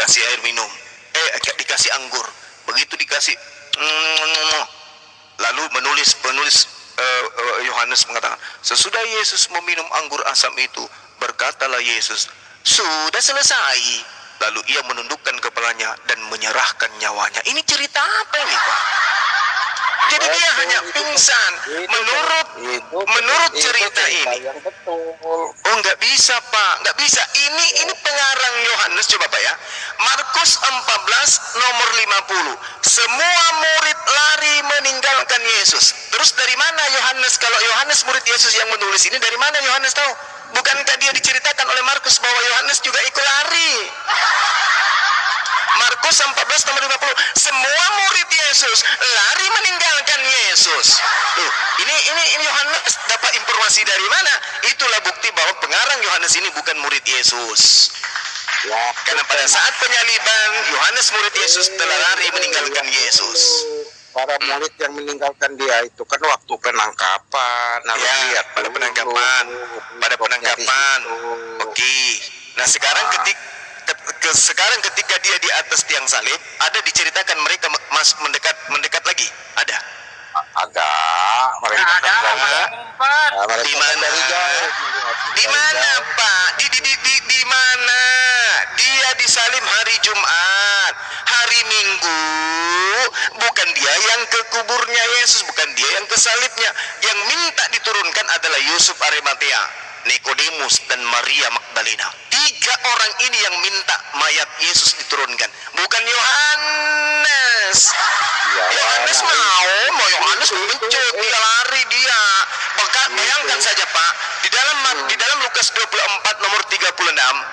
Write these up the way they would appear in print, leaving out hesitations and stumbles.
dikasih air minum, dikasih anggur. Begitu dikasih, lalu penulis Yohanes mengatakan, sesudah Yesus meminum anggur asam itu, berkatalah Yesus, sudah selesai. Lalu ia menundukkan kepalanya dan menyerahkan nyawanya. Ini cerita apa ini, Pak? Jadi dia hanya pingsan. Menurut cerita ini. Oh, nggak bisa, Pak, nggak bisa. Ini pengarang Yohanes, coba Pak ya. Markus 14 nomor 50. Semua murid lari meninggalkan Yesus. Terus dari mana Yohanes? Kalau Yohanes murid Yesus yang menulis ini, dari mana Yohanes tahu? Bukankah dia diceritakan oleh Markus bahwa Yohanes juga ikut lari? Markus 14 nomor 50. Semua murid Yesus lari meninggalkan Yesus. Ini Yohanes dapat informasi dari mana? Itulah bukti bahwa pengarang Yohanes ini bukan murid Yesus. Ya, karena pada saat penyaliban, Yohanes murid Yesus telah lari meninggalkan Yesus. Para murid yang meninggalkan dia itu kan waktu penangkapan. Ya, pada penangkapan. Oke. Nah, sekarang ketika dia di atas tiang salib, ada diceritakan mereka mendekat lagi? Ada? Ada. Mereka ada. Di mana? Di mana, Pak? Di mana? Dia disalib hari Jumat, hari Minggu. Bukan dia yang ke kuburnya Yesus, bukan dia yang ke salibnya. Yang minta diturunkan adalah Yusuf Arimatea, Nikodemus, dan Maria Magdalena. 3 orang ini yang minta mayat Yesus diturunkan, bukan Yohanes. Yohanes Yohanes mencut, dia lari dia. Bayangkan saja, Pak, di dalam Lukas 24 nomor 36,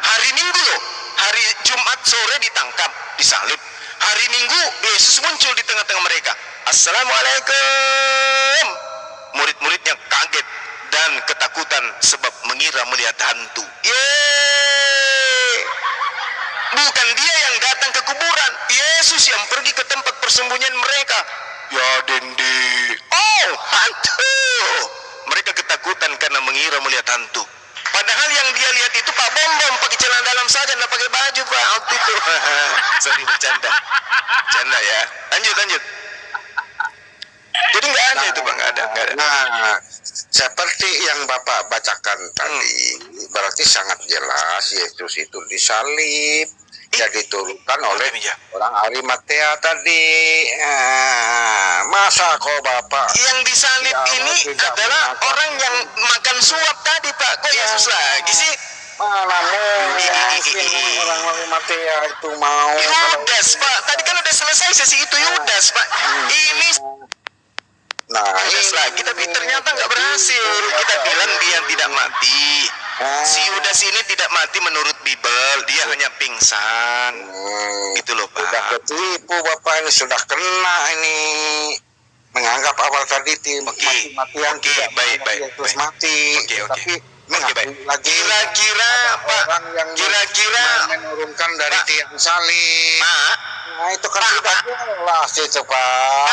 hari Minggu loh, hari Jumat sore ditangkap, disalib. Hari Minggu Yesus muncul di tengah-tengah mereka. Assalamualaikum. Murid-muridnya kaget dan ketakutan sebab mengira melihat hantu. Bukan dia yang datang ke kuburan, Yesus yang pergi ke tempat persembunyian mereka. Ya Dendi, oh hantu. Mereka ketakutan karena mengira melihat hantu. Padahal yang dia lihat itu Pak Bom pakai celana dalam saja, nggak pakai baju, Pak, waktu itu. Sorry, bercanda ya. Lanjut. Jadi nggak ada itu, Pak, nggak ada. Nah, seperti yang Bapak bacakan tadi, berarti sangat jelas Yesus itu disalib, diturunkan oleh orang Arimatea tadi. Masa kok Bapak yang disalib ini adalah orang yang makan suap tadi, Pak? Kok Yesus lagi sih? Mana mungkin orang Arimatea itu mau? Yudas, Pak. Tadi kan udah selesai sesi itu, Yudas, Pak. Ini Yudas lagi, tapi ternyata nggak berhasil. Kita bilang dia tidak mati. Si Yudas ini tidak mati menurut Bible, dia hanya pingsan. Gitu loh, Pak. Sudah ketipu Bapak ini, sudah kena ini. Menganggap awal tadi mati-matian tidak baik. Terus mati. Tapi lagi kira-kira Pak, kira-kira menurunkan dari tiang salib. Nah, itu kan sudah jelas itu, Pak.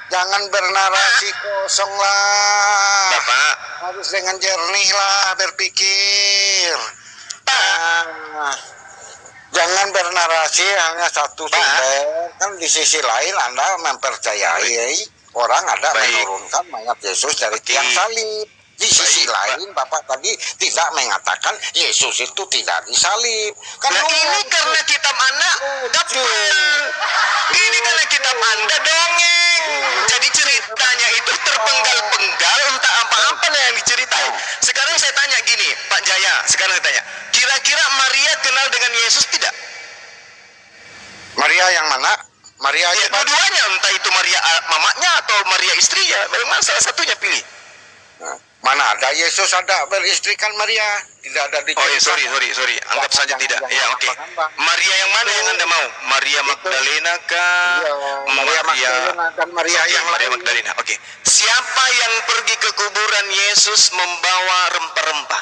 Jangan bernarasi kosong lah. Bapak harus dengan jernih lah berpikir. Jangan bernarasi hanya satu sumber. Kan di sisi lain Anda mempercayai orang ada menurunkan mayat Yesus dari tiang salib. Di sisi lain Bapak tadi tidak mengatakan Yesus itu tidak disalib. Karena ini karena kitab Anda gapel. Ini karena kitab Anda dongeng. Jadi ceritanya itu terpenggal-penggal, entah apa-apa yang diceritain. Sekarang saya tanya gini, Pak Jaya, kira-kira Maria kenal dengan Yesus tidak? Maria yang mana? Maria ya, dua-duanya, entah itu Maria mamanya atau Maria istrinya. Memang salah satunya pilih. Mana ada Yesus ada beristrikan Maria? Tidak ada di. Oh ya, sorry. Anggap saja tidak. Ya, oke. Maria yang mana yang Anda mau? Maria Magdalena kah? Maria Magdalena dan Maria yang Maria Magdalena. Oke. Siapa yang pergi ke kuburan Yesus membawa rempah-rempah?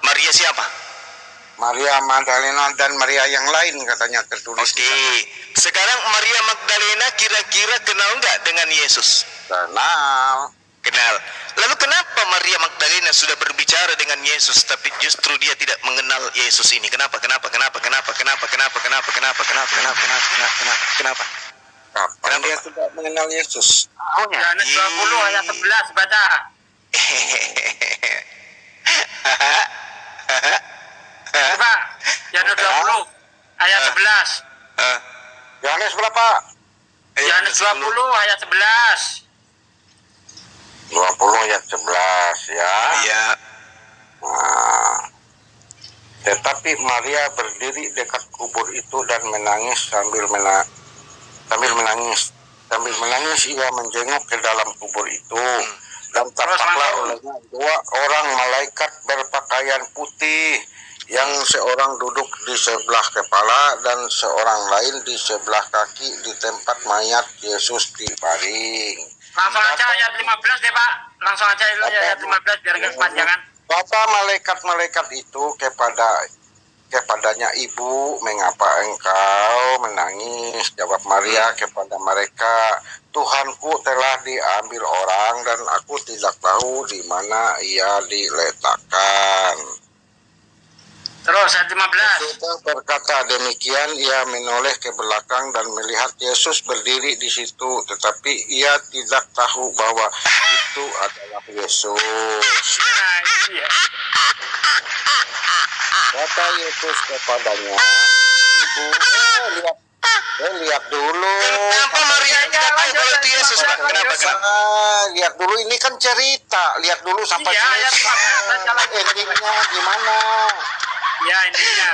Maria siapa? Maria Magdalena dan Maria yang lain katanya tertulis. Oke. Sekarang Maria Magdalena kira-kira kenal nggak dengan Yesus? Kenal. Kenal. Lalu kenapa Maria Magdalena sudah berbicara dengan Yesus tapi justru dia tidak mengenal Yesus ini? Kenapa? Kapan dia tidak mengenal Yesus? Yohanes 20 ayat 11 baca. Coba Yohanes 20 ayat 11. Yohanes berapa? Yohanes 20 ayat 11. 20 ayat 11 ya. Iya. Nah, tetapi Maria berdiri dekat kubur itu dan menangis sambil menangis. Sambil menangis ia menjenguk ke dalam kubur itu. Dan tampaklah olehnya dua orang malaikat berpakaian putih, yang seorang duduk di sebelah kepala dan seorang lain di sebelah kaki di tempat mayat Yesus dibaring. Langsung aja ayat 15 deh Pak. Langsung aja ayat 15 biar nggak kepanjangan. Kata malaikat-malaikat itu kepadanya, "Ibu, mengapa engkau menangis?" Jawab Maria kepada mereka, "Tuhanku telah diambil orang dan aku tidak tahu di mana ia diletakkan." Terus ayat 15. Sesudah berkata demikian, ia menoleh ke belakang dan melihat Yesus berdiri di situ, tetapi ia tidak tahu bahwa itu adalah Yesus. Nah, itu dia. Kata Yesus kepadanya, "Ibu, lihat dulu." Kenapa Maria tidak tahu kalau itu Yesus, Pak? Kenapa? Lihat dulu, ini kan cerita. Lihat dulu sampai Iya, ayat 15 baca lagi. endingnya gimana. Ya intinya.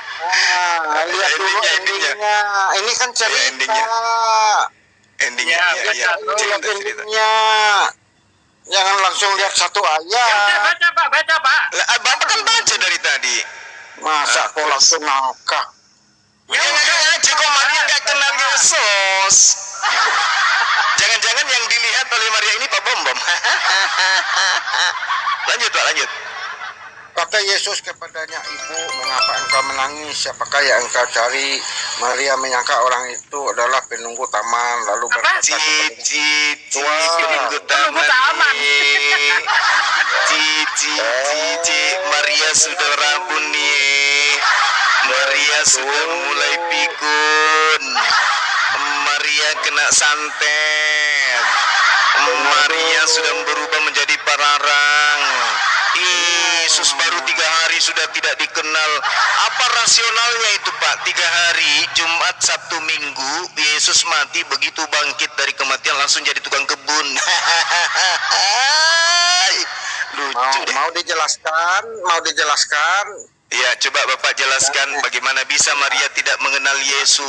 Lihat dulu endingnya. Ini kan cerita. Endingnya. Ya, Lihat endingnya. Jangan langsung lihat satu Ya udah ayat. baca Pak. Bapak kan baca dari tadi. Masa kok langsung ngangkat? Ya nggak ngaji kok Maria nggak kenal Yesus. Jangan-jangan yang dilihat oleh Maria ini Pak Bom. Lanjut. Kata Yesus kepadanya, "Ibu, mengapa engkau menangis? Siapakah yang engkau cari?" Maria menyangka orang itu adalah penunggu taman, lalu berkata kepadanya, Penunggu taman. Maria sudah rabun nih. Maria sudah mulai pikun. Maria kena santet. Maria sudah berubah menjadi pararang. Yesus baru 3 hari sudah tidak dikenal. Apa rasionalnya itu Pak? 3 hari, Jumat, Sabtu, Minggu, Yesus mati, begitu bangkit dari kematian langsung jadi tukang kebun. Lucu deh. Mau dijelaskan? Ya, coba Bapak jelaskan bagaimana bisa Maria tidak mengenal Yesus.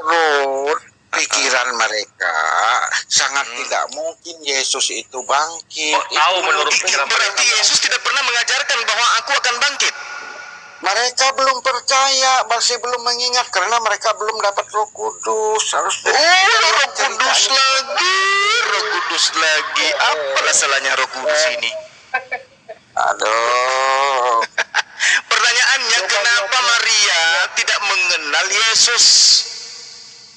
Menurut pikiran mereka, sangat tidak mungkin Yesus itu bangkit. Tahu menurut pikiran Berarti Yesus tidak pernah mengajarkan bahwa aku akan bangkit. Mereka belum percaya, masih belum mengingat karena mereka belum dapat Roh Kudus. Harus Roh Kudus lagi. Apa salahnya Roh Kudus ini? Aduh. Pertanyaannya, kenapa Maria tidak mengenal Yesus?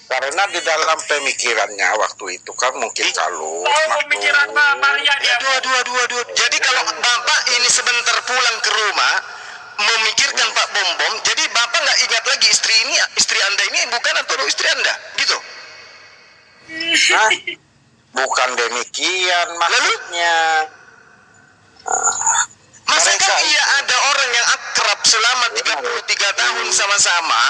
Karena di dalam pemikirannya waktu itu kan mungkin kalau pemikiran Maria dia. Aduh. Jadi kalau Bapak ini sebentar pulang ke rumah memikirkan Pak Bom, jadi Bapak nggak ingat lagi istri Anda ini bukan atau istri Anda, gitu? Hah? Bukan demikian maksudnya. Masakah iya ada orang yang akrab selama 33 tahun sama-sama,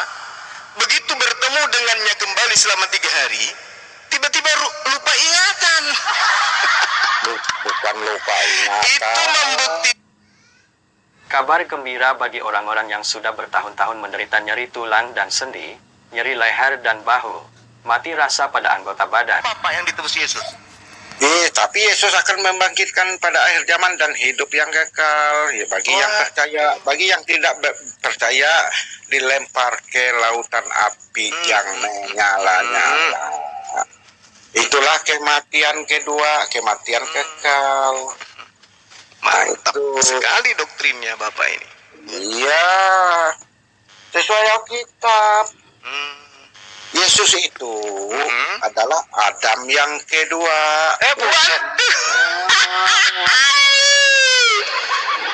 begitu bertemu dengannya kembali selama 3 hari, tiba-tiba lupa ingatan? Bukan lupa ingatan. Itu membuktikan. Kabar gembira bagi orang-orang yang sudah bertahun-tahun menderita nyeri tulang dan sendi, nyeri leher dan bahu, mati rasa pada anggota badan. Apa yang ditebus Yesus? Tapi Yesus akan membangkitkan pada akhir zaman dan hidup yang kekal. Ya, bagi yang percaya, bagi yang tidak percaya dilempar ke lautan api yang menyala-nyala. Itulah kematian kedua, kematian kekal. Mantap sekali doktrinnya Bapak ini. Iya, sesuai Alkitab. Yesus itu adalah Adam yang kedua. Buset.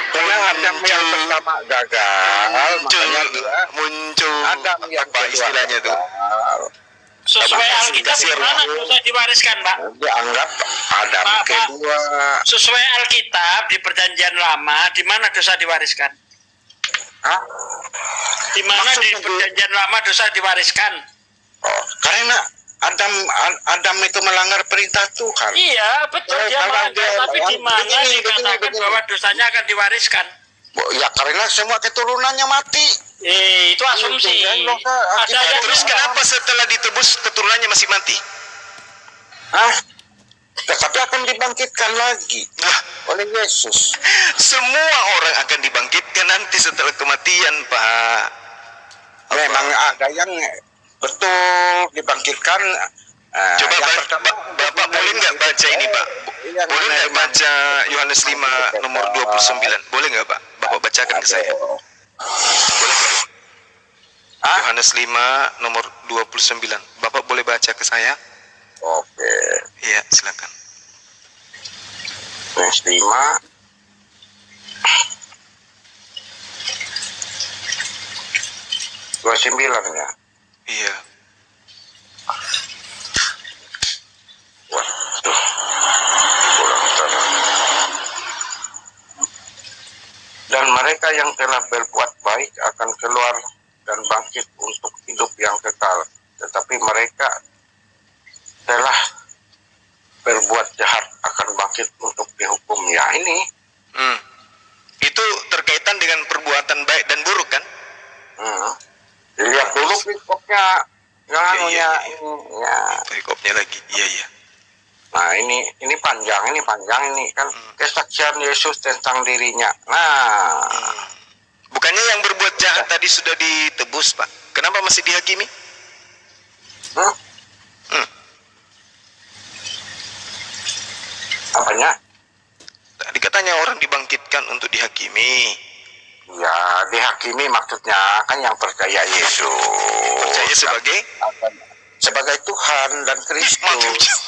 Karena Adam yang pertama gagal, makanya dia muncul Adam yang apa kedua istilahnya tuh? gagal. Sesuai Alkitab di mana dosa diwariskan, Pak? Dianggap Adam Pak. kedua. Sesuai Alkitab di Perjanjian Lama, di mana dosa diwariskan? Hah? Di mana di Maksudnya, Perjanjian Lama dosa diwariskan? Oh, karena Adam itu melanggar perintah Tuhan. Iya, betul dia Kalau melanggar, dia- tapi di mana begini, dikatakan begini. bahwa dosanya akan diwariskan? Ya karena semua keturunannya mati. Itu asumsi. Iya, Ada yang Terus bilang, kenapa setelah ditebus keturunannya masih mati? Hah? Tetapi akan dibangkitkan lagi Nah, oleh Yesus. semua orang akan dibangkitkan nanti setelah kematian, Pak. Memang ada yang betul dibangkitkan. Coba yang pertama, Bapak boleh nggak baca ini, Pak? Yang Boleh nggak menerima- baca Yohanes 5 nomor 29? Boleh nggak, Pak? Bapak bacakan ke saya. Boleh nggak? Hah? Yohanes 5 nomor 29. Bapak boleh baca ke saya? Oke. Iya, silakan. Yohanes 5. ya. Iya. Waduh. Kurang terang. Dan mereka yang telah berbuat baik akan keluar dan bangkit untuk hidup yang kekal. Tetapi mereka telah berbuat jahat akan bangkit untuk dihukum. Ya ini. Itu terkaitan dengan perbuatan baik dan buruk, kan? Dilihat dulu perikopnya. Jangan Iya. ya. Perikopnya lagi. Iya, iya. Nah ini panjang ini kan kesaksian Yesus tentang dirinya. Nah, Bukannya yang berbuat jahat tadi sudah ditebus, Pak? Kenapa masih dihakimi? hmm? Apanya? Tadi katanya orang dibangkitkan untuk dihakimi. Ya dihakimi maksudnya kan yang percaya Yesus. Percaya sebagai sebagai Tuhan dan Kristus. Mantap.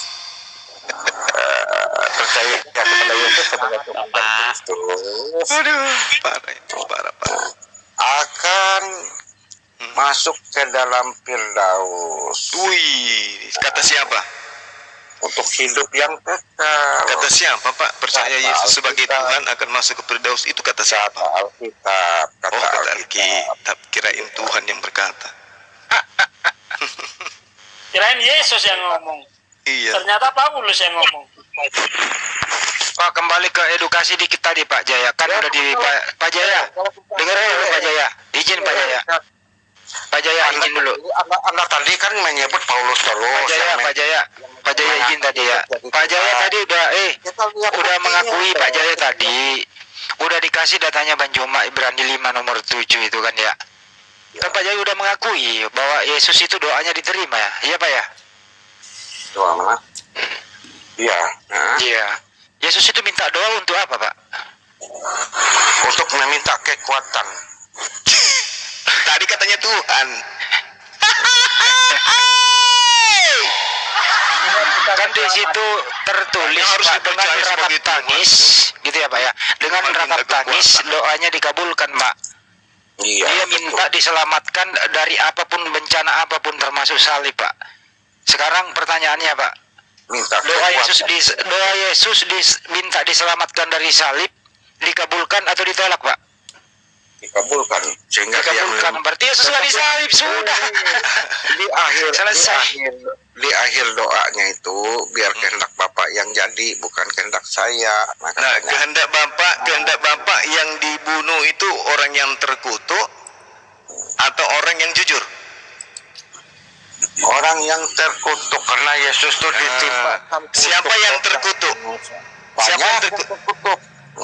Percaya kepada Yesus sebagai Tuhan dan Kristus. Aduh, parah itu, parah. Akan masuk ke dalam Firdaus Wih, kata siapa? untuk hidup yang kekal. Kata siapa, Pak? Percaya Kata Yesus sebagai Alkitab. Tuhan akan masuk ke Firdaus. Itu kata siapa? Kata Alkitab, Oh, kata Alkitab. Kirain Tuhan yang berkata. Kirain Yesus yang ngomong. Iya. Ternyata Paulus yang ngomong. Pak, kembali ke edukasi dikit tadi Pak Jaya. Kan udah di Pak Jaya. Dengerin dulu Pak Jaya. Izin Pak Jaya. Pak Jaya izin dulu. Anda tadi kan menyebut Paulus terus. Pak Jaya, yang Pak Jaya. Pak Jaya izin tadi ya. Pak Jaya tadi udah mengakui Pak Jaya tadi. Udah dikasih datanya Bang Joma Ibrani 5 nomor 7 itu kan ya. Kan Pak Jaya udah mengakui bahwa Yesus itu doanya diterima ya. Iya Pak ya? Doa mana? Iya. Nah, Iya. Yesus itu minta doa untuk apa Pak? untuk meminta kekuatan. Tadi katanya Tuhan. Kan di situ tertulis Yang harus Pak, dengan dipercaya ratap sebagai Tuhan. tangis gitu ya Pak ya. Dengan Tuhan ratap minta tangis kekuatan. doanya dikabulkan Pak. Iya. Dia minta diselamatkan dari apapun bencana apapun termasuk salib Pak. Sekarang pertanyaannya Pak, minta doa Yesus kekuatan. minta diselamatkan dari salib dikabulkan atau ditolak Pak? Dikabulkan sehingga dia Dikabulkan. Berarti Yesus nggak disalib sudah. Selesai. di akhir doanya itu biar kehendak Bapak yang jadi bukan kehendak saya. Nah, Makanya kehendak Bapak yang dibunuh itu orang yang terkutuk atau orang yang jujur? orang yang terkutuk karena Yesus itu ditimpa. Siapa yang terkutuk? Siapa yang terkutuk?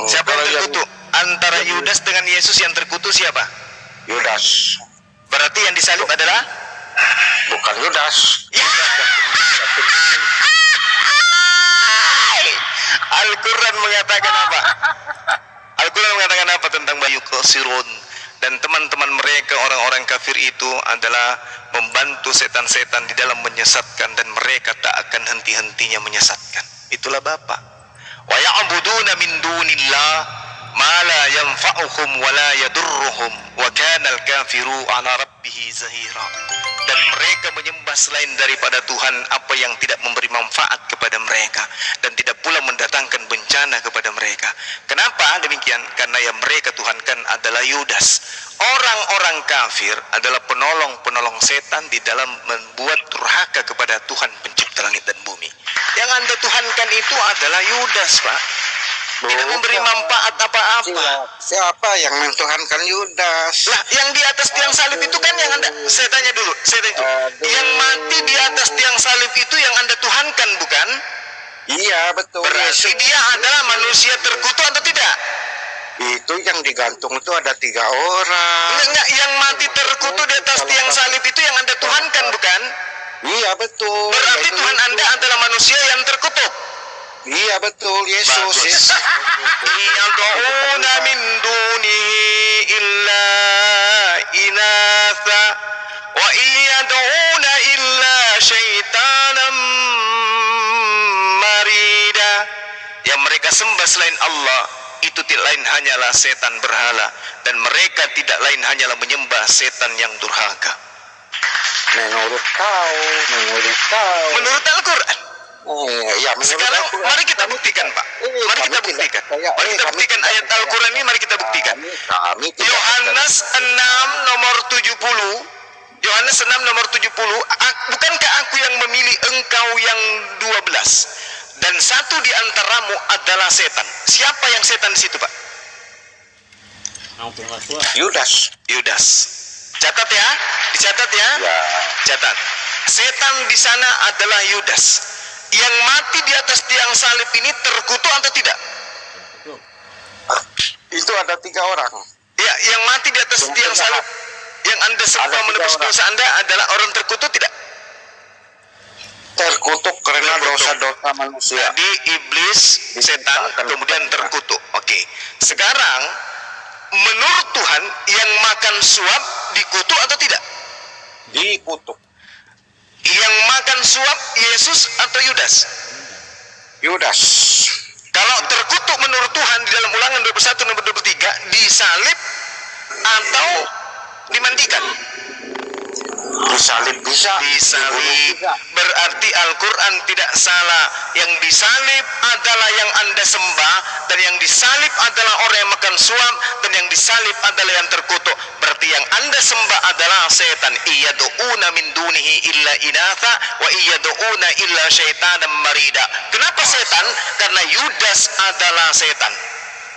Siapa yang terkutuk? Antara Yudas dengan Yesus yang terkutuk siapa? Yudas. Berarti yang disalib adalah Bukan Yudas. Al-Quran mengatakan apa? Al-Quran mengatakan apa tentang Bayu Qasirun? Dan teman-teman mereka orang-orang kafir itu adalah membantu setan-setan di dalam menyesatkan, dan mereka tak akan henti-hentinya menyesatkan. Itulah Bapa. Wa ya'buduna min dunillah ma la yanfa'uhum wa la yadurruhum wa kana al-kafiru 'ala rabbih zahira. Dan mereka menyembah selain daripada Tuhan apa yang tidak memberi manfaat kepada mereka dan tidak pula mendatangkan bencana kepada mereka. Kenapa demikian? Karena yang mereka tuhankan adalah Yudas. Orang-orang kafir adalah penolong-penolong setan di dalam membuat durhaka kepada Tuhan pencipta langit dan bumi. Yang Anda tuhankan itu adalah Yudas, Pak. Tidak memberi manfaat apa-apa. Siapa yang mentuhankan Yudas? Lah, yang di atas tiang salib itu kan yang Anda, saya tanya dulu, yang mati di atas tiang salib itu yang Anda tuhankan, bukan? Iya, betul. Berarti dia adalah manusia terkutuk atau tidak? Itu yang digantung itu ada 3 orang. Enggak, yang mati terkutuk di atas tiang salib itu yang Anda tuhankan, bukan? Iya, betul. Berarti Tuhan Anda adalah manusia yang terkutuk. Iya, betul. Yesus. Bagus. Yad'una min dunihi illa inatha wa yad'una illa syaitanan marida. Yang mereka sembah selain Allah itu tidak lain hanyalah setan berhala, dan mereka tidak lain hanyalah menyembah setan yang durhaka. Menurut kau. Menurut Al-Quran. Iya, Sekarang mari kita buktikan, Pak. Mari kita buktikan. Mari kita buktikan ayat Al-Quran ini, mari kita buktikan. Yohanes 6 nomor 70. Yohanes 6 nomor 70. Bukankah aku yang memilih engkau yang 12? Dan satu di antaramu adalah setan. Siapa yang setan di situ, Pak? Yudas. Catat ya. Dicatat ya. Catat. Setan di sana adalah Yudas. Yang mati di atas tiang salib ini terkutuk atau tidak? Itu ada 3 orang. Ya, yang mati di atas tiang salib yang Anda sembah menebus dosa Anda adalah orang terkutuk tidak? Terkutuk karena dosa-dosa manusia. Jadi iblis, setan, kemudian terkutuk. Oke. Sekarang menurut Tuhan yang makan suap dikutuk atau tidak? Dikutuk. Yang makan suap Yesus atau Yudas? Yudas. Kalau terkutuk menurut Tuhan di dalam Ulangan 21 nomor 23 disalib atau dimandikan? Disalib bisa. Disalib. Berarti Al-Quran tidak salah. Yang disalib adalah yang Anda sembah, dan yang disalib adalah orang yang makan suap, dan yang disalib adalah yang terkutuk. Berarti yang Anda sembah adalah setan. Iyad'una min dunihi illa inatha wa iyad'una illa syaitanan marida. Kenapa setan? Karena Yudas adalah setan.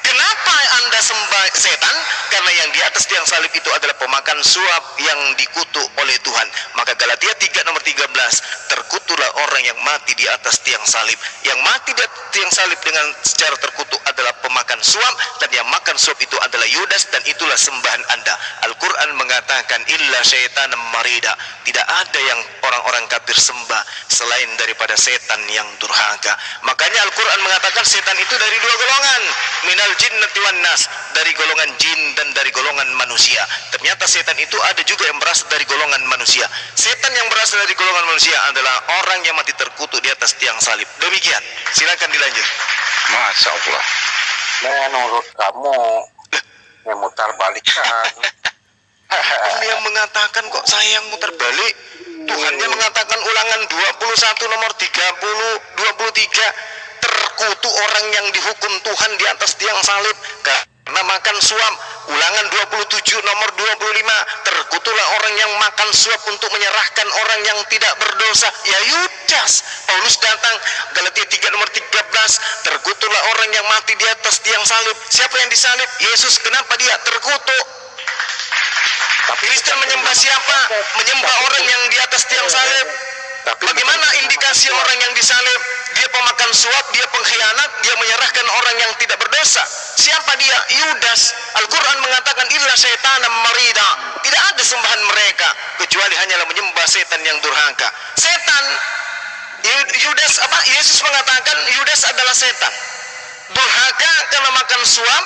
Kenapa Anda sembah setan? Karena yang di atas tiang salib itu adalah pemakan suap yang dikutuk oleh Tuhan. Maka Galatia 3 nomor 13, terkutuklah orang yang mati di atas tiang salib. Yang mati di atas tiang salib dengan secara terkutuk adalah pemakan suap, dan yang makan suap itu adalah Yudas, dan itulah sembahan Anda. Al-Quran mengatakan illa syaitanan marida. Tidak ada yang orang-orang kafir sembah selain daripada setan yang durhaka. Makanya Al-Quran mengatakan setan itu dari 2 golongan, minal jinnati wan nas, dari golongan jin dan dari golongan manusia. Ternyata setan itu ada juga yang berasal dari golongan manusia. Setan yang berasal dari golongan manusia adalah orang yang mati terkutuk di atas tiang salib. Demikian. Silakan dilanjut. Masya Allah. Menurut kamu memutar balikan. Ini yang mengatakan kok saya yang muter balik. Tuhannya mengatakan Ulangan 21 nomor 23, terkutuk orang yang dihukum Tuhan di atas tiang salib karena makan suap. Ulangan 27 nomor 25, terkutuklah orang yang makan suap untuk menyerahkan orang yang tidak berdosa, ya Yudas. Paulus datang, Galatia 3 nomor 13, terkutuklah orang yang mati di atas tiang salib. Siapa yang disalib? Yesus. Kenapa dia terkutuk? Kristen menyembah siapa? Menyembah orang yang di atas tiang salib. Bagaimana indikasi orang yang disalib? Dia pemakan suap, dia pengkhianat, dia menyerahkan orang yang tidak berdosa. Siapa dia? Yudas. Al-Quran mengatakan illa syaitanan marida. Tidak ada sembahan mereka kecuali hanyalah menyembah setan yang durhaka. Setan, Yudas apa? Yesus mengatakan Yudas adalah setan. Durhaka karena makan suap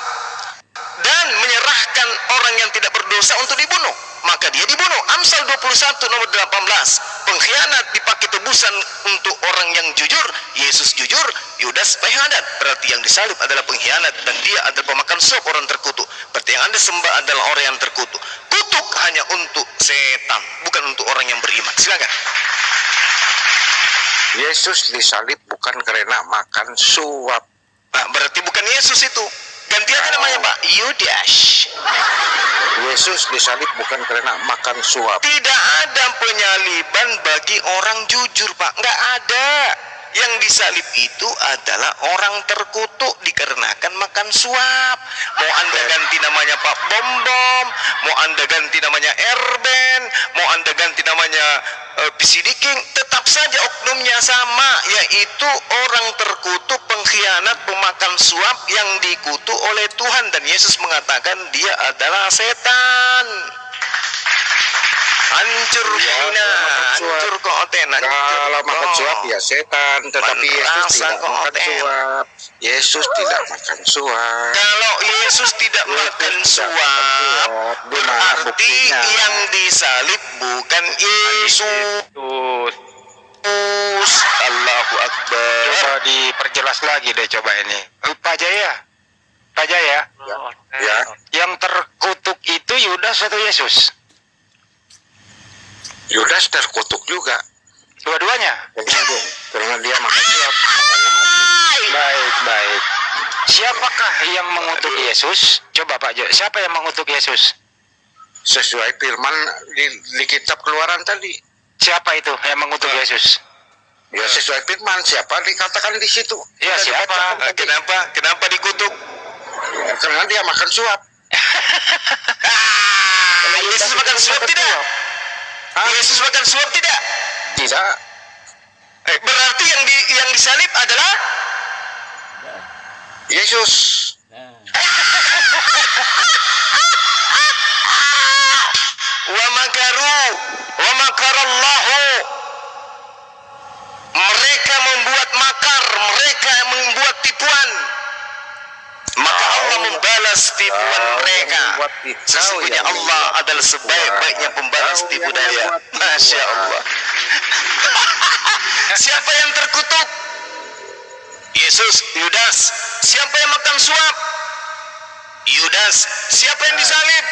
dan menyerahkan orang yang tidak berdosa berdosa untuk dibunuh, maka dia dibunuh. Amsal 21 nomor 18. Pengkhianat dipakai tebusan untuk orang yang jujur. Yesus jujur, Yudas pengkhianat. Berarti yang disalib adalah pengkhianat dan dia adalah pemakan suap, orang terkutuk. Berarti yang Anda sembah adalah orang yang terkutuk. Kutuk hanya untuk setan, bukan untuk orang yang beriman. Silakan. Yesus disalib bukan karena makan suap. Nah, berarti bukan Yesus itu. Ganti aja namanya, Pak. Yudas. Yesus disalib bukan karena makan suap. Tidak ada penyaliban bagi orang jujur, Pak. Nggak ada. Yang disalib itu adalah orang terkutuk dikarenakan makan suap. Mau Anda ganti namanya Pak Bom-Bom, mau Anda ganti namanya Erben, mau Anda ganti namanya Pisidiking, tetap saja oknumnya sama, yaitu orang terkutuk, pengkhianat, pemakan suap yang dikutuk oleh Tuhan. Dan Yesus mengatakan dia adalah setan. Hancur hina, hancur konten, Kalau makan suap ya setan, tetapi Yesus tidak makan suap. Yesus tidak makan suap. Kalau Yesus tidak makan suap, berarti yang disalib bukan Yesus. Allahu Akbar. Coba diperjelas lagi deh coba ini. Pak Jaya. Pak Jaya. Ya. Yang terkutuk itu Yudas atau Yesus? Yudas terkutuk juga. Dua-duanya. Karena dia makan suap, makanya mati. Baik. Siapakah yang mengutuk Yesus? Coba Pak Jaya, siapa yang mengutuk Yesus? Sesuai firman di kitab Keluaran tadi. Siapa itu yang mengutuk Yesus? Ya sesuai firman, siapa dikatakan di situ. Ya Kita siapa? dibacakan tadi. Kenapa dikutuk? Ya, karena dia makan suap. Yesus makan suap tidak? Yesus makan suap tidak? Tidak. Berarti yang disalib adalah Yesus. Wa makaru wa makarallahu. Mereka membuat makar, mereka membuat tipuan. Maka Allah membalas tipuan mereka. Sesungguhnya Allah adalah sebaik-baiknya pembalas tipu daya. Masya Allah. Siapa yang terkutuk? Yesus. Yudas. Siapa yang makan suap? Yudas. Siapa yang disalib?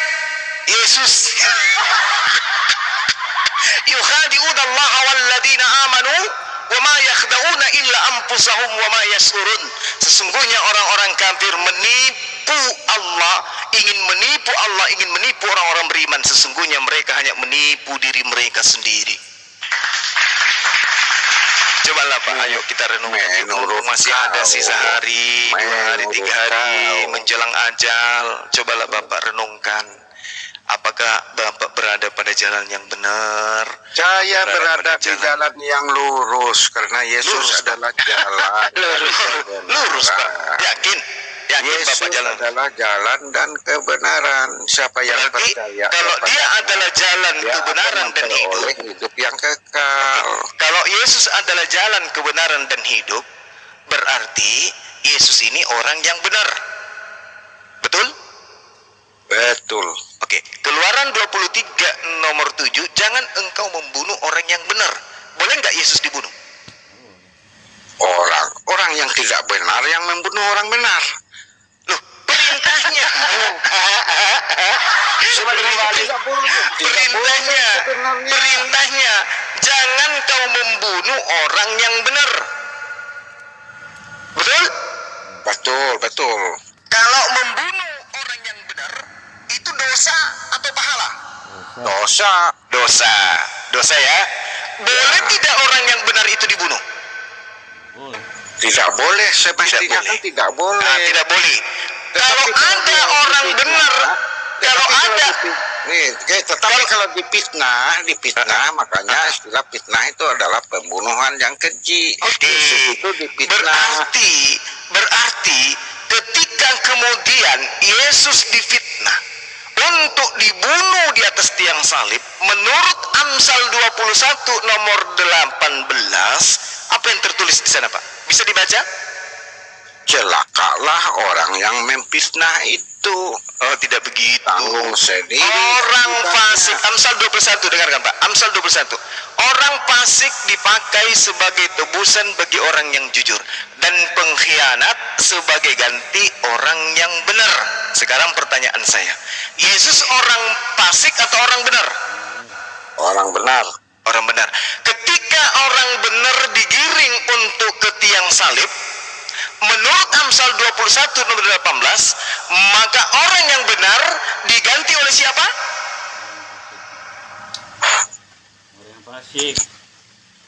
Yesus. Yukhadi'una Allah walladzina amanu wa ma yakhda'una illa anfusahum wa ma yash'urun. Sesungguhnya orang-orang kafir menipu Allah, ingin menipu orang-orang beriman. Sesungguhnya mereka hanya menipu diri mereka sendiri. Cobalah Pak, ayo kita renungkan. Masih ada sisa hari, 2 hari, 3 hari menjelang ajal. Cobalah Bapak renungkan. Apakah Bapak berada pada jalan yang benar? Saya berada di jalan yang lurus karena Yesus adalah jalan. Lurus Pak. Yakin Yesus Bapak jalan. adalah jalan dan kebenaran. Siapa yang Berarti percaya kalau kepada dia adalah jalan dia kebenaran akan dan hidup. memperoleh hidup yang kekal. Kalau Yesus adalah jalan kebenaran dan hidup, berarti Yesus ini orang yang benar. Betul? Betul. Oke, Keluaran 23 nomor 7, jangan engkau membunuh orang yang benar. Boleh nggak Yesus dibunuh? Orang yang tidak benar yang membunuh orang benar. Loh, perintahnya. Perintahnya, jangan kau membunuh orang yang benar. Betul? Betul. Kalau membunuh orang yang benar, itu dosa atau pahala? Dosa ya. Boleh tidak orang yang benar itu dibunuh? Tidak boleh, semestinya kan tidak boleh. Nah, tidak boleh. Kalau ada orang benar, tetapi kalau dipitnah, makanya istilah fitnah itu adalah pembunuhan yang keji. Oke. Itu dipitnah. Berarti ketika kemudian Yesus difitnah untuk dibunuh di atas tiang salib, menurut Amsal 21 nomor 18, apa yang tertulis di sana, Pak? Bisa dibaca? Celakalah orang yang memfitnah itu. begitu. Oh, tidak begitu. Tanggung sendiri. Orang Bukannya. fasik, Amsal 21, dengarkan Pak, Amsal 21. Orang fasik dipakai sebagai tebusan bagi orang yang jujur, dan pengkhianat sebagai ganti orang yang benar. Sekarang pertanyaan saya, Yesus orang fasik atau orang benar? Orang benar. Orang benar. Ketika orang benar digiring untuk ke tiang salib, menurut Amsal 21 nomor 18, maka orang yang benar diganti oleh siapa?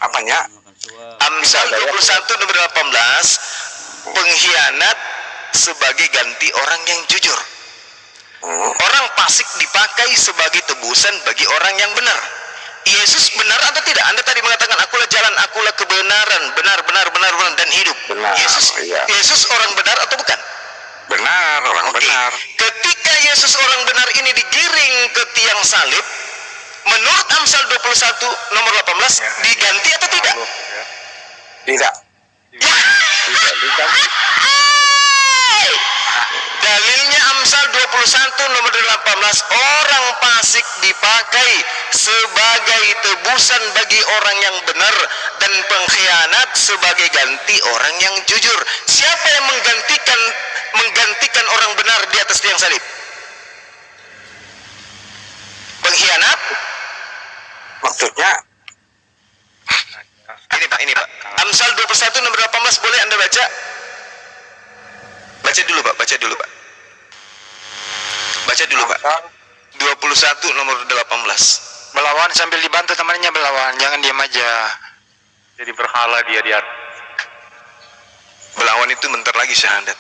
Apanya? Amsal 21 nomor 18, pengkhianat sebagai ganti orang yang jujur. Orang fasik dipakai sebagai tebusan bagi orang yang benar. Yesus benar atau tidak? Anda tadi mengatakan akulah jalan, akulah kebenaran, benar, dan hidup. Benar, iya. Yesus orang benar atau bukan? Benar, orang Oke. benar. Ketika Yesus orang benar ini digiring ke tiang salib, menurut Amsal 21 nomor 18, diganti atau tidak? Tidak. Tidak diganti. Dalilnya Amsal 21 nomor 18, orang fasik dipakai sebagai tebusan bagi orang yang benar, dan pengkhianat sebagai ganti orang yang jujur. Siapa yang menggantikan orang benar di atas tiang salib? Pengkhianat? Maksudnya Ini Pak. Amsal 21 nomor 18, boleh Anda baca? Baca dulu Pak. Baca dulu Pak. 21 nomor 18. Melawan sambil dibantu temannya melawan, jangan diam aja. Jadi berhala dia di atas. Melawan itu bentar lagi syahadat.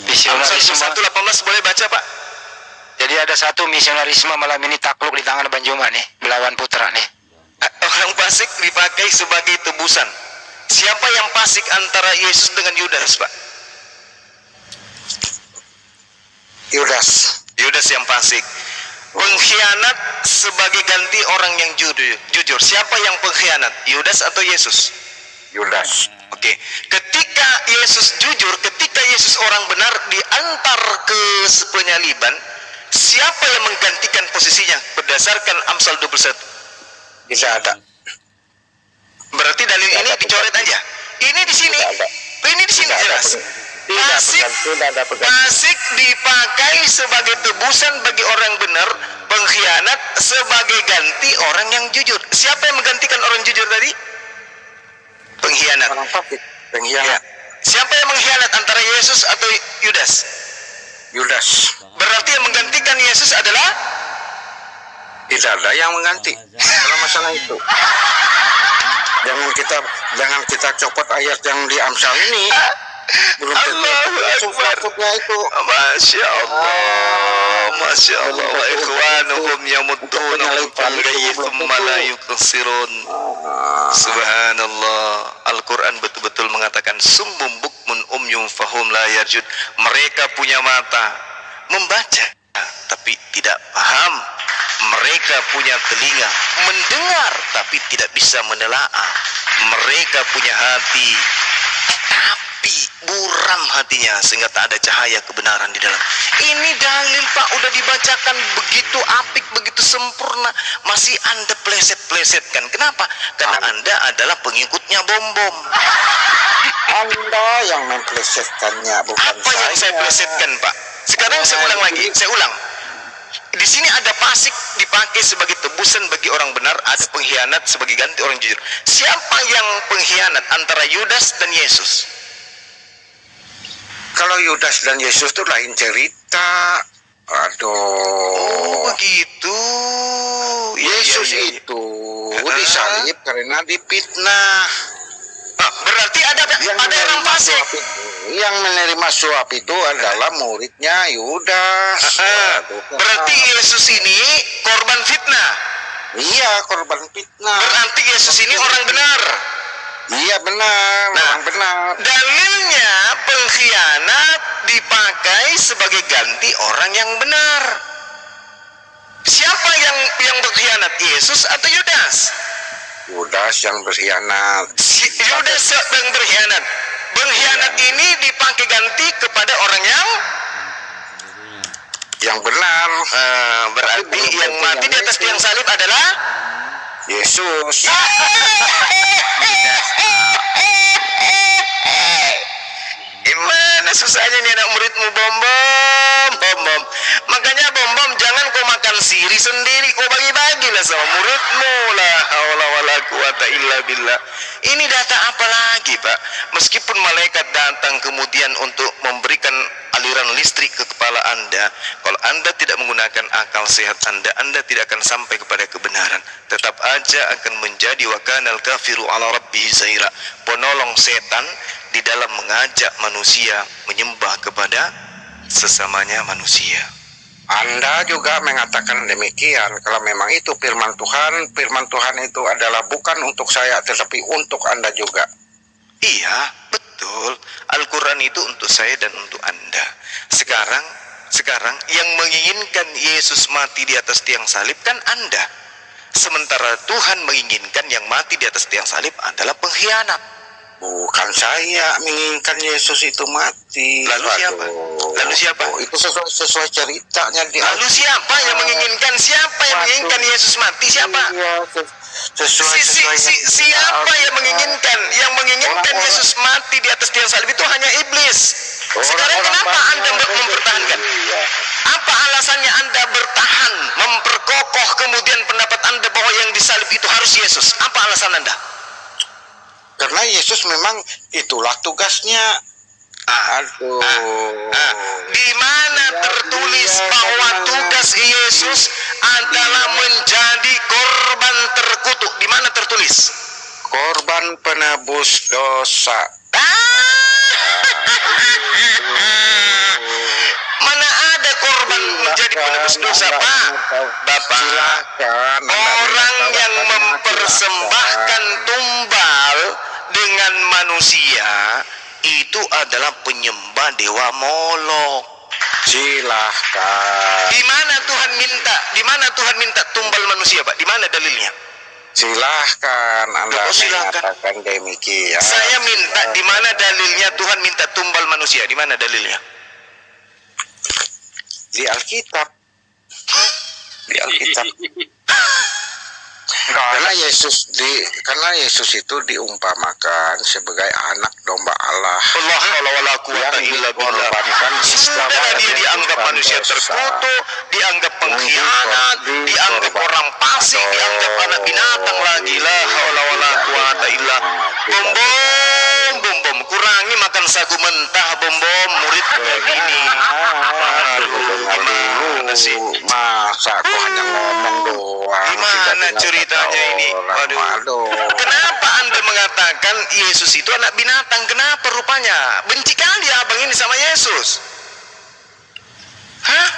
Amsal Misionarisme. 21:18 boleh baca Pak? Jadi ada satu misionarisme malam ini takluk di tangan Banjuma nih, melawan putra nih. Orang fasik dipakai sebagai tebusan. Siapa yang fasik antara Yesus dengan Yudas Pak? Yudas yang fasik. Pengkhianat sebagai ganti orang yang jujur. Siapa yang pengkhianat? Yudas atau Yesus? Yudas. Oke. Ketika Yesus jujur, ketika Yesus orang benar diantar ke penyaliban, siapa yang menggantikan posisinya berdasarkan Amsal 21? Tidak ada. Berarti dalil ini dicoret aja. Ini di sini. Ini di sini jelas. Fasik dipakai sebagai tebusan bagi orang benar, pengkhianat sebagai ganti orang yang jujur. Siapa yang menggantikan orang jujur tadi? Pengkhianat. Orang fasik. Pengkhianat. Siapa yang mengkhianat antara Yesus atau Yudas? Yudas. Berarti yang menggantikan Yesus adalah Tidak ada yang mengganti. Kalau masalah itu. Jangan kita copot ayat yang di Amsal ini. Belum tentu maksudnya itu. Masya Allah wa ikhwanuhum yamudduna fil ghayyi thumma la yuqsirun. Subhanallah. Al-Quran betul-betul mengatakan summum bukmun umyum fahum la yarjud. Mereka punya mata membaca tapi tidak paham. Mereka punya telinga mendengar tapi tidak bisa menelaah. Mereka punya hati tapi buram hatinya sehingga tak ada cahaya kebenaran di dalam. Ini dalil Pak, udah dibacakan begitu apik, begitu sempurna, masih Anda pleset-plesetkan. Kenapa? Karena Anda adalah pengikutnya bom-bom. Anda yang memplesetkannya, bukan Apa yang saya plesetkan Pak? Sekarang saya ulang lagi, saya ulang. Di sini ada fasik dipakai sebagai tebusan bagi orang benar, ada pengkhianat sebagai ganti orang jujur. Siapa yang pengkhianat antara Yudas dan Yesus? Kalau Yudas dan Yesus itu lain cerita. Oh, begitu. Yesus itu disalib karena dipitnah. Berarti ada orang fasik. Yang menerima suap itu adalah muridnya Yudas. Berarti Yesus ini korban fitnah. Iya, korban fitnah. Berarti Yesus ini orang benar. Iya benar, orang benar. Dalilnya pengkhianat dipakai sebagai ganti orang yang benar. Siapa yang berkhianat? Yesus atau Yudas? Yudas yang berkhianat. Yudas yang berkhianat. Pengkhianat ini dipakai ganti kepada orang yang benar. berarti yang mati di atas tiang salib adalah Yesus. Gimana susahnya nih anak muridmu, Bom. Makanya Bom, jangan kau makan siri sendiri, kau bagi-bagilah sama muridmu. La haula wala quwata illa billah. Ini data apa lagi, Pak? Meskipun malaikat datang kemudian untuk memberikan aliran listrik ke kepala Anda, kalau Anda tidak menggunakan akal sehat Anda tidak akan sampai kepada kebenaran. Tetap aja akan menjadi wakanal kafiru ala rabbihi zaira, penolong setan di dalam mengajak manusia menyembah kepada sesamanya manusia. Anda juga mengatakan demikian. Kalau memang itu firman Tuhan itu adalah bukan untuk saya tetapi untuk Anda juga. Iya, betul. Al-Quran itu untuk saya dan untuk Anda. Sekarang yang menginginkan Yesus mati di atas tiang salib kan Anda. Sementara Tuhan menginginkan yang mati di atas tiang salib adalah pengkhianat. Bukan saya menginginkan Yesus itu mati. Lalu siapa? Lalu siapa? Itu sesuai ceritanya di Lalu siapa yang menginginkan? Siapa yang menginginkan Yesus mati? Siapa? Siapa yang menginginkan? Yang menginginkan Yesus mati di atas tiang salib itu hanya iblis. Sekarang kenapa Anda mempertahankan? Apa alasannya Anda bertahan, memperkokoh kemudian pendapat Anda bahwa yang disalib itu harus Yesus? Apa alasan Anda? Karena Yesus memang itulah tugasnya. Di mana tertulis bahwa tugas Yesus adalah menjadi korban terkutuk? Di mana tertulis? Korban penebus dosa. Mana ada korban menjadi penebus dosa, Pak? Bapak, orang yang mempersembahkan tumbal dengan manusia itu adalah penyembah dewa Molok. Silahkan. Di mana Tuhan minta tumbal manusia, Pak? Di mana dalilnya? Silahkan Anda mengatakan demikian. Saya minta di mana dalilnya Tuhan minta tumbal manusia? Di mana dalilnya? Di Alkitab. Di Alkitab. Karena Yesus itu diumpamakan sebagai anak domba Allah. Sudah dia dianggap manusia terkutuk, dianggap pengkhianat, dianggap orang fasik, dianggap anak binatang lagi. La haula wala quwata illa Bom, kurangi makan sagu mentah, Bom, murid kayak gini. Gimana sih? Masa kok hanya ngomong doang? Gimana ceritanya ini? Waduh. Kenapa Anda mengatakan Yesus itu anak binatang? Kenapa rupanya? Benci kali abang ini sama Yesus. Hah?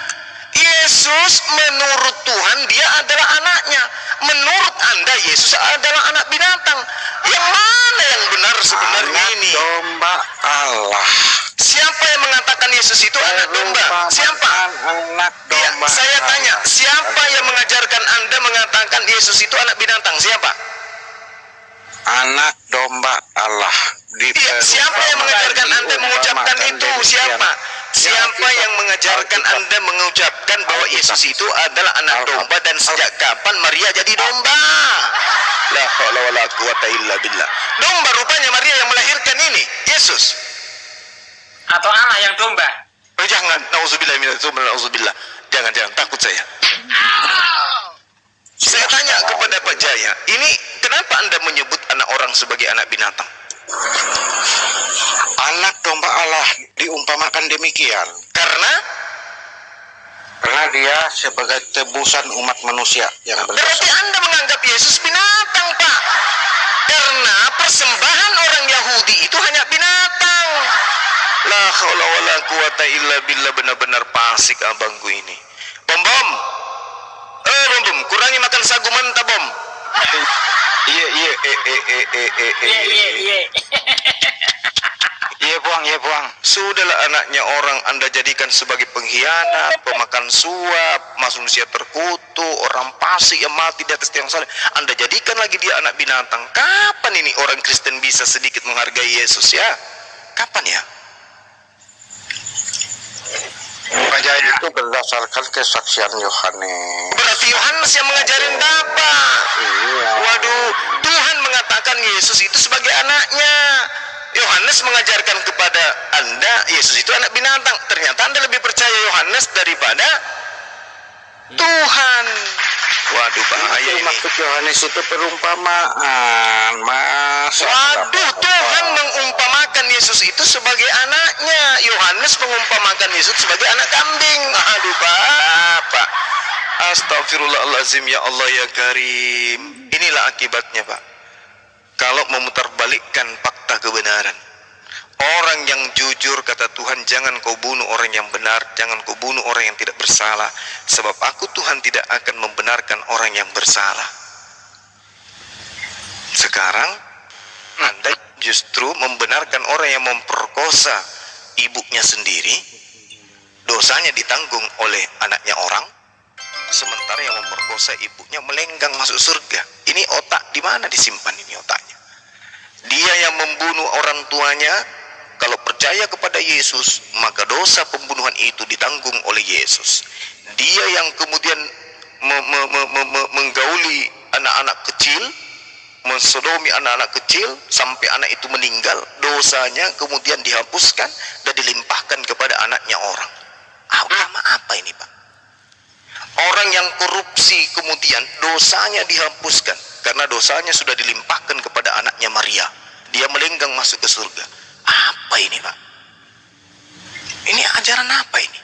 Yesus menurut Tuhan dia adalah anaknya. Menurut Anda Yesus adalah anak binatang. Yang mana yang benar sebenarnya ini? Domba Allah. Siapa yang mengatakan Yesus itu anak domba? Siapa? Anak domba. Saya tanya, siapa yang mengajarkan Anda mengatakan Yesus itu anak binatang? Siapa? Anak domba Allah. Siapa yang mengajarkan Anda mengucapkan itu? Siapa? Siapa yang mengajarkan Anda mengucapkan bahwa Yesus itu adalah anak domba dan sejak kapan Maria jadi domba? La haula wala quwata illa billah. Domba rupanya Maria yang melahirkan ini, Yesus. Atau anak yang domba? Oh, jangan, nauzubillah. Jangan, takut saya. Saya tanya kepada Pak Jaya, ini kenapa Anda menyebut anak orang sebagai anak binatang? Anak domba Allah diumpamakan demikian. Karena dia sebagai tebusan umat manusia yang berdosa. berarti Anda menganggap Yesus binatang, Pak. Karena persembahan orang Yahudi itu hanya binatang. La haula wala quwata illa billah, benar-benar fasik abangku ini. Bom, kurangi makan sagu mentah, Bom. Iya. Iya buang. Sudahlah, anaknya orang Anda jadikan sebagai pengkhianat, pemakan suap, manusia terkutuk, orang fasik yang mati di atas tiang salib. Anda jadikan lagi dia anak binatang. Kapan ini orang Kristen bisa sedikit menghargai Yesus ya? Kapan ya? Pak Jaya. Itu berdasarkan kesaksian Yohanes. Berarti Yohanes yang mengajarin Bapak. Iya. Waduh, Tuhan mengatakan Yesus itu sebagai anaknya. Yohanes mengajarkan kepada Anda Yesus itu anak binatang. Ternyata Anda lebih percaya Yohanes daripada Tuhan. Waduh, bahaya Itu ini. maksud Yohanes itu perumpamaan, Mas. Waduh, Tuhan mengumpamakan Yesus itu sebagai anaknya. Yohanes mengumpamakan Yesus sebagai anak kambing. Aduh, Bapak. Astagfirullahaladzim, ya Allah ya Karim. Inilah akibatnya, Pak. Kalau memutarbalikkan fakta kebenaran. Orang yang jujur, kata Tuhan, jangan kau bunuh orang yang benar, jangan kau bunuh orang yang tidak bersalah, sebab aku Tuhan tidak akan membenarkan orang yang bersalah. Sekarang Anda justru membenarkan orang yang memperkosa ibunya sendiri, dosanya ditanggung oleh anaknya orang, sementara yang memperkosa ibunya melenggang masuk surga. Ini otak di mana disimpan ini otaknya? Dia yang membunuh orang tuanya, kalau percaya kepada Yesus, maka dosa pembunuhan itu ditanggung oleh Yesus. Dia yang kemudian menggauli anak-anak kecil, mensodomi anak-anak kecil sampai anak itu meninggal, dosanya kemudian dihapuskan dan dilimpahkan kepada anaknya orang. Agama apa ini, Pak? Orang yang korupsi kemudian dosanya dihapuskan karena dosanya sudah dilimpahkan kepada anaknya Maria. Dia melenggang masuk ke surga. Apa ini, Pak? Ini ajaran apa ini?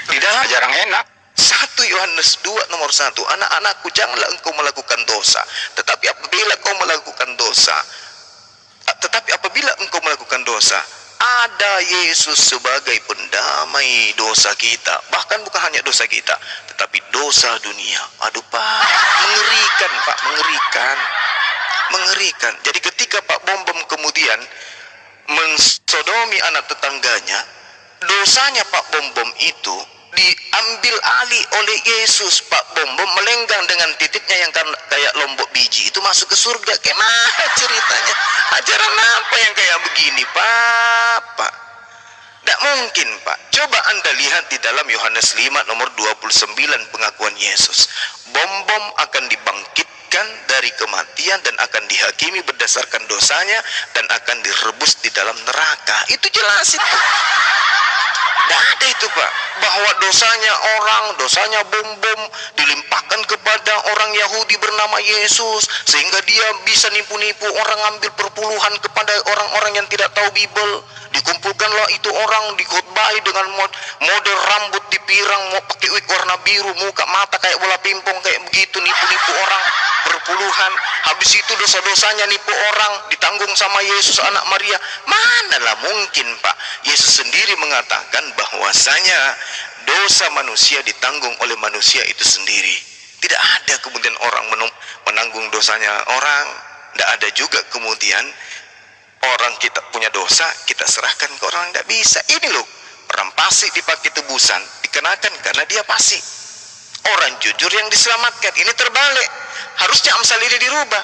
Di dalam Jarang enak. 1 Yohanes 2 nomor 1, anak-anakku, janganlah engkau melakukan dosa, tetapi apabila engkau melakukan dosa, ada Yesus sebagai pendamai dosa kita. Bahkan bukan hanya dosa kita, tetapi dosa dunia. Aduh, Pak, mengerikan, Pak, mengerikan. Jadi ketika Pak Bom Bom kemudian mensodomi anak tetangganya, dosanya Pak Bom Bom itu diambil alih oleh Yesus. Pak Bom Bom melenggang dengan titiknya yang kayak lombok biji itu masuk ke surga. Gimana ceritanya? Ajaran apa yang kayak begini, Pak? Tidak mungkin, Pak. Coba Anda lihat di dalam Yohanes 5 nomor 29 pengakuan Yesus. Bom Bom akan dibangkitkan dari kematian dan akan dihakimi berdasarkan dosanya dan akan direbus di dalam neraka. Itu jelas itu. Tidak ada itu, Pak, bahwa dosanya Bom Bom dilimpahkan kepada orang Yahudi bernama Yesus sehingga dia bisa nipu-nipu orang, ambil perpuluhan kepada orang-orang yang tidak tahu Bible. Dikumpulkanlah itu orang, dikhotbahi dengan model rambut dipirang, mau pakai wig warna biru, muka mata kayak bola pingpong kayak begitu, nipu-nipu orang perpuluhan. Habis itu dosa-dosanya nipu orang ditanggung sama Yesus anak Maria. Manalah mungkin, Pak. Yesus sendiri mengatakan bahwasanya dosa manusia ditanggung oleh manusia itu sendiri. Tidak ada kemudian orang menanggung dosanya orang. Tidak ada juga kemudian orang kita punya dosa kita serahkan ke orang. Tidak bisa. Ini loh, orang fasik dipakai tebusan dikenakan karena dia fasik. Orang jujur yang diselamatkan. Ini terbalik. Harusnya Amsal ini dirubah.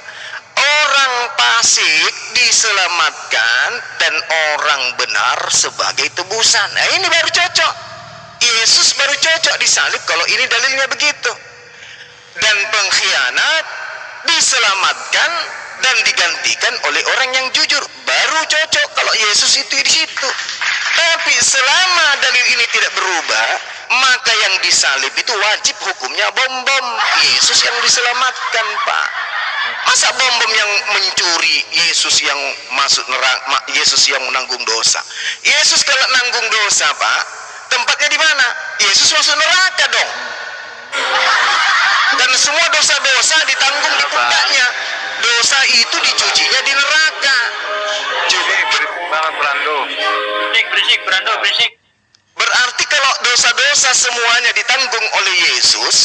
Orang fasik diselamatkan dan orang benar sebagai tebusan. Nah, ini baru cocok. Yesus baru cocok disalib kalau ini dalilnya begitu. Dan pengkhianat diselamatkan dan digantikan oleh orang yang jujur. Baru cocok kalau Yesus itu di situ. Tapi selama dalil ini tidak berubah, maka yang disalib itu wajib hukumnya Bom Bom. Yesus yang diselamatkan, Pak. Masa Bom Bom yang mencuri, Yesus yang masuk neraka, Yesus yang menanggung dosa. Yesus kalau nanggung dosa, Pak, tempatnya di mana? Yesus masuk neraka dong. Dan semua dosa-dosa ditanggung di pundaknya. Dosa itu dicucinya di neraka. Banget Brando. Berisik. Berarti kalau dosa-dosa semuanya ditanggung oleh Yesus,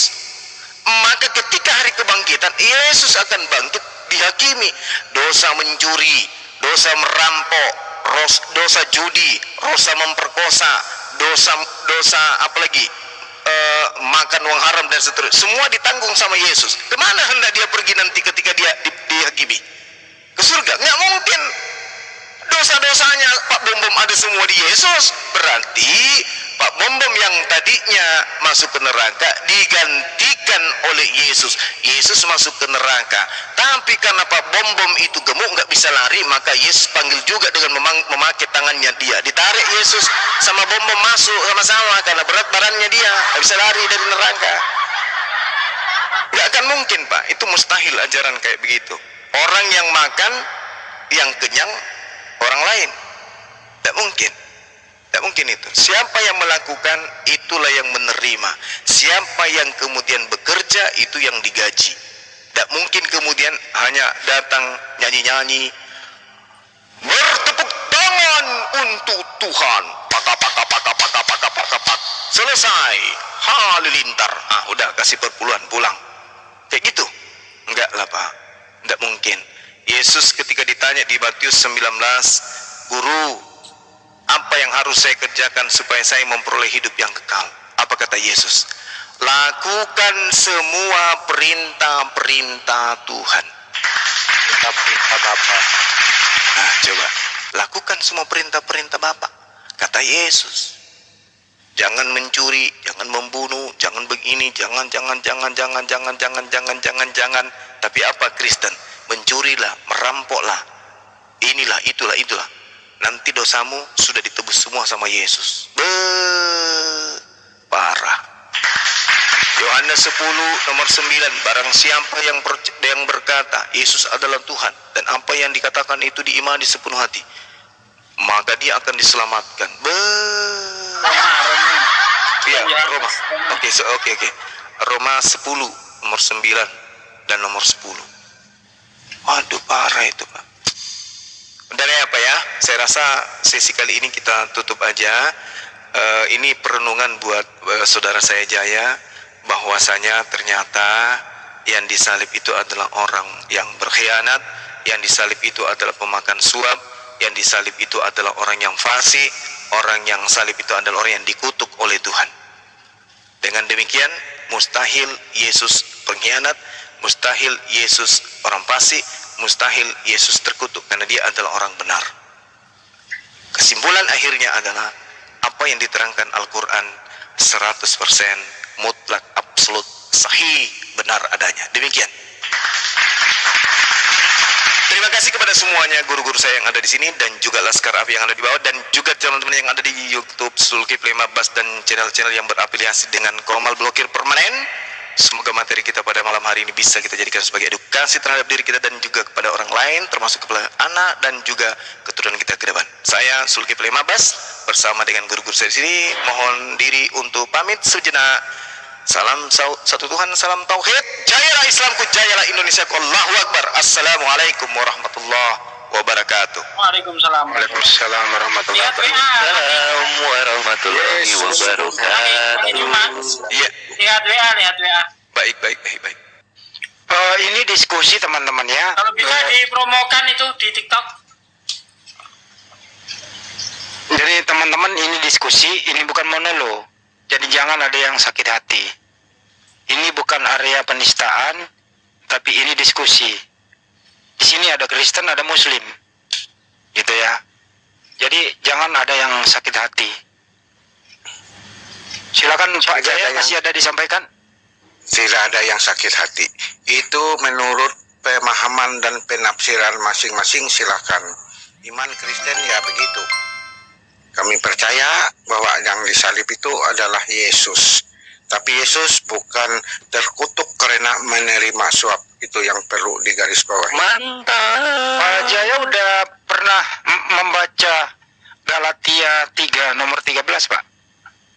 maka ketika hari kebangkitan Yesus akan bangkit dihakimi. Dosa mencuri, dosa merampok, dosa judi, dosa memperkosa, dosa apalagi makan uang haram dan seterusnya. Semua ditanggung sama Yesus. Kemana hendak dia pergi nanti ketika dia dihakimi? Ke surga? Nggak mungkin. dosa-dosanya Pak Bom Bom ada semua di Yesus, berarti Pak Bom Bom yang tadinya masuk ke neraka digantikan oleh Yesus. Yesus masuk ke neraka, tapi karena Pak Bom Bom itu gemuk nggak bisa lari, maka Yesus panggil juga dengan memakai tangannya dia, ditarik Yesus sama Bom Bom masuk sama-sama karena berat badannya dia nggak bisa lari dari neraka. Nggak akan mungkin Pak, itu mustahil ajaran kayak begitu. Orang yang makan, yang kenyang orang lain, tidak mungkin. Tidak mungkin itu. Siapa yang melakukan, itulah yang menerima. Siapa yang kemudian bekerja, itu yang digaji. Tidak mungkin kemudian hanya datang nyanyi-nyanyi, bertepuk tangan untuk Tuhan, pak, selesai, halilintar. Udah kasih perpuluhan pulang. Kayak gitu? Enggak lah Pak, enggak mungkin. Yesus ketika ditanya di Matius 19, Guru, apa yang harus saya kerjakan supaya saya memperoleh hidup yang kekal? Apa kata Yesus? Lakukan semua perintah-perintah Tuhan. Perintah Bapa. Nah coba, lakukan semua perintah-perintah Bapa. Kata Yesus. Jangan mencuri, jangan membunuh, jangan begini, jangan. Tapi apa Kristen? Mencurilah, merampoklah. Inilah, itulah. Nanti dosamu sudah ditebus semua sama Yesus. Parah. Yohanes 10 nomor 9, barang siapa yang berkata Yesus adalah Tuhan dan apa yang dikatakan itu diimani sepenuh hati, maka dia akan diselamatkan. Iya, Roma. Oke. Roma 10 nomor 9 dan nomor 10. Waduh, parah itu Pak. Udah ya Pak ya, saya rasa sesi kali ini kita tutup aja. Ini perenungan buat saudara saya Jaya, bahwasanya ternyata yang disalib itu adalah orang yang berkhianat, yang disalib itu adalah pemakan suap, yang disalib itu adalah orang yang fasik, orang yang salib itu adalah orang yang dikutuk oleh Tuhan. Dengan demikian, mustahil Yesus pengkhianat, mustahil Yesus orang fasik, mustahil Yesus terkutuk, karena dia adalah orang benar. Kesimpulan akhirnya adalah apa yang diterangkan Al-Quran 100% mutlak, absolut, sahih, benar adanya. Demikian. Terima kasih kepada semuanya guru-guru saya yang ada di sini dan juga Laskar Api yang ada di bawah dan juga teman-teman yang ada di YouTube Zulkifli Mabas dan channel-channel yang berafiliasi dengan Komal Blokir Permanen. Semoga materi kita pada malam hari ini bisa kita jadikan sebagai edukasi terhadap diri kita dan juga kepada orang lain, termasuk kepada anak dan juga keturunan kita ke depan. Saya Zulkifli Mabas bersama dengan guru-guru saya di sini mohon diri untuk pamit sejenak. Salam satu Tuhan, salam tauhid. Jayalah Islamku, jayalah Indonesiaku. Allahu Akbar. Assalamualaikum warahmatullahi wabarakatuh. Waalaikumsalam. Waalaikumsalam warahmatullahi wabarakatuh. Iya. Lihat WA. Baik. Ini diskusi teman-teman ya. Kalau bisa dipromokan itu di TikTok. Jadi teman-teman ini diskusi, ini bukan monolog. Jadi jangan ada yang sakit hati. Ini bukan area penistaan, tapi ini diskusi. Di sini ada Kristen, ada Muslim, gitu ya. Jadi jangan ada yang sakit hati. Silakan Pak Jaya, masih ada disampaikan? Tidak ada yang sakit hati. Itu menurut pemahaman dan penafsiran masing-masing, silakan. Iman Kristen ya begitu. Kami percaya bahwa yang disalib itu adalah Yesus. Tapi Yesus bukan terkutuk karena menerima suap. Itu yang perlu digarisbawahi. Mantap. Pak Jaya udah pernah membaca Galatia 3 nomor 13, Pak?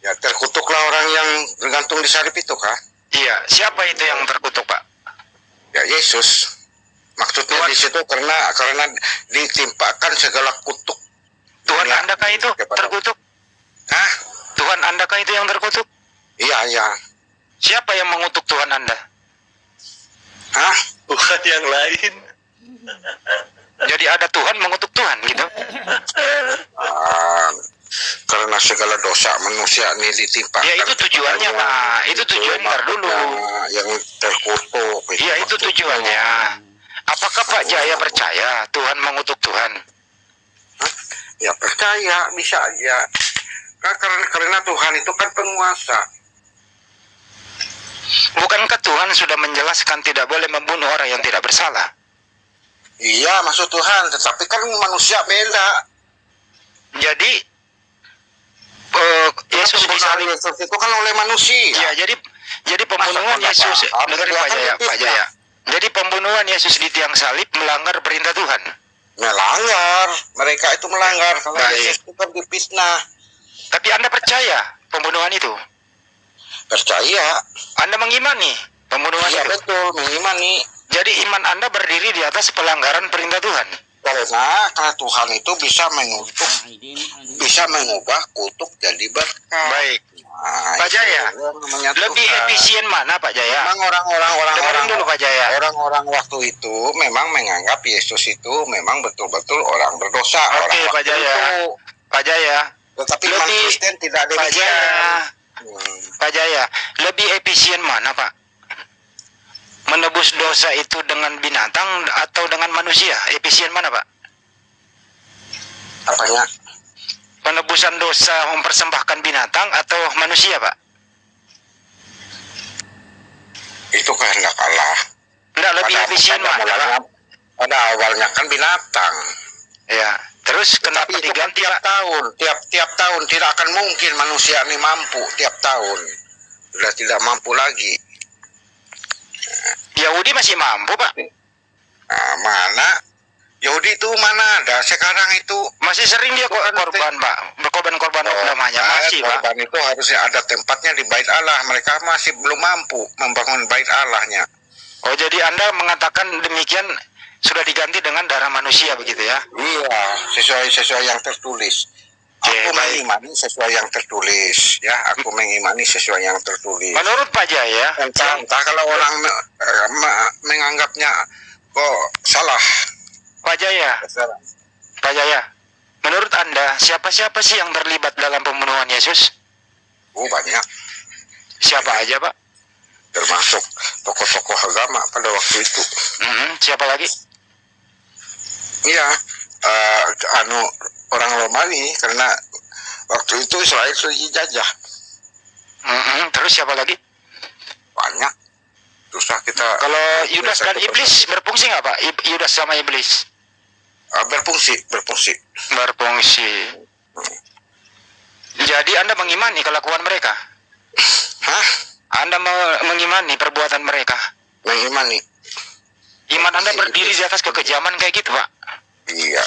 Ya, terkutuklah orang yang tergantung disalib itu, Kak. Iya, siapa itu yang terkutuk, Pak? Ya, Yesus. Maksudnya di situ karena ditimpakan segala kutuk. Tuhan Andakah itu terkutuk? Hah? Tuhan Andakah itu yang terkutuk? Iya. Siapa yang mengutuk Tuhan Anda? Hah? Bukan yang lain. Jadi ada Tuhan mengutuk Tuhan gitu? Karena segala dosa manusia ini ditimpakan. Ya itu tujuannya, Pak. Itu tujuan ntar dulu. Yang terkutuk. Iya itu tujuannya. Apakah Pak Jaya percaya Tuhan mengutuk Tuhan? Ya percaya, bisa aja. Karena Tuhan itu kan penguasa. Bukankah Tuhan sudah menjelaskan tidak boleh membunuh orang yang tidak bersalah? Iya, maksud Tuhan, tetapi kan manusia beda. Jadi Yesus disalib. Yesus itu kan oleh manusia. Ya, jadi pembunuhan Yesus, dengerin Pak Jaya. Jadi pembunuhan Yesus di tiang salib melanggar perintah Tuhan. Melanggar, mereka itu melanggar. Kalau Baik. Yesus itu kan difitnah. Tapi Anda percaya pembunuhan itu? Percaya. Anda mengimani pembunuhan Iya itu? betul, mengimani. Jadi iman Anda berdiri di atas pelanggaran perintah Tuhan. Karena Tuhan itu bisa mengubah kutuk jadi berkah. Baik. Nah, Pak Jaya, itu namanya lebih Tuhan. efisien mana Pak Jaya? Memang Dengerin dulu Pak Jaya. orang-orang waktu itu memang menganggap Yesus itu memang betul-betul orang berdosa. Oke orang Pak waktu Jaya. itu. Pak Jaya. Tetapi umat Lebih- Kristen tidak Pak demikian. Jaya. Hmm. Pak Jaya, lebih efisien mana Pak? Menebus dosa itu dengan binatang atau dengan manusia? Efisien mana Pak? Apanya? Penebusan dosa mempersembahkan binatang atau manusia Pak? Itu kehendak Allah. Enggak, lebih efisien mana Pak? Pada awalnya kan binatang. Ya, terus kenapa Tapi itu kan diganti tiap Pak? tahun, tiap tahun tidak akan mungkin manusia ini mampu tiap tahun. Sudah tidak mampu lagi. Yahudi masih mampu Pak? Nah, mana? Yahudi itu mana ada sekarang itu? Masih sering dia korban Pak? Berkorban-korban namanya masih Pak? Korban itu harusnya ada tempatnya di bait Allah. Mereka masih belum mampu membangun bait Allahnya. Oh, jadi Anda mengatakan demikian sudah diganti dengan darah manusia begitu ya? Iya, sesuai yang tertulis. Oke, Aku baik. mengimani sesuai yang tertulis, ya. Aku mengimani sesuai yang tertulis. Menurut Pak Jaya, Entah kalau orang menganggapnya kok salah. Pak Jaya, Pak Jaya, menurut Anda siapa-siapa sih yang terlibat dalam pembunuhan Yesus? Oh, banyak, Siapa aja Pak? termasuk tokoh-tokoh agama pada waktu itu. Siapa lagi? Iya, orang Romawi, karena waktu itu Israel sudah dijajah. Terus siapa lagi? Banyak. Susah kita. Kalau Yudas dan Iblis berfungsi nggak Pak? Yudas sama Iblis berfungsi. berfungsi. Jadi Anda mengimani kelakuan mereka? Hah? Anda mengimani perbuatan mereka? Mengimani. Iman Anda berdiri di atas kekejaman kayak gitu Pak? Iya.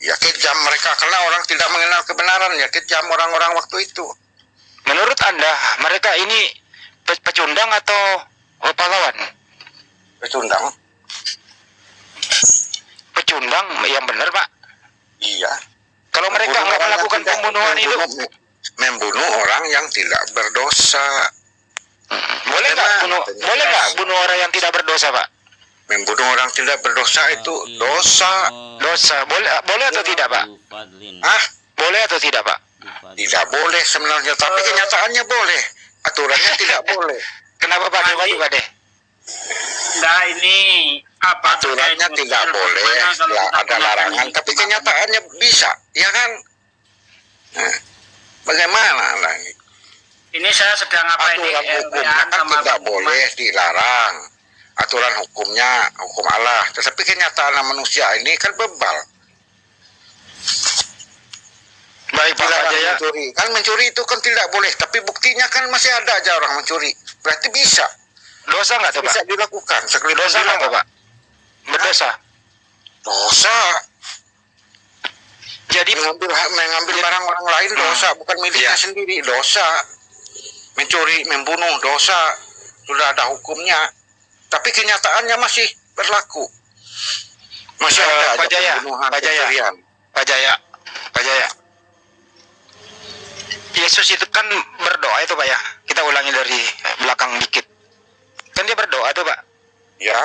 Ya kejam mereka karena orang tidak mengenal kebenaran, ya kejam orang-orang waktu itu. Menurut Anda mereka ini pecundang atau pahlawan? Pecundang. Pecundang yang benar Pak. Iya. Kalau mereka nggak melakukan pembunuhan itu, membunuh orang yang tidak berdosa. boleh nggak bunuh orang yang tidak berdosa Pak? Membunuh orang tidak berdosa itu dosa. Dosa boleh atau tidak Pak? Hah? Boleh atau tidak Pak? Tidak boleh sebenarnya, tapi kenyataannya boleh. Aturannya tidak boleh. Kenapa Pak? Maju Pak deh. Nah ini apa? Aturannya tidak boleh. Ya ada larangan, tapi kenyataannya bisa, ya kan? Nah, bagaimana lagi? Ini saya sedang apa ini? Aturan hukumnya kan tidak boleh dilarang. Aturan hukumnya hukum Allah, tetapi kenyataan manusia ini kan bebal. Baik Pak Dilarang Jaya. mencuri. Kan mencuri itu kan tidak boleh, tapi buktinya kan masih ada aja orang mencuri. Berarti bisa. Dosa nggak tuh Pak? Bisa dilakukan. Sekelip Dosa nggak tuh Pak? Berdosa. Dosa. Jadi Mengambil barang orang lain dosa, bukan miliknya sendiri, dosa. Mencuri, membunuh, dosa. Sudah ada hukumnya. Tapi kenyataannya masih berlaku. Masih ada Pak aja Jaya, pembunuhan, Pak Jaya. pencurian. Pak Jaya. Yesus itu kan berdoa itu Pak ya. Kita ulangi dari belakang dikit. Kan dia berdoa tuh Pak. Ya,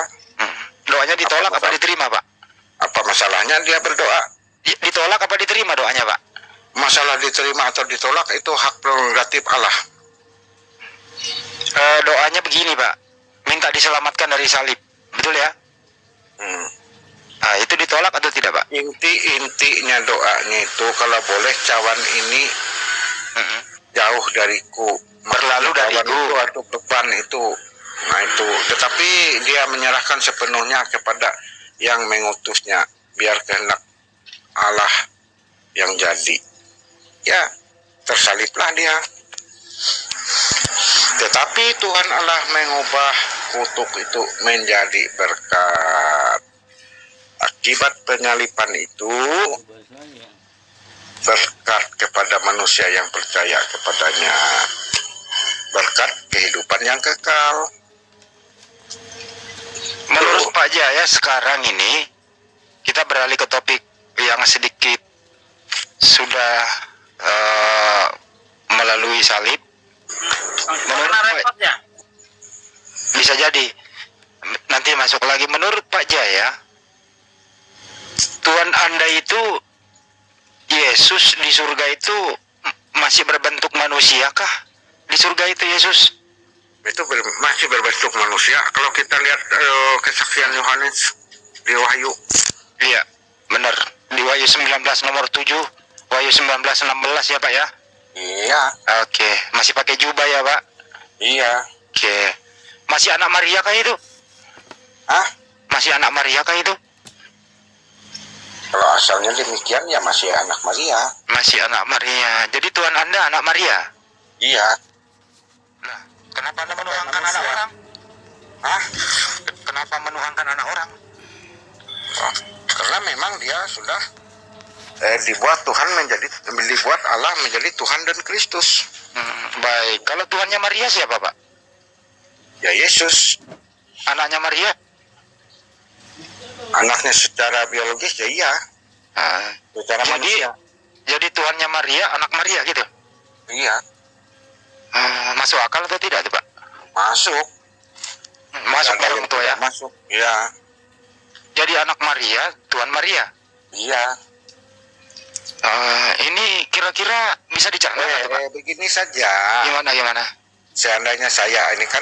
Doanya ditolak apa diterima Pak? apa masalahnya dia berdoa? Ditolak apa diterima doanya Pak? Masalah diterima atau ditolak itu hak prerogatif Allah. Doanya begini Pak. Minta diselamatkan dari salib. Betul ya? Hmm. Nah, itu ditolak ditolak atau tidak, Pak? Intinya doanya itu kalau boleh cawan ini jauh dariku, Berlalu cawan dariku. itu atau beban itu. Nah itu, tetapi dia menyerahkan sepenuhnya kepada yang mengutusnya, biar kehendak Allah yang jadi. Ya, tersaliblah dia. Tetapi Tuhan Allah mengubah kutuk itu menjadi berkat. Akibat penyalipan itu berkat kepada manusia yang percaya kepadanya, berkat kehidupan yang kekal. Menurut Pak Jaya sekarang ini kita beralih ke topik yang sedikit sudah melalui salib. Menurut Karena Pak, repot ya. bisa jadi nanti masuk lagi. Menurut Pak Jaya, Tuhan Anda itu Yesus di surga itu masih berbentuk manusia kah? Di surga itu Yesus Itu masih berbentuk manusia. Kalau kita lihat kesaksian Yohanes di Wahyu, iya benar, di Wahyu 19 nomor 7, Wahyu 19:16 ya Pak ya. iya, Oke, masih pakai jubah ya Pak. iya. Oke, masih anak Maria kah itu? Hah? Masih anak Maria kah itu? Kalau asalnya demikian ya masih anak Maria. Masih anak Maria. Jadi Tuhan Anda anak Maria. Iya. Nah, kenapa Anda menuhankan Manusia. anak orang? Hah? Kenapa menuhankan anak orang? Oh, karena memang dia sudah dibuat Allah menjadi Tuhan dan Kristus. Baik, kalau Tuhannya Maria siapa Pak? Ya Yesus, Anaknya Maria? anaknya secara biologis ya iya, Ah, secara manusia. jadi Tuhannya Maria, anak Maria gitu? Iya, Masuk akal atau tidak tuh Pak? masuk. Masuk Ada orang yang tua ya? tidak masuk. Iya, Jadi anak Maria, Tuhan Maria. iya. Ini kira-kira bisa dicerna nggak tuh Pak? Begini saja. Gimana? Seandainya saya ini kan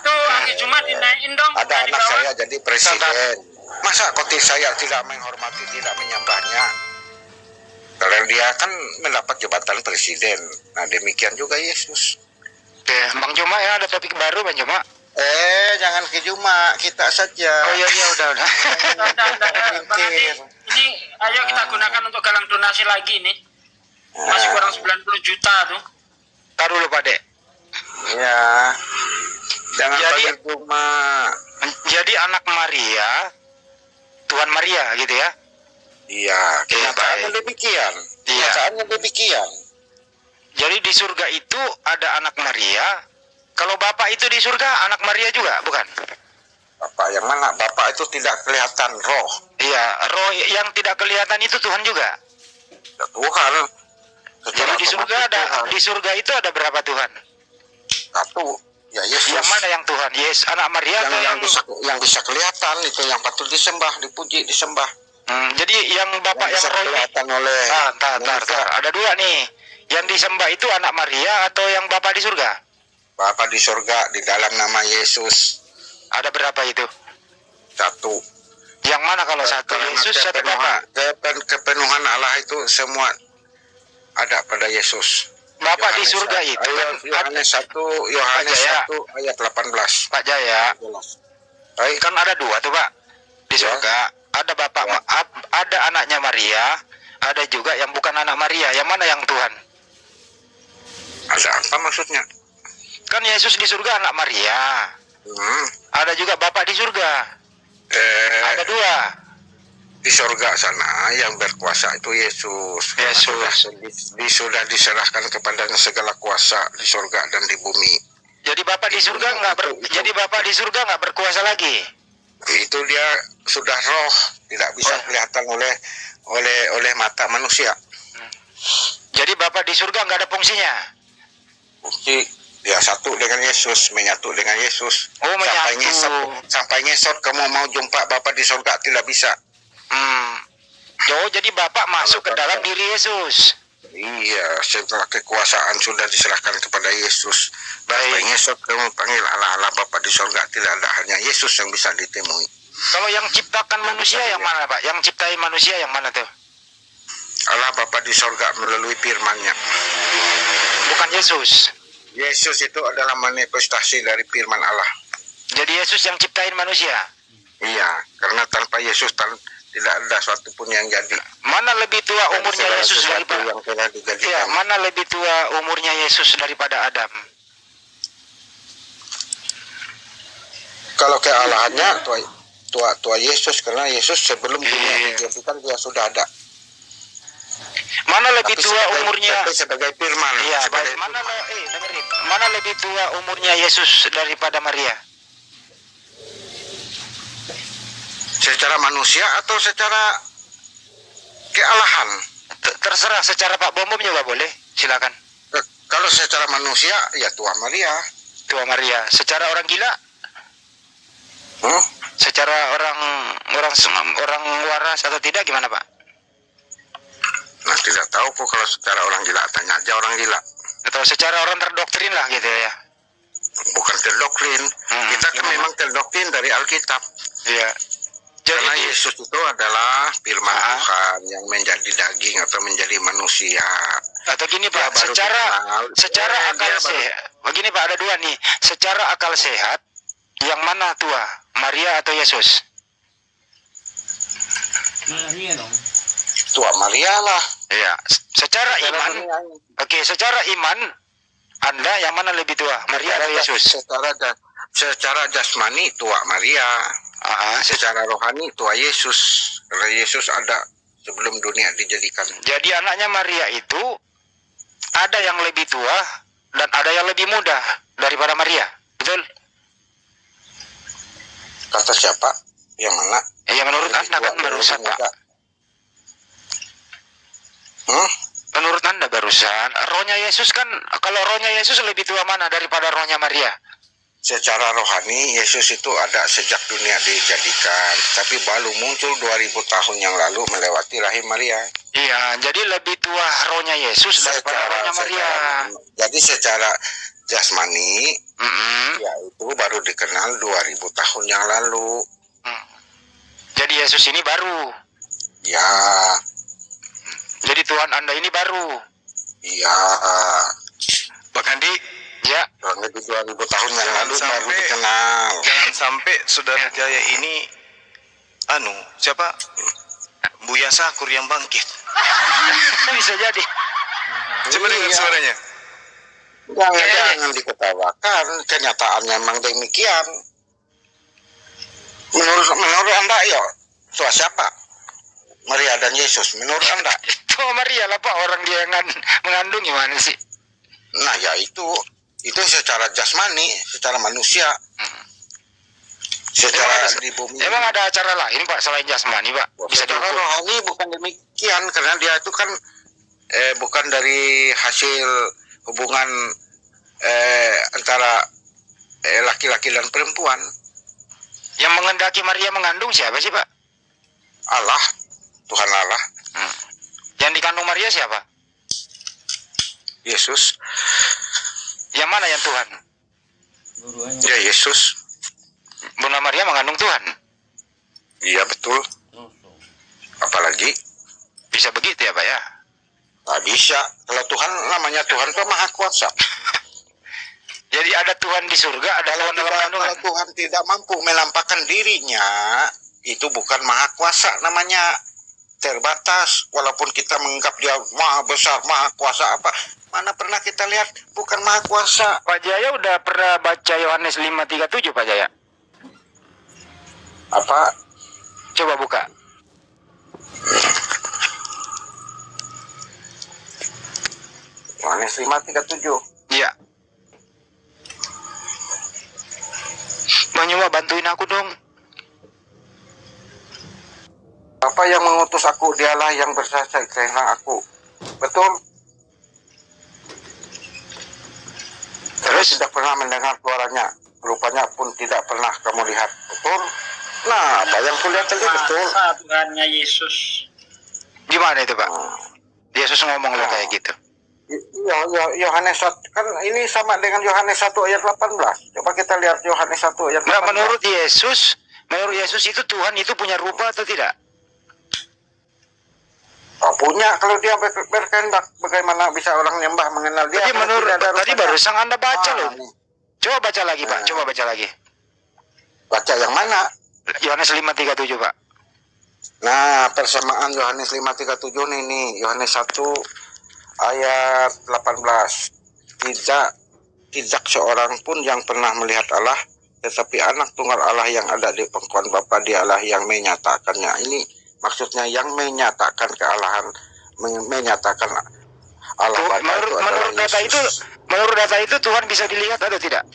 Tuh hari Jumat dinaikin dong. ada bukan di anak bawah. saya jadi presiden. Masa kotis saya tidak menghormati, tidak menyembahnya? Kalau dia kan mendapat jabatan presiden. Nah demikian juga Yesus. Oke, Bang Juma ya ada topik baru Bang Juma. Jangan ke Juma, kita saja. Oh iya udah. Udah. Bang Andi, ini ayo kita gunakan untuk galang donasi lagi nih. Masih kurang 90 juta tuh. Taruh dulu Pak Dek. Ya, jangan Jadi- panggil Juma. Jadi anak Maria, Tuhan Maria gitu ya? Iya, kenyataannya baik. demikian. Iya. Kenyataannya demikian. Jadi di surga itu ada anak Maria. Kalau Bapak itu di surga anak Maria juga, bukan? Bapak yang mana? Bapak itu tidak kelihatan roh. Iya, roh yang tidak kelihatan itu Tuhan juga. Ya, Tuhan. Jadi di surga ada, di surga itu ada berapa Tuhan? Satu, ya Yesus. Yang mana yang Tuhan? Yes, anak Maria atau yang bisa kelihatan itu yang patut disembah, dipuji, disembah. Jadi yang Bapak yang bisa roh ini. kelihatan oleh Tar. manusia. Ada dua nih. Yang disembah itu anak Maria atau yang Bapak di surga? Bapa di surga di dalam nama Yesus. Ada berapa itu? Satu. Yang mana kalau satu? Karena Yesus satu Bapak. kepenuhan Allah itu semua ada pada Yesus. Bapak di Yohanes surga satu- itu kan Yohanes 1 Yohanes Pak Jaya. 1 ayat 18. Pak Jaya, Baik. kan ada dua tuh Pak di Ya. surga. Ada Bapak, ada anaknya Maria, ada juga yang bukan anak Maria. Yang mana yang Tuhan? Ada apa maksudnya? Kan Yesus di surga anak Maria. Ada juga Bapak di surga. Ada dua. Di surga sana yang berkuasa itu Yesus. Yesus. Sudah diserahkan kepadanya segala kuasa di surga dan di bumi. Jadi Bapak di surga jadi Bapak di surga nggak berkuasa lagi. Itu dia sudah roh, tidak bisa kelihatan oleh mata manusia. Jadi Bapak di surga nggak ada fungsinya. Bukti dia satu dengan Yesus, menyatu dengan Yesus. Oh, menyatu. Sampai ngesot kamu mau jumpa Bapa di surga tidak bisa. Jadi Bapak masuk ke dalam diri Yesus. Iya, setelah kekuasaan sudah diserahkan kepada Yesus. Baik. Sampai ngesot kamu panggil Allah Bapa di surga, tidak ada, hanya Yesus yang bisa ditemui. Kalau yang ciptakan manusia yang mana, Pak? Yang ciptain manusia yang mana tuh? Allah Bapa di sorga melalui firman-Nya. Bukan Yesus. Yesus itu adalah manifestasi dari firman Allah. Jadi Yesus yang ciptain manusia. Iya, karena tanpa Yesus tidak ada suatu pun yang jadi. Mana lebih tua umurnya Segala Yesus sesuatu daripada yang telah Iya, dijadikan. mana lebih tua umurnya Yesus daripada Adam? Kalau kealahannya tua Yesus, karena Yesus sebelum dunia dijadikan dia sudah ada. Mana lebih Tapi tua umurnya? sebagai firman. Iya, sebagai dengerin. Mana lebih tua umurnya Yesus daripada Maria? secara manusia atau secara kealahan? Terserah, secara Pak Bom juga boleh, silakan. Kalau secara manusia ya Tua Maria. Tua Maria. Secara orang gila? Secara orang waras atau tidak gimana Pak? Nah tidak tahu kok kalau secara orang gila, tanya aja orang gila. Atau secara orang terdoktrin lah gitu ya? Bukan terdoktrin, kita kan memang terdoktrin dari Alkitab. Iya. Karena Yesus itu adalah firman Tuhan yang menjadi daging atau menjadi manusia. Atau gini Pak, secara akal sehat. Begini Pak, ada dua nih. Secara akal sehat, yang mana tua, Maria atau Yesus? Maria dong. Tua Maria lah. Iya. Secara iman, secara iman, Anda yang mana lebih tua, Maria atau Yesus? Secara jasmani tua Maria. Secara rohani tua Yesus. Karena Yesus ada sebelum dunia dijadikan. Jadi anaknya Maria itu ada yang lebih tua dan ada yang lebih muda daripada Maria, betul? Kata siapa? Yang mana? Ya menurut Anda kan barusan Pak. Menurut Anda barusan, rohnya Yesus kan, kalau rohnya Yesus lebih tua mana daripada rohnya Maria? Secara rohani Yesus itu ada sejak dunia dijadikan, tapi baru muncul 2000 tahun yang lalu melewati rahim Maria. Iya, jadi lebih tua rohnya Yesus daripada rohnya Maria. Jadi secara jasmani, ya itu baru dikenal 2000 tahun yang lalu. Jadi Yesus ini baru. Ya. Jadi Tuhan Anda ini baru. Iya. Pak Andi, ya. Kurang lebih 2000 tahun yang lalu baru dikenal. Jangan sampai Saudara Jaya ini siapa? Buya Sakur yang bangkit. Bisa jadi. Coba dengar suaranya. Jangan diketawakan, kenyataannya memang demikian. Menurut Anda ya, tua siapa? Maria dan Yesus, menurut Anda? Tua Maria lah Pak, orang dia yang mengandung gimana sih? Nah ya itu secara jasmani, secara manusia. Secara di bumi. Emang ada acara lain Pak selain jasmani Pak? Bisa Secara diukur. rohani bukan demikian, karena dia itu kan bukan dari hasil hubungan antara laki-laki dan perempuan. Yang mengendaki Maria mengandung siapa sih Pak? Allah, Tuhan Allah. Yang dikandung Maria siapa? Yesus. Yang mana yang Tuhan? Ya Yesus. Bunda Maria mengandung Tuhan. Iya betul. Apalagi Bisa begitu ya Pak ya? nggak bisa. Kalau Tuhan namanya Tuhan itu maha kuasa. Jadi ada Tuhan di surga, ada Tuhan dalam kandungan. Kalau Tuhan tidak mampu menampakkan dirinya, itu bukan maha kuasa namanya. Terbatas. Walaupun kita menganggap dia maha besar, maha kuasa apa, mana pernah kita lihat bukan maha kuasa. Pak Jaya udah pernah baca Yohanes 5:37 Pak Jaya? Apa? Coba buka. Yohanes 5:37. Iya. Nyoba bantuin aku dong. Apa yang mengutus aku, dialah yang bersaksi tentang aku. Betul? Terus tidak pernah mendengar suaranya, rupanya pun tidak pernah kamu lihat. Betul? Nah, apa yang kulihat tadi betul. Tuhannya Yesus. Gimana itu Pak? Yesus ngomong lo kayak gitu. Iya, Yohanes 1 kan ini sama dengan Yohanes 1 ayat 18. Coba kita lihat Yohanes 1 ayat 18. Nah, menurut Yesus, menurut Yesus itu Tuhan itu punya rupa atau tidak? Oh, punya, kalau dia berkehendak, bagaimana bisa orang nyembah mengenal dia? Tadi menurut tadi barusan Anda baca loh. nih. Coba baca lagi Pak, coba baca lagi. Baca yang mana? Yohanes 5:37 Pak. Nah, persamaan Yohanes 5:37 nih, Yohanes 1 ayat 18. Tidak seorang pun yang pernah melihat Allah, tetapi anak tunggal Allah yang ada di pangkuan Bapa, dialah yang menyatakannya. Ini maksudnya yang menyatakan kealahan, menyatakan Allah Bapa itu adalah Yesus. Menurut data itu Tuhan bisa dilihat atau tidak?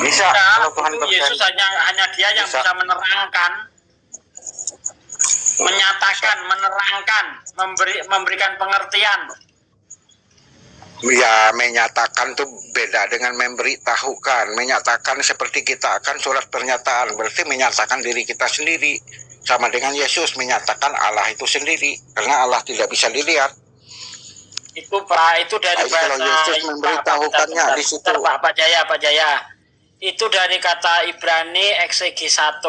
Bisa, Nah, kalau Tuhan itu Yesus hanya dia yang bisa menerangkan, menyatakan, menerangkan, memberikan pengertian. Ya, menyatakan tuh beda dengan memberitahukan. Menyatakan seperti kita akan surat pernyataan, berarti menyatakan diri kita sendiri. Sama dengan Yesus menyatakan Allah itu sendiri, karena Allah tidak bisa dilihat. Itu Pak, itu dari Kalau bahasa Yesus memberitahukannya di situ. Pak Jaya. Itu dari kata Ibrani eksegi 1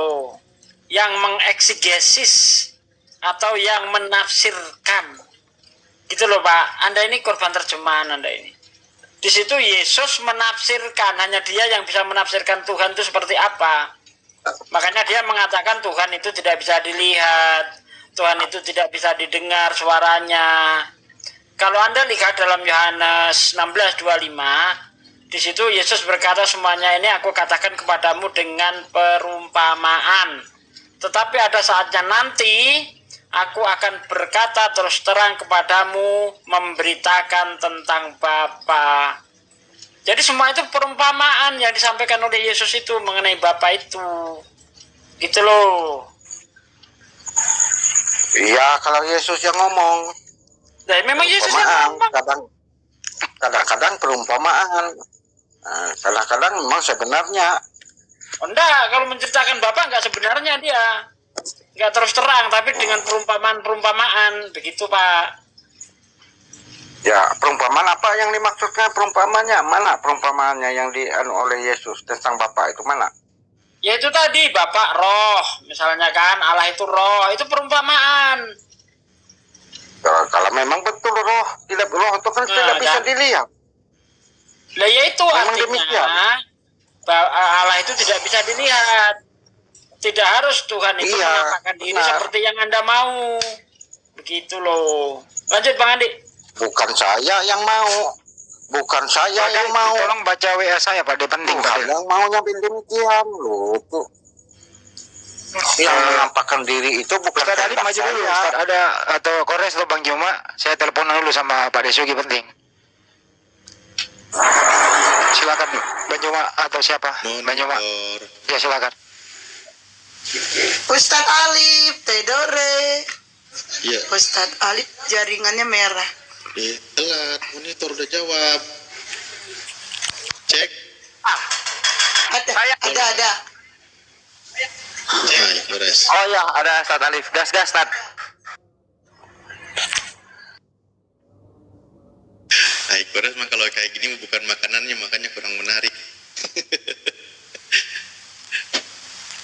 yang mengeksegesis atau yang menafsirkan. Gitu loh Pak, Anda ini korban terjemahan Anda ini. Di situ Yesus menafsirkan, hanya dia yang bisa menafsirkan Tuhan itu seperti apa. Makanya dia mengatakan Tuhan itu tidak bisa dilihat, Tuhan itu tidak bisa didengar suaranya. Kalau Anda lihat dalam Yohanes 16:25, di situ Yesus berkata, semuanya ini aku katakan kepadamu dengan perumpamaan. Tetapi ada saatnya nanti aku akan berkata terus terang kepadamu, memberitakan tentang Bapa. Jadi semua itu perumpamaan yang disampaikan oleh Yesus itu mengenai Bapa itu. Gitu loh. Iya, kalau Yesus yang ngomong. Nah, memang Yesus yang ngomong. Kadang-kadang perumpamaan. Nah, kadang-kadang memang sebenarnya. Oh, enggak, kalau menceritakan Bapa enggak sebenarnya dia. Enggak terus terang, tapi dengan perumpamaan-perumpamaan. Begitu, Pak. Ya, perumpamaan apa yang dimaksudnya perumpamannya? Mana perumpamaannya yang oleh Yesus tentang Bapa itu mana? Ya itu tadi, Bapak roh. Misalnya kan, Allah itu roh. Itu perumpamaan. Kalau memang betul roh, tidak roh itu kan tidak bisa dilihat. Nah, ya itu memang artinya demikian. Allah itu tidak bisa dilihat. Tidak harus Tuhan itu menampakkan diri seperti yang Anda mau. Begitu loh. Lanjut Bang Andi. Bukan saya yang mau. Bukan saya yang mau. Tolong baca WA saya Pak, dia penting Pak. Yang maunya demikian loh tuh. Yang menampakkan diri itu bukan Ustaz Ali maju dulu. Ustaz ada atau Kores atau Bang Juma, saya telepon dulu sama Pak Desugi penting. Silakan Bang Juma atau siapa? Bang Juma. Ya silakan. Ustadz Alif, Tedore. Iya. Ustadz Alif jaringannya merah. Telat, monitor udah jawab. Cek. Ada. Hai, beres. Oh ya, ada Ustaz Alif. Gas Ustaz. Hai, beres mah kalau kayak gini bukan makanannya, makanya kurang menarik.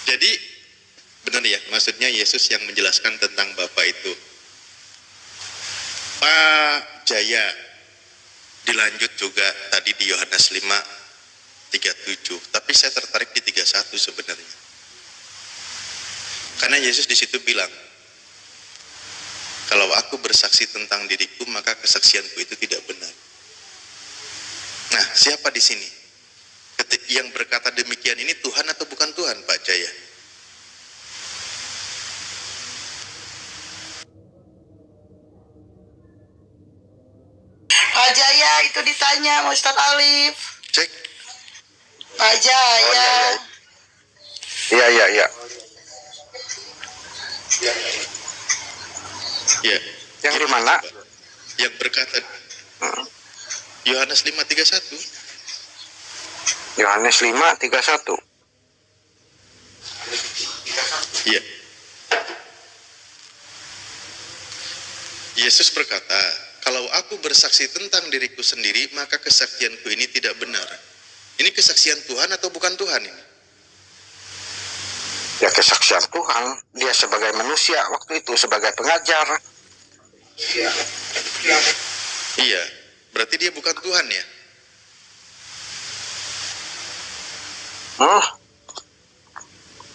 Jadi benar ya, maksudnya Yesus yang menjelaskan tentang Bapa itu. Pak Jaya dilanjut juga tadi di Yohanes 5:37, tapi saya tertarik di 31 sebenarnya. Karena Yesus di situ bilang, kalau aku bersaksi tentang diriku, maka kesaksianku itu tidak benar. Nah, siapa di sini? Yang berkata demikian ini Tuhan atau bukan Tuhan, Pak Jaya? Pak Jaya itu ditanya sama Ustadz Alif. Cek. Pak Jaya. Iya. Ya. Yang di mana? Yang berkata Yohanes 5:31. Yohanes 5:31. Iya. Yesus berkata, kalau aku bersaksi tentang diriku sendiri, maka kesaksianku ini tidak benar. Ini kesaksian Tuhan atau bukan Tuhan ini? Ya kesaksian Tuhan, dia sebagai manusia waktu itu sebagai pengajar. Iya, berarti dia bukan Tuhan ya?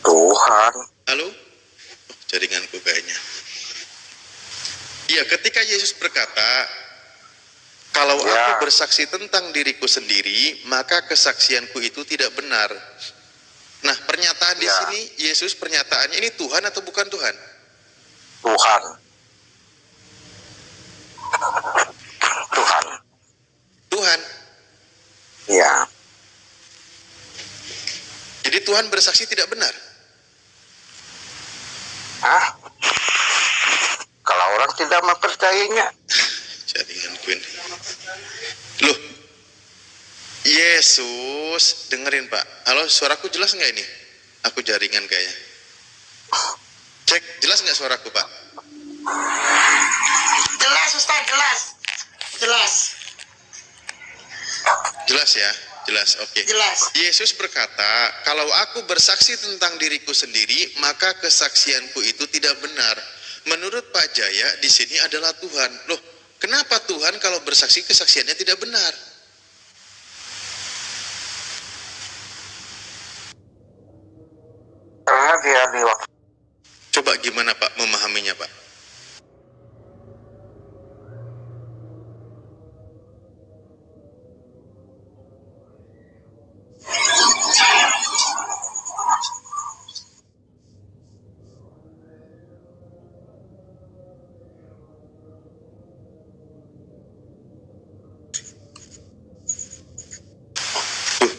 Tuhan. Halo? Jaringanku kayaknya. Iya, ketika Yesus berkata, kalau aku bersaksi tentang diriku sendiri, maka kesaksianku itu tidak benar. Nah, pernyataan di sini, Yesus pernyataannya ini Tuhan atau bukan Tuhan? Tuhan. Tuhan. Tuhan. Ya. Jadi Tuhan bersaksi tidak benar? Kalau orang tidak mempercayainya. Jaringanku ini. Loh, Yesus, dengerin Pak. Halo, suaraku jelas nggak ini? Aku jaringan kayaknya. Cek, jelas nggak suaraku Pak? Jelas Ustaz, jelas. Jelas. Jelas ya? Jelas, oke. Jelas. Yesus berkata, kalau aku bersaksi tentang diriku sendiri, maka kesaksianku itu tidak benar. Menurut Pak Jaya, di sini adalah Tuhan. Loh, kenapa Tuhan kalau bersaksi kesaksiannya tidak benar? Karena dia di waktu. Coba gimana Pak memahaminya Pak?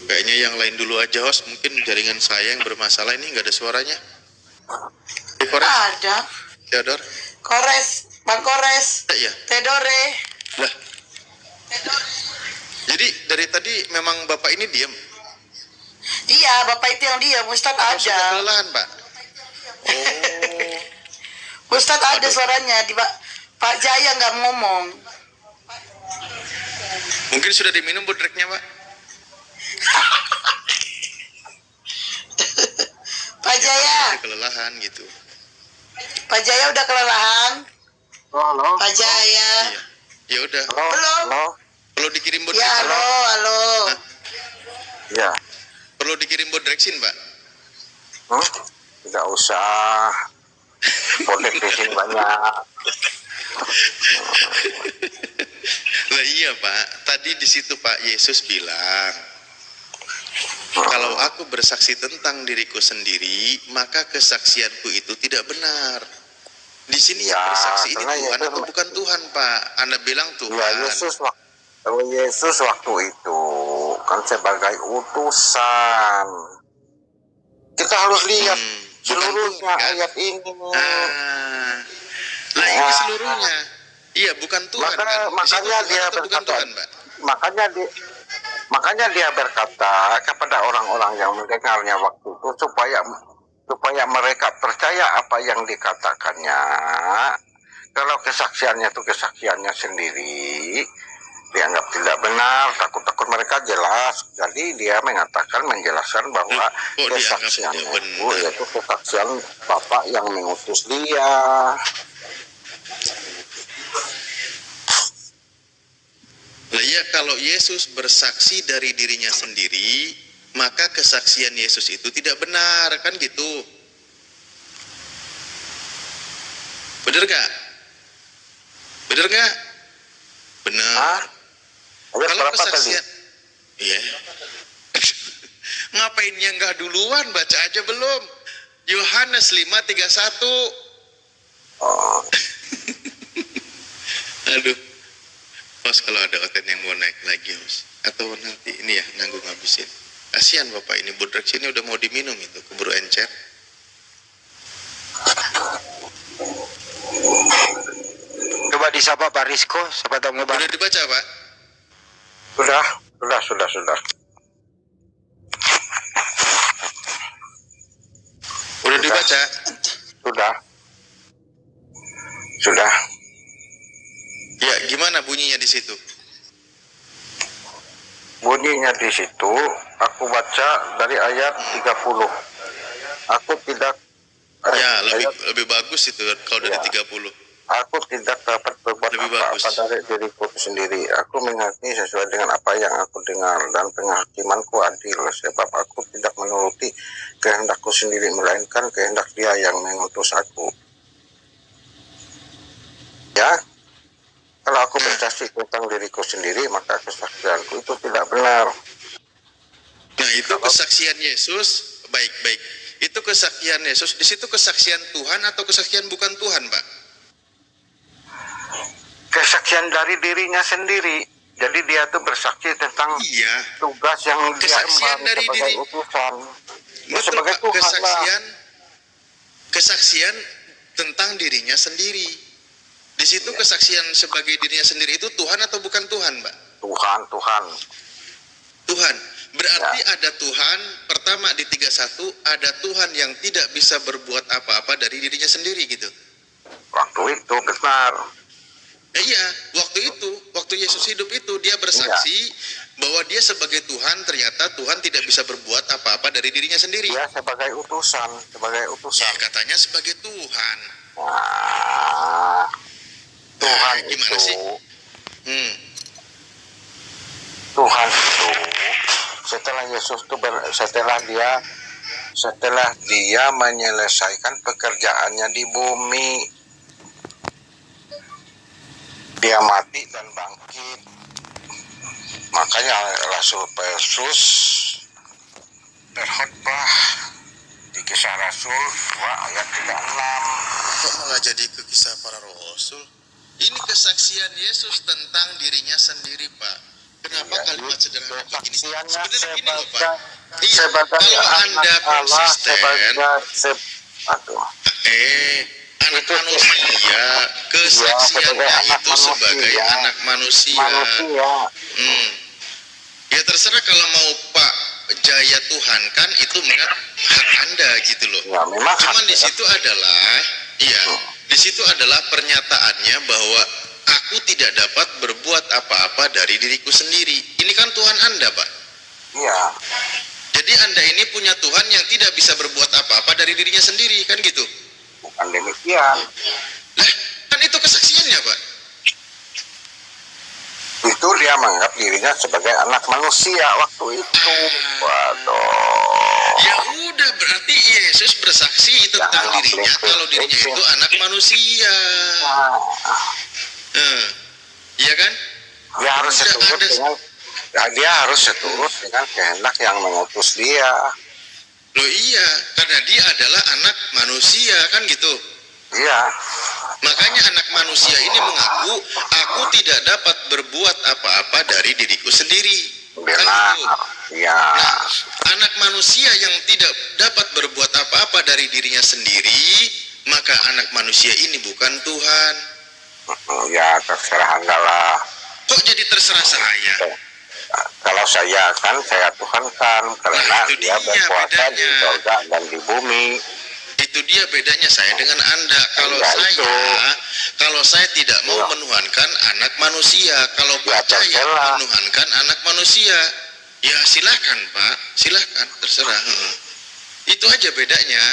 Kayaknya yang lain dulu aja host, mungkin jaringan saya yang bermasalah ini nggak ada suaranya. Kores, Ada. Theodor, Kores, Bang Kores. iya. Tedore. Lah, jadi dari tadi memang Bapak ini diam. Iya, Bapak itu yang diam, Ustadz Atau sudah ada. kelelahan Pak? Oh, Ustadz ada suaranya di Pak Jaya nggak ngomong. mungkin sudah diminum bodreknya Pak? Pak Jaya, Kelelahan gitu. Pak Jaya udah kelelahan. Halo. Pak Jaya. Iya. Ya udah. Belum. Halo. Perlu dikirim bodrek? Ya, halo. Hah? Ya. Perlu dikirim bodreksin Pak? Tidak usah. Bodek di sini banyak. Lah iya Pak, tadi di situ Pak Yesus bilang, kalau aku bersaksi tentang diriku sendiri, maka kesaksianku itu tidak benar. Di sini yang Ya, bersaksi ini karena Tuhan Yesus- atau bukan Tuhan Pak? Anda bilang Tuhan. Ya Yesus waktu itu kan sebagai utusan. Kita harus lihat bukan seluruhnya Tuhan. ayat ini. Nah ini seluruhnya. Iya bukan Tuhan kan? Di situ Makanya Tuhan dia atau bukan berkata, Tuhan Pak? makanya dia berkata kepada orang-orang yang mendengarnya waktu itu supaya mereka percaya apa yang dikatakannya. Kalau kesaksiannya itu kesaksiannya sendiri dianggap tidak benar, takut mereka jelas. Jadi dia menjelaskan bahwa Kok dianggap kesaksiannya tidak itu benar? yaitu kesaksian Bapak yang mengutus dia. Nah ya kalau Yesus bersaksi dari dirinya sendiri, maka kesaksian Yesus itu tidak benar, kan gitu. Bener gak? Bener gak? Benar. Ayat Kalau berapa tadi? kesaksian, iya. Ngapain yang nggak duluan? Baca aja belum? Yohanes 5:31. Oh, Aduh. Bos kalau ada oten yang mau naik lagi Bos. Atau nanti ini ya nanggung ngabisin. Kasihan Bapak ini bodrek sini udah mau diminum itu, keburu encer. Coba disapa Pak Rizko, siapa tahu ngebantu. Udah dibaca Pak? sudah. Udah dibaca? Sudah. Ya gimana bunyinya di situ? Bunyinya di situ aku baca dari ayat 30. Aku tidak Ya, saya, lebih bagus itu kalau dari Ya. 30. aku tidak dapat berbuat Lebih apa-apa bagus. dari diriku sendiri. Aku menghakimi sesuai dengan apa yang aku dengar dan penghakimanku adil, sebab aku tidak menuruti kehendakku sendiri, melainkan kehendak Dia yang mengutus aku. Ya, kalau aku bersaksi tentang diriku sendiri, maka kesaksianku itu tidak benar. Nah, itu kesaksian Yesus, baik. Itu kesaksian Yesus, di situ kesaksian Tuhan atau kesaksian bukan Tuhan, Pak? Kesaksian dari dirinya sendiri. Jadi dia tuh bersaksi tentang Iya. tugas yang dia Kesaksian emban dari sebagai diri. utusan. Ya, Betul, sebagai Pak. Tuhan lah. Kesaksian tentang dirinya sendiri. Di situ kesaksian sebagai dirinya sendiri itu Tuhan atau bukan Tuhan, Pak? Tuhan. Tuhan. Berarti Ya. ada Tuhan, pertama di 31, ada Tuhan yang tidak bisa berbuat apa-apa dari dirinya sendiri gitu. Waktu itu benar. Iya, waktu Yesus hidup itu dia bersaksi bahwa dia sebagai Tuhan, ternyata Tuhan tidak bisa berbuat apa-apa dari dirinya sendiri. Dia sebagai utusan. Ya, katanya sebagai Tuhan. Nah, Tuhan Nah, gimana itu, sih? Tuhan itu setelah Yesus itu setelah dia menyelesaikan pekerjaannya di bumi, dia mati dan bangkit. Makanya Rasul Petrus berkhotbah di Kisah Rasul 2 ayat 36. Kok malah jadi ke kisah para rasul? Ini kesaksian Yesus tentang dirinya sendiri, Pak. Kenapa kalimat sederhana begini? Kesaksiannya Sebenarnya gini loh, Pak. sebagai Iya, kalau Anda konsisten, anak manusia, kesaksiannya itu sebagai anak manusia. Ya terserah kalau mau Pak Jaya Tuhan kan itu hak Anda gitu loh. Ya, memang Cuman hak di situ adalah, di situ adalah pernyataannya bahwa aku tidak dapat berbuat apa-apa dari diriku sendiri. Ini kan Tuhan Anda, Pak. Iya. Jadi Anda ini punya Tuhan yang tidak bisa berbuat apa-apa dari dirinya sendiri, kan gitu? Bukan demikian. Lah, kan itu kesaksiannya, Pak. Itu dia menganggap dirinya sebagai anak manusia waktu itu. Ya udah, berarti Yesus bersaksi tentang Jangan dirinya kalau dirinya itu anak manusia. Iya kan? Dia harus Udah seturut ada- dengan dia harus seturut dengan kehendak yang mengutus dia. Loh iya, karena dia adalah anak manusia, kan gitu. Iya. Makanya anak manusia ini mengaku, aku tidak dapat berbuat apa-apa dari diriku sendiri. Kan Benar. gitu. Iya. Nah, anak manusia yang tidak dapat berbuat apa-apa dari dirinya sendiri, maka anak manusia ini bukan Tuhan. Ya terserah Anda lah. Kok jadi terserah saya? Kalau saya Tuhan kan, karena Nah, itu dia dia berkuasa di bedanya. surga dan di bumi. Itu dia bedanya saya dengan Anda. Ya, Kalau saya tidak mau Ya. menuhankan anak manusia, kalau Ya, Pak Jaya terserah. menuhankan anak manusia, ya silakan Pak, silakan, terserah. Itu aja bedanya,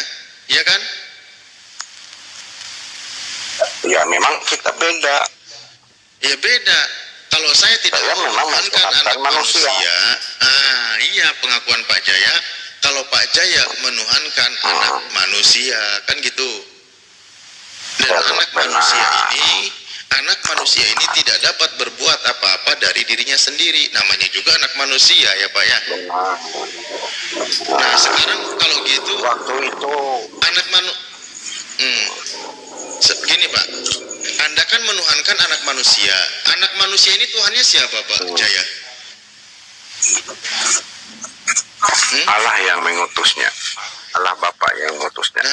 ya kan? Ya memang kita beda. Ya beda. Kalau saya tidak Saya mau memang menuhankan menuhankan anak manusia. manusia, iya pengakuan Pak Jaya. Kalau Pak Jaya menuhankan anak manusia, kan gitu. Dan anak manusia ini tidak dapat berbuat apa-apa dari dirinya sendiri. Namanya juga anak manusia ya Pak ya. Benar. Nah sekarang kalau gitu Waktu itu anak gini Pak, Anda kan menuhankan anak manusia. Anak manusia ini Tuhannya siapa Pak Jaya? Allah yang mengutusnya, Allah Bapa yang mengutusnya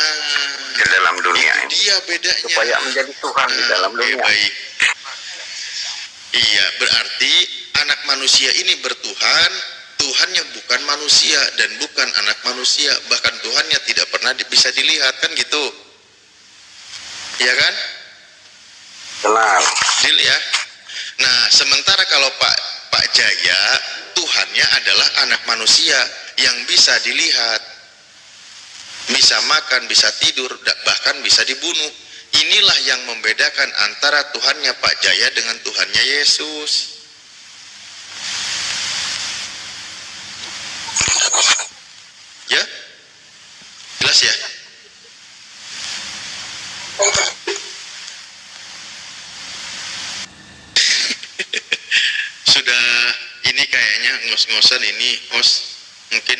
ke dalam dunia itu ini dia bedanya. supaya menjadi Tuhan di dalam dunia. Baik. Iya, berarti anak manusia ini bertuhan, Tuhannya bukan manusia dan bukan anak manusia, bahkan Tuhannya tidak pernah bisa dilihat, kan gitu. Iya kan? Benar. Deal ya. Nah, sementara kalau Pak Jaya, Tuhannya adalah anak manusia yang bisa dilihat. bisa makan, bisa tidur, bahkan bisa dibunuh. Inilah yang membedakan antara Tuhannya Pak Jaya dengan Tuhannya Yesus. Ya? Jelas ya? Sudah ini kayaknya ngos-ngosan ini, host mungkin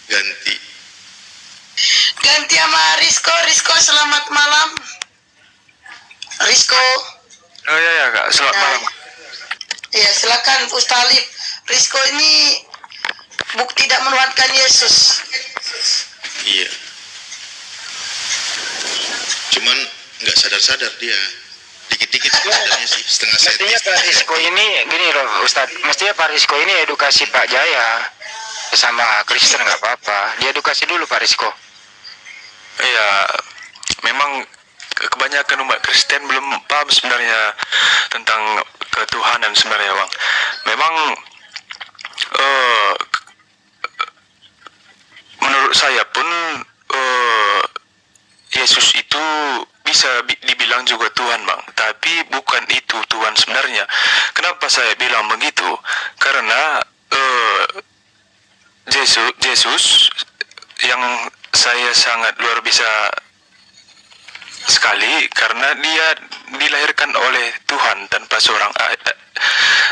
ganti. Ganti sama Rizko. Rizko, selamat malam. Rizko. Oh ya Kak, selamat malam. Ya, silakan Ustaz Alif. Rizko ini tidak menuhankan Yesus. Iya. Cuman nggak sadar-sadar dia. Dikit-dikit sadarnya sih, setengah senti. Mestinya Pak Rizko ini gini loh Ustadz, mestinya Pak Rizko ini edukasi Pak Jaya sama Kristen nggak apa-apa, diedukasi dulu Pak Rizko. Iya, memang kebanyakan umat Kristen belum paham sebenarnya tentang ketuhanan sebenarnya Bang. Memang menurut saya pun Yesus itu bisa dibilang juga Tuhan Bang, tapi bukan itu Tuhan sebenarnya. Kenapa saya bilang begitu? Karena Yesus yang saya sangat luar biasa sekali, karena dia dilahirkan oleh Tuhan tanpa seorang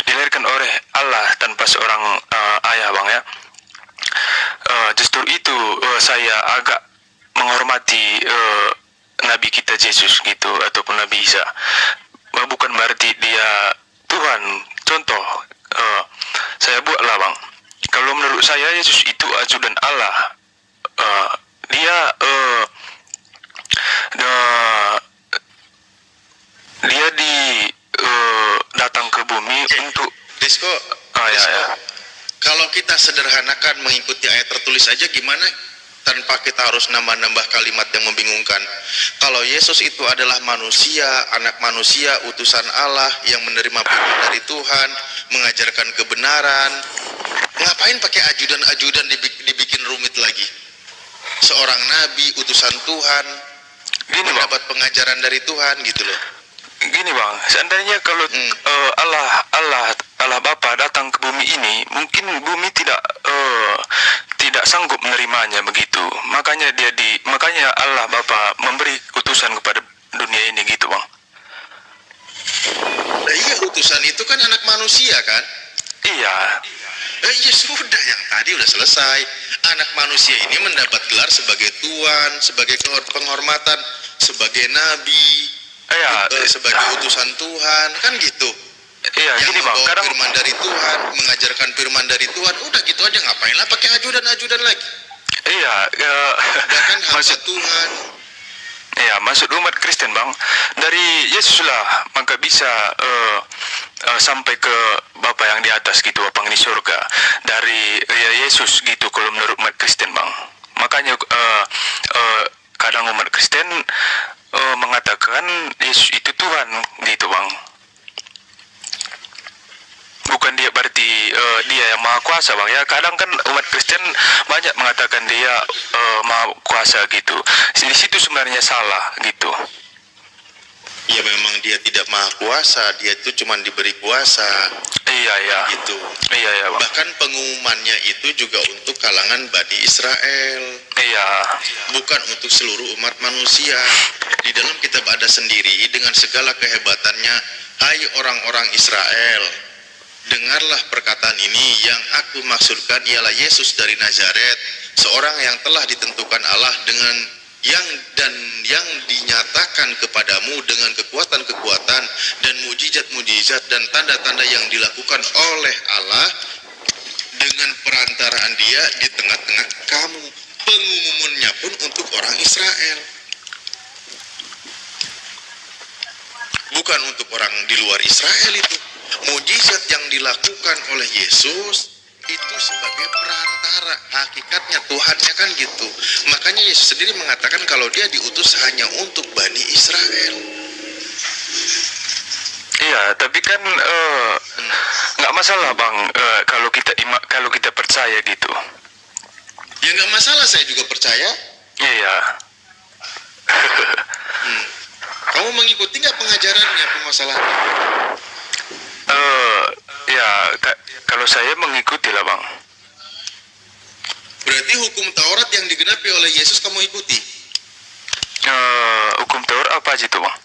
dilahirkan oleh Allah tanpa seorang ayah Bang ya. Justru itu saya agak menghormati Nabi kita Yesus gitu, ataupun Nabi Isa. Bukan berarti dia Tuhan. Contoh saya buatlah Bang, kalau menurut saya Yesus itu ajudan Allah. Dia datang ke bumi untuk Rizko, ya. Kalau kita sederhanakan mengikuti ayat tertulis aja gimana? Tanpa kita harus nambah-nambah kalimat yang membingungkan. Kalau Yesus itu adalah manusia, anak manusia, utusan Allah yang menerima firman dari Tuhan, mengajarkan kebenaran, ngapain pakai ajudan-ajudan dibikin rumit lagi? Seorang nabi, utusan Tuhan, mendapat pengajaran dari Tuhan gitu loh. Gini Bang, seandainya kalau Allah Bapa datang ke bumi ini, mungkin bumi tidak sanggup menerimanya begitu. Makanya Allah Bapa memberi utusan kepada dunia ini gitu Bang. Nah, iya, utusan itu kan anak manusia kan? Iya. Ya sudah, yang tadi udah selesai. Anak manusia ini mendapat gelar sebagai Tuhan, sebagai penghormatan, sebagai nabi, sebagai utusan Tuhan, kan gitu. Iya, yang gini Bang, membawa firman dari Tuhan, mengajarkan firman dari Tuhan, udah gitu aja, ngapain lah pakai ajudan-ajudan lagi? Iya, bahkan hamba Tuhan. Iya, maksud umat Kristen Bang, dari Yesus lah maka bisa sampai ke Bapa yang di atas gitu, Bapa yang di surga. Dari Yesus gitu kalau menurut umat Kristen Bang. Makanya kadang umat Kristen mengatakan Yesus itu Tuhan gitu Bang. Bukan dia berarti dia yang maha kuasa Bang ya. Kadang kan umat Kristen banyak mengatakan dia maha kuasa gitu. Di situ sebenarnya salah gitu. Ya memang dia tidak maha kuasa, dia itu cuma diberi kuasa. Iya. Gitu. Iya Bang. Bahkan pengumumannya itu juga untuk kalangan Bani Israel. Iya. Bukan untuk seluruh umat manusia. Di dalam kitab ada sendiri dengan segala kehebatannya, hai orang-orang Israel, dengarlah perkataan ini, yang aku maksudkan ialah Yesus dari Nazaret, seorang yang telah ditentukan Allah dengan yang dinyatakan kepadamu dengan kekuatan-kekuatan dan mujizat-mujizat dan tanda-tanda yang dilakukan oleh Allah dengan perantaraan dia di tengah-tengah kamu. Pengumumannya pun untuk orang Israel, bukan untuk orang di luar Israel. Itu mujizat yang dilakukan oleh Yesus itu sebagai perantara, hakikatnya Tuhannya kan gitu. Makanya Yesus sendiri mengatakan kalau dia diutus hanya untuk Bani Israel. Iya, tapi kan nggak masalah Bang kalau kita percaya gitu. Ya nggak masalah, saya juga percaya. Iya. Kamu mengikuti nggak pengajarannya, penguasalannya? Ya, kalau saya mengikuti lah bang. Berarti hukum Taurat yang digenapi oleh Yesus kamu ikuti? Hukum Taurat apa aja tuh bang?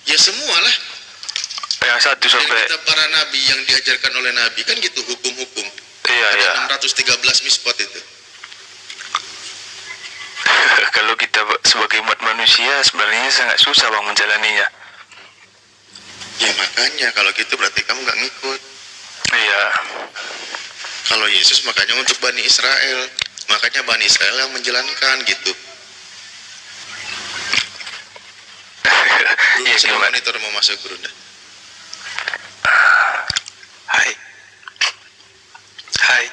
Ya semua lah. Yang 1 sampai. Yang kitab para nabi yang diajarkan oleh nabi kan gitu hukum-hukum. Iya iya. 613 misbot itu. Kalau kita sebagai umat manusia sebenarnya sangat susah bang menjalaninya. Ya makanya kalau gitu berarti kamu nggak ngikut. Iya. Kalau Yesus makanya untuk Bani Israel, makanya Bani Israel yang menjalankan gitu. Iya Sedang gimana? monitor mau masuk Brunda. Hai. Hai.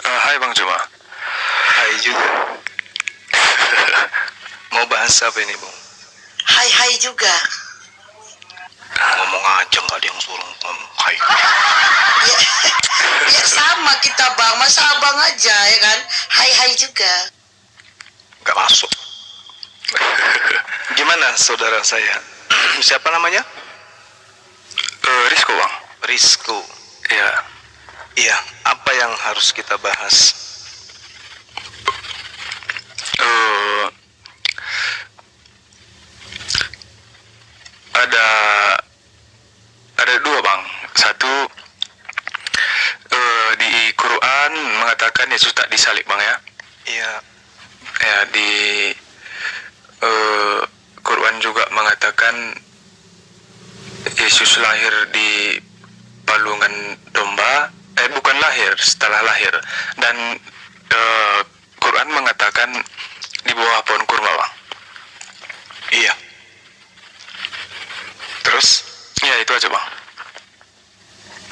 Hai bang Juma. Hai juga. Mau bahas apa ini, Bung? Hai juga. Ngomong aja nggak ada yang suruh ngomong hai. Ya, ya sama kita bang, masa abang aja ya kan? Hai juga. Nggak masuk. Gimana saudara saya? Siapa namanya? Rizko bang. Rizko. Iya. Iya, apa yang harus kita bahas? Ada dua bang. Satu, di Quran mengatakan Yesus tak disalib bang ya. Iya. Ya di Quran juga mengatakan Yesus lahir di palungan domba. Bukan lahir, setelah lahir. Dan Quran mengatakan di bawah pohon kurma bang. Iya. Terus? Ya itu aja bang.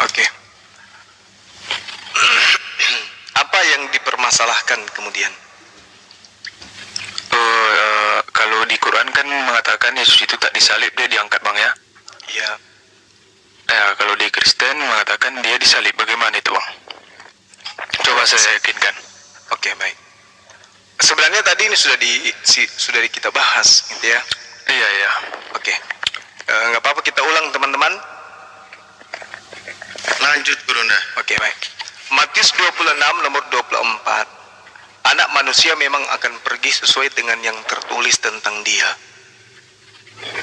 Oke. Apa yang dipermasalahkan kemudian? Kalau di Quran kan mengatakan Yesus itu tak disalib, dia diangkat bang ya. Iya. Ya kalau di Kristen mengatakan dia disalib, bagaimana itu bang? Coba saya yakinkan. Oke, baik. Sebenarnya tadi ini sudah kita bahas, gitu ya. Iya iya. Oke. Nggak apa-apa kita ulang teman-teman. Lanjut Brunda. Oke, baik. Matius 26 nomor 24. Anak manusia memang akan pergi sesuai dengan yang tertulis tentang dia.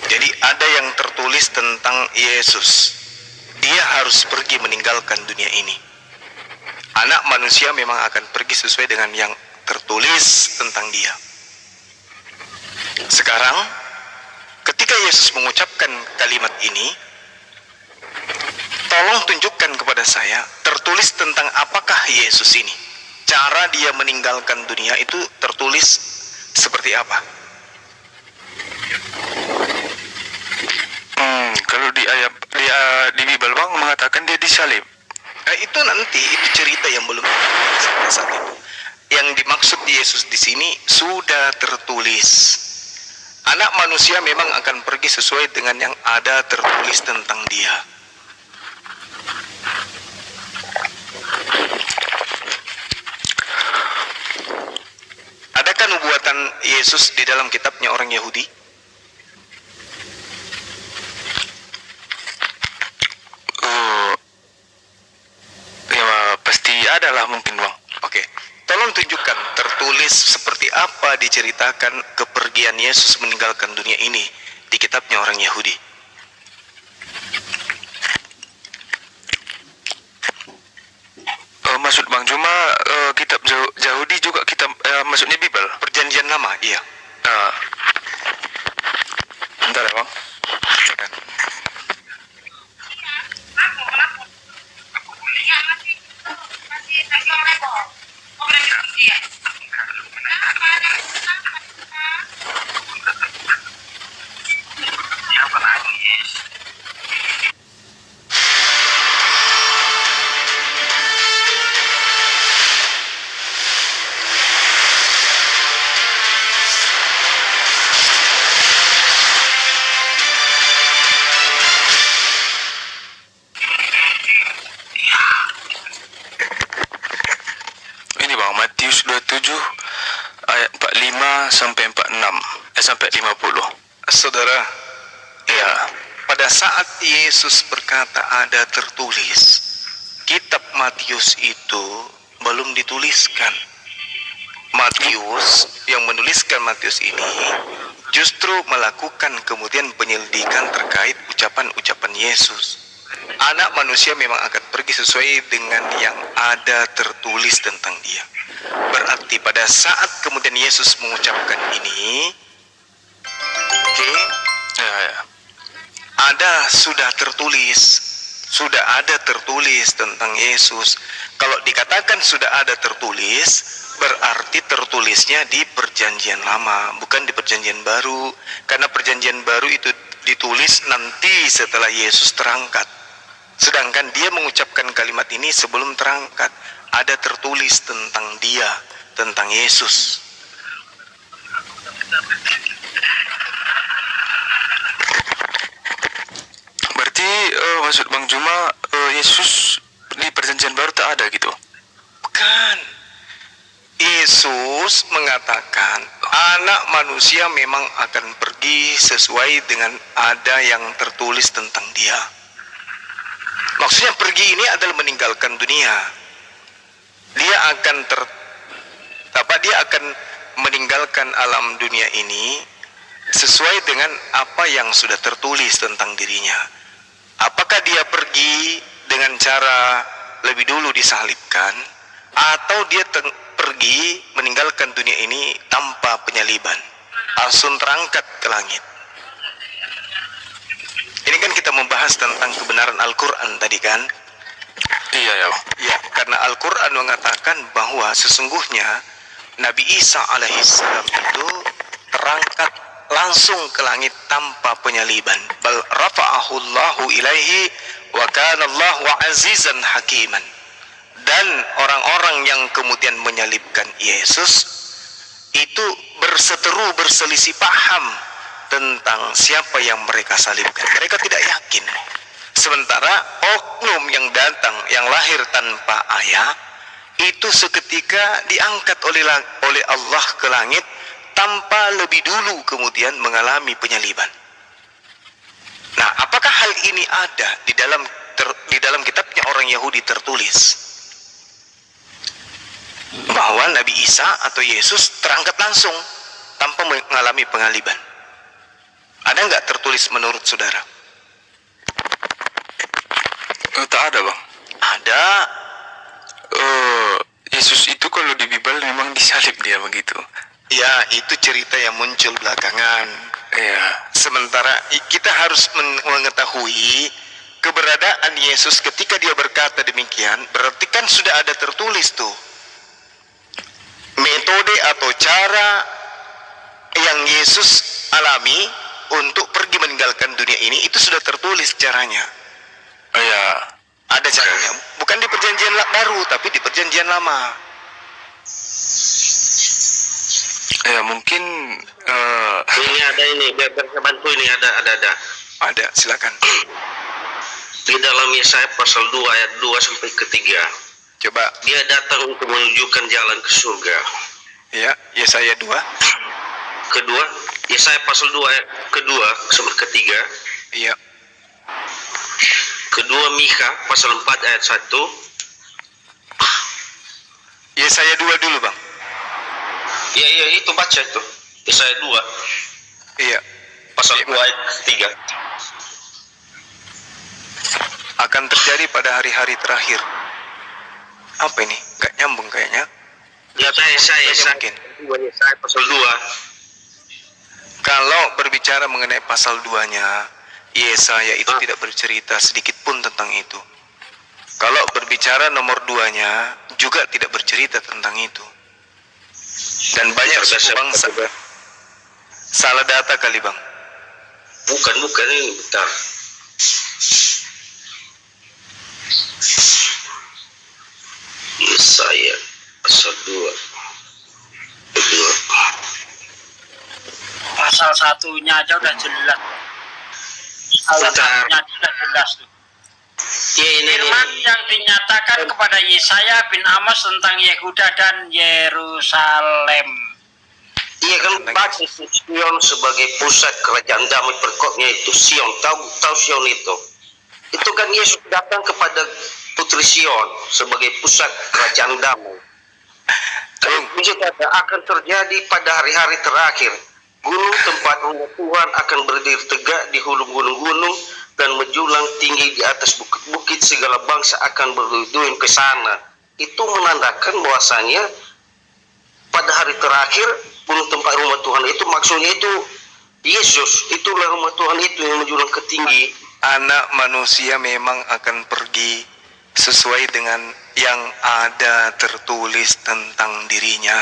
Jadi ada yang tertulis tentang Yesus. Dia harus pergi meninggalkan dunia ini. Anak manusia memang akan pergi sesuai dengan yang tertulis tentang dia. Sekarang, ketika Yesus mengucapkan kalimat ini, tolong tunjukkan kepada saya tertulis tentang apakah Yesus ini. Cara dia meninggalkan dunia itu tertulis seperti apa? Kalau di ayat di Bible bang mengatakan dia disalib. Itu nanti itu cerita yang belum sampai saat itu. Yang dimaksud Yesus di sini sudah tertulis. Anak manusia memang akan pergi sesuai dengan yang ada tertulis tentang dia. Adakah nubuatan Yesus di dalam kitabnya orang Yahudi? Ya pasti ada lah mungkin bang. Oke, tolong tunjukkan tertulis seperti apa diceritakan kepergian Yesus meninggalkan dunia ini di kitabnya orang Yahudi. Maksud bang cuma kitab Yahudi juga kitab maksudnya Bible. Perjanjian Lama, iya. Bentar ya bang. Ini bang Matius 27 45 sampai 46 sampai 50. Saudara, Ya, pada saat Yesus berkata ada tertulis, kitab Matius itu belum dituliskan. Matius yang menuliskan Matius ini justru melakukan kemudian penyelidikan terkait ucapan-ucapan Yesus. Anak manusia memang akan pergi sesuai dengan yang ada tertulis tentang dia. Berarti pada saat kemudian Yesus mengucapkan ini, oke, ya. sudah ada tertulis tentang Yesus. Kalau dikatakan sudah ada tertulis, berarti tertulisnya di perjanjian lama, bukan di perjanjian baru. Karena perjanjian baru itu ditulis nanti setelah Yesus terangkat. Sedangkan dia mengucapkan kalimat ini sebelum terangkat. Ada tertulis tentang dia, tentang Yesus. Berarti maksud Bang Juma, Yesus di perjanjian baru tak ada gitu? Bukan. Yesus mengatakan anak manusia memang akan pergi sesuai dengan ada yang tertulis tentang dia. Maksudnya pergi ini adalah meninggalkan dunia. Dia akan meninggalkan alam dunia ini sesuai dengan apa yang sudah tertulis tentang dirinya. Apakah dia pergi dengan cara lebih dulu disalibkan, atau dia pergi meninggalkan dunia ini tanpa penyaliban, langsung terangkat ke langit? Ini kan kita membahas tentang kebenaran Al-Quran tadi kan? Iya ya. Ya, karena Al-Quran mengatakan bahwa sesungguhnya Nabi Isa alaihissalam itu terangkat langsung ke langit tanpa penyaliban. Bal rafa'ahu Allahu ilaihi wa kana Allahu azizan hakiman. Dan orang-orang yang kemudian menyalibkan Yesus itu berseteru, berselisih paham tentang siapa yang mereka salibkan. Mereka tidak yakin. Sementara oknum yang datang, yang lahir tanpa ayah, itu seketika diangkat oleh Allah ke langit tanpa lebih dulu kemudian mengalami penyaliban. Nah, apakah hal ini ada di dalam kitabnya orang Yahudi tertulis bahwa Nabi Isa atau Yesus terangkat langsung tanpa mengalami pengaliban? Ada nggak tertulis menurut saudara? Tak ada Bang. Ada. Yesus itu kalau di Bible memang disalib dia begitu. Ya, itu cerita yang muncul belakangan. Ya. Sementara kita harus mengetahui keberadaan Yesus ketika dia berkata demikian, berarti kan sudah ada tertulis tuh. Metode atau cara yang Yesus alami untuk pergi meninggalkan dunia ini itu sudah tertulis caranya. Ya. Ada caranya, bukan di perjanjian baru tapi di perjanjian lama. Ya mungkin Ini ada ini, biar saya bantu ini Ada, silakan. di dalam Yesaya pasal 2 ayat 2 sampai ke 3. Coba. Dia datang untuk menunjukkan jalan ke surga. Ya, Yesaya 2. Kedua, Yesaya pasal 2 ayat kedua sampai ke 3. Iya. Kedua, Mika pasal 4 ayat 1. Yesaya 2 dulu, Bang. Iya, itu baca itu. Yesaya 2 Iya. pasal 2 ayat 3. Akan terjadi pada hari-hari terakhir. Apa ini? Gak nyambung kayaknya. Yesaya Mungkin. pasal 2. Kalau berbicara mengenai pasal 2-nya, Yesaya itu tidak bercerita sedikit pun tentang itu. Kalau berbicara nomor 2-nya, juga tidak bercerita tentang itu. Dan banyak suku bangsa. Salah data kali, Bang. Bukan ini bentar. Yesaya pasal 2. Pasal satunya aja udah jelas. Pasal satunya aja udah jelas tuh. Ya, Firman yang dinyatakan kepada Yesaya bin Amos tentang Yehuda dan Yerusalem. Iya kan pakai Sion sebagai pusat kerajaan damai perkotnya itu Sion, tahu Sion itu kan Yesus datang kepada putri Sion sebagai pusat kerajaan damai. Dan juga akan terjadi pada hari-hari terakhir. Gunung tempat rumah Tuhan akan berdiri tegak di hulu gunung-gunung dan menjulang tinggi di atas bukit-bukit, segala bangsa akan berduyun ke sana. Itu menandakan bahwasanya pada hari terakhir gunung tempat rumah Tuhan itu maksudnya itu Yesus, itulah rumah Tuhan itu yang menjulang ke tinggi. Anak manusia memang akan pergi sesuai dengan yang ada tertulis tentang dirinya.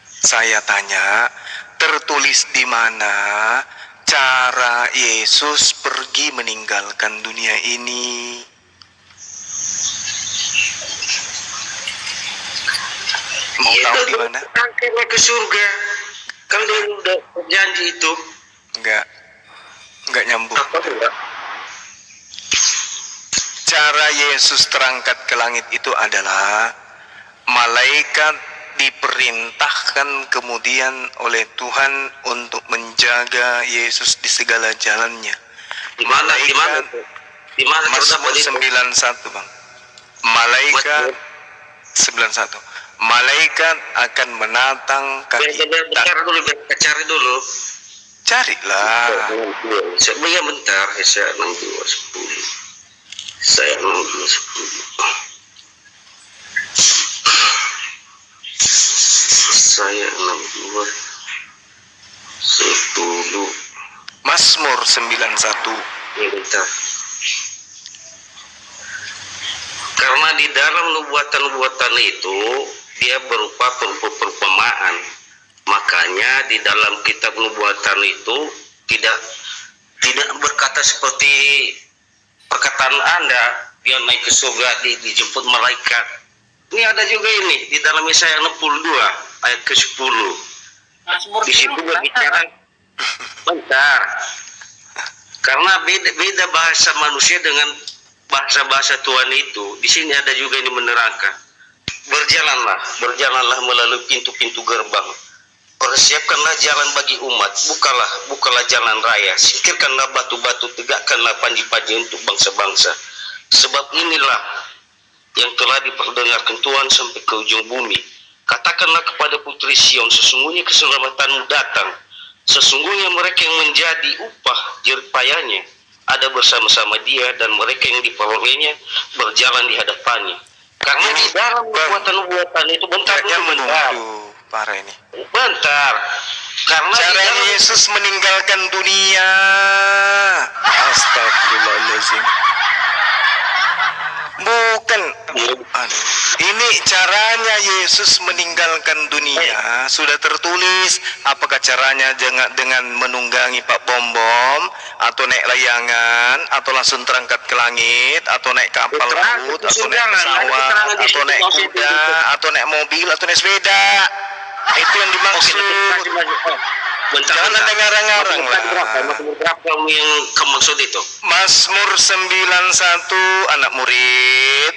Saya tanya, tertulis di mana cara Yesus pergi meninggalkan dunia ini? Mau tahu di mana? Angkatnya ke surga. Kan dia udah berjanji itu. Enggak nyambung. Apa enggak? Cara Yesus terangkat ke langit itu adalah malaikat diperintahkan kemudian oleh Tuhan untuk menjaga Yesus di segala jalannya. Di mana? Di mana? Mazmur 91, Bang. Malaikat 91. Malaikat akan menatang kaki. Cari dulu. Carilah. Saya bentar, saya 6210. Saya 6210. Saya 6210. Mazmur 91. Ya, bentar. Karena di dalam nubuatan-nubuatan itu dia berupa perumpamaan. Makanya di dalam kitab nubuatan itu tidak berkata seperti perkataan Anda, dia naik ke surga, dijemput malaikat. Ini ada juga ini di dalam Yesaya 62 ayat ke-10. Di situ berbicara bentar. Karena beda bahasa manusia dengan bahasa Tuhan itu. Di sini ada juga ini menerangkan. Berjalanlah melalui pintu-pintu gerbang. Persiapkanlah jalan bagi umat, bukalah jalan raya, singkirkanlah batu-batu, tegakkanlah panji-panji untuk bangsa-bangsa. Sebab inilah yang telah diperdengarkan Tuhan sampai ke ujung bumi. Katakanlah kepada putri Sion, sesungguhnya keselamatanmu datang. Sesungguhnya mereka yang menjadi upah jerih payahnya ada bersama-sama dia, dan mereka yang diperolehnya berjalan di hadapannya. Karena di dalam nubuatan itu bentar. Parah ini. Bentar. Karena cara Yesus meninggalkan dunia. Astagfirullahaladzim. Bukan. Aduh. Ini caranya Yesus meninggalkan dunia. Sudah tertulis. Apakah caranya dengan menunggangi Pak Bom-Bom, atau naik layangan, atau langsung terangkat ke langit, atau naik kapal laut, atau naik pesawat, atau naik kuda, atau naik mobil, atau naik sepeda. Itu yang dimaksud. Jangan ada ngarang-ngarang lah. Berapa yang kamu maksud itu? Mazmur 91 anak murid.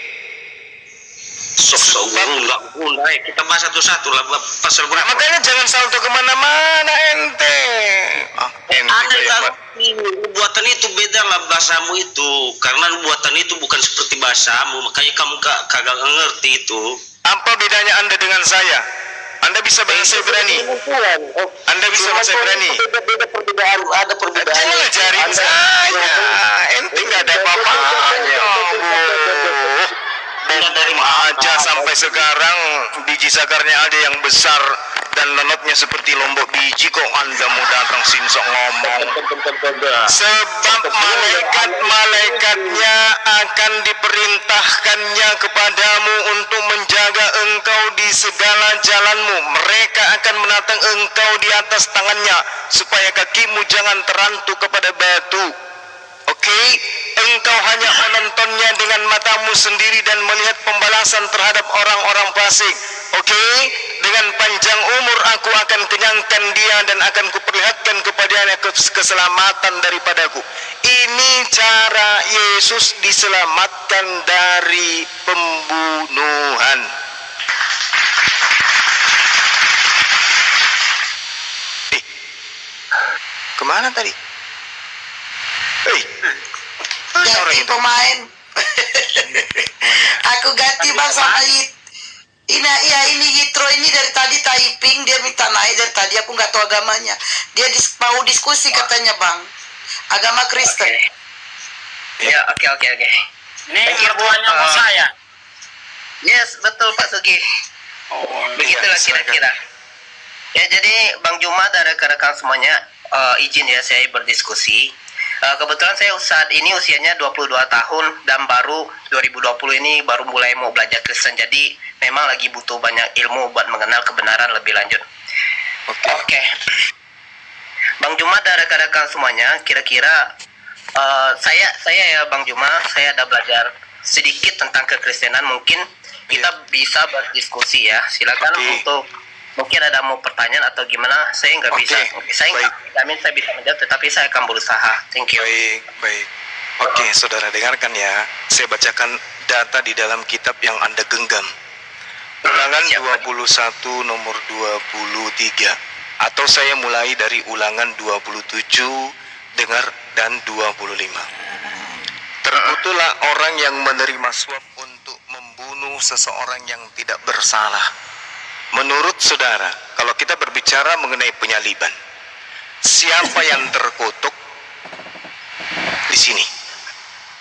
Sok enggak guna. Kita bahas satu-satu lah pasal berapa. Makanya jangan salto kemana-mana ente. Nubuatan itu beda lah bahasamu itu. Karena nubuatan itu bukan seperti bahasamu. Makanya kamu kagak ngerti itu. Apa bedanya Anda dengan saya? Anda bisa bahasa Ibrani. Anda bisa bahasa Ibrani. Ada perbedaan. Jangan ajarin saya. Ente nggak ada apa-apanya. Dari aja sampai sekarang biji sakarnya ada yang besar dan lelotnya seperti lombok biji, kok Anda mau datang sinsok ngomong. Sebab malaikat-malaikatnya akan diperintahkannya kepadamu untuk menjaga engkau di segala jalanmu. Mereka akan menatang engkau di atas tangannya supaya kakimu jangan terantuk kepada batu. Oke, engkau hanya menontonnya dengan matamu sendiri dan melihat pembalasan terhadap orang-orang fasik. Oke, dengan panjang umur aku akan kenyangkan dia dan akan kuperlihatkan kepadanya keselamatan daripadaku. Ini cara Yesus diselamatkan dari pembunuhan. Mana tadi? Hei, Ganti pemain. Aku ganti bang sama ini Yitro ini dari tadi typing, dia minta naik dari tadi, aku nggak tahu agamanya. Dia mau diskusi katanya bang, agama Kristen. Ya, oke. Ini mertuanya bos saya. Yes, betul Pak Sugi. Begitulah kira-kira. Ya, jadi Bang Juma dan rekan-rekan semuanya, izin ya saya berdiskusi. Kebetulan saya saat ini usianya 22 tahun dan baru 2020 ini baru mulai mau belajar Kristen. Jadi memang lagi butuh banyak ilmu buat mengenal kebenaran lebih lanjut. Oke. Bang Juma dan rekan-rekan semuanya, kira-kira saya ya Bang Juma, saya ada belajar sedikit tentang kekristenan. Mungkin kita bisa berdiskusi ya. Silakan untuk mungkin ada mau pertanyaan atau gimana, saya nggak bisa. Saya nggak jamin saya bisa menjawab, tetapi saya akan berusaha. Thank you. Baik. Oke, saudara dengarkan ya. Saya bacakan data di dalam kitab yang Anda genggam. Ulangan 21 nomor 23. Atau saya mulai dari ulangan 27, dengar, dan 25. Terkutuklah orang yang menerima suap untuk membunuh seseorang yang tidak bersalah. Menurut saudara, kalau kita berbicara mengenai penyaliban, siapa yang terkutuk di sini?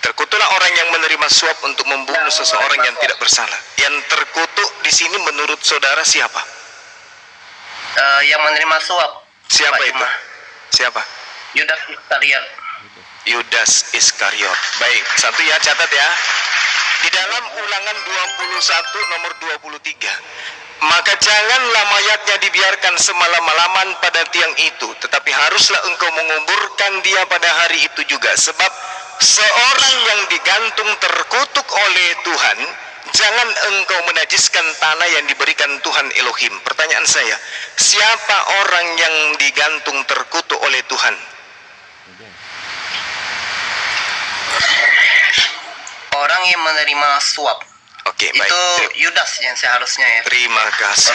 Terkutuklah orang yang menerima suap untuk membunuh seseorang yang tidak bersalah. Yang terkutuk di sini menurut saudara siapa? Yang menerima suap. Siapa Pak itu? Juma. Siapa? Yudas Iskariot. Yudas Iskariot. Baik, satu ya, catat ya. Di dalam ulangan 21 nomor 23. Maka janganlah mayatnya dibiarkan semalam-malaman pada tiang itu, tetapi haruslah engkau menguburkan dia pada hari itu juga. Sebab seorang yang digantung terkutuk oleh Tuhan, jangan engkau menajiskan tanah yang diberikan Tuhan Elohim. Pertanyaan saya, siapa orang yang digantung terkutuk oleh Tuhan? Orang yang menerima suap. Oke, baik. Itu Yudas yang seharusnya ya. Terima kasih.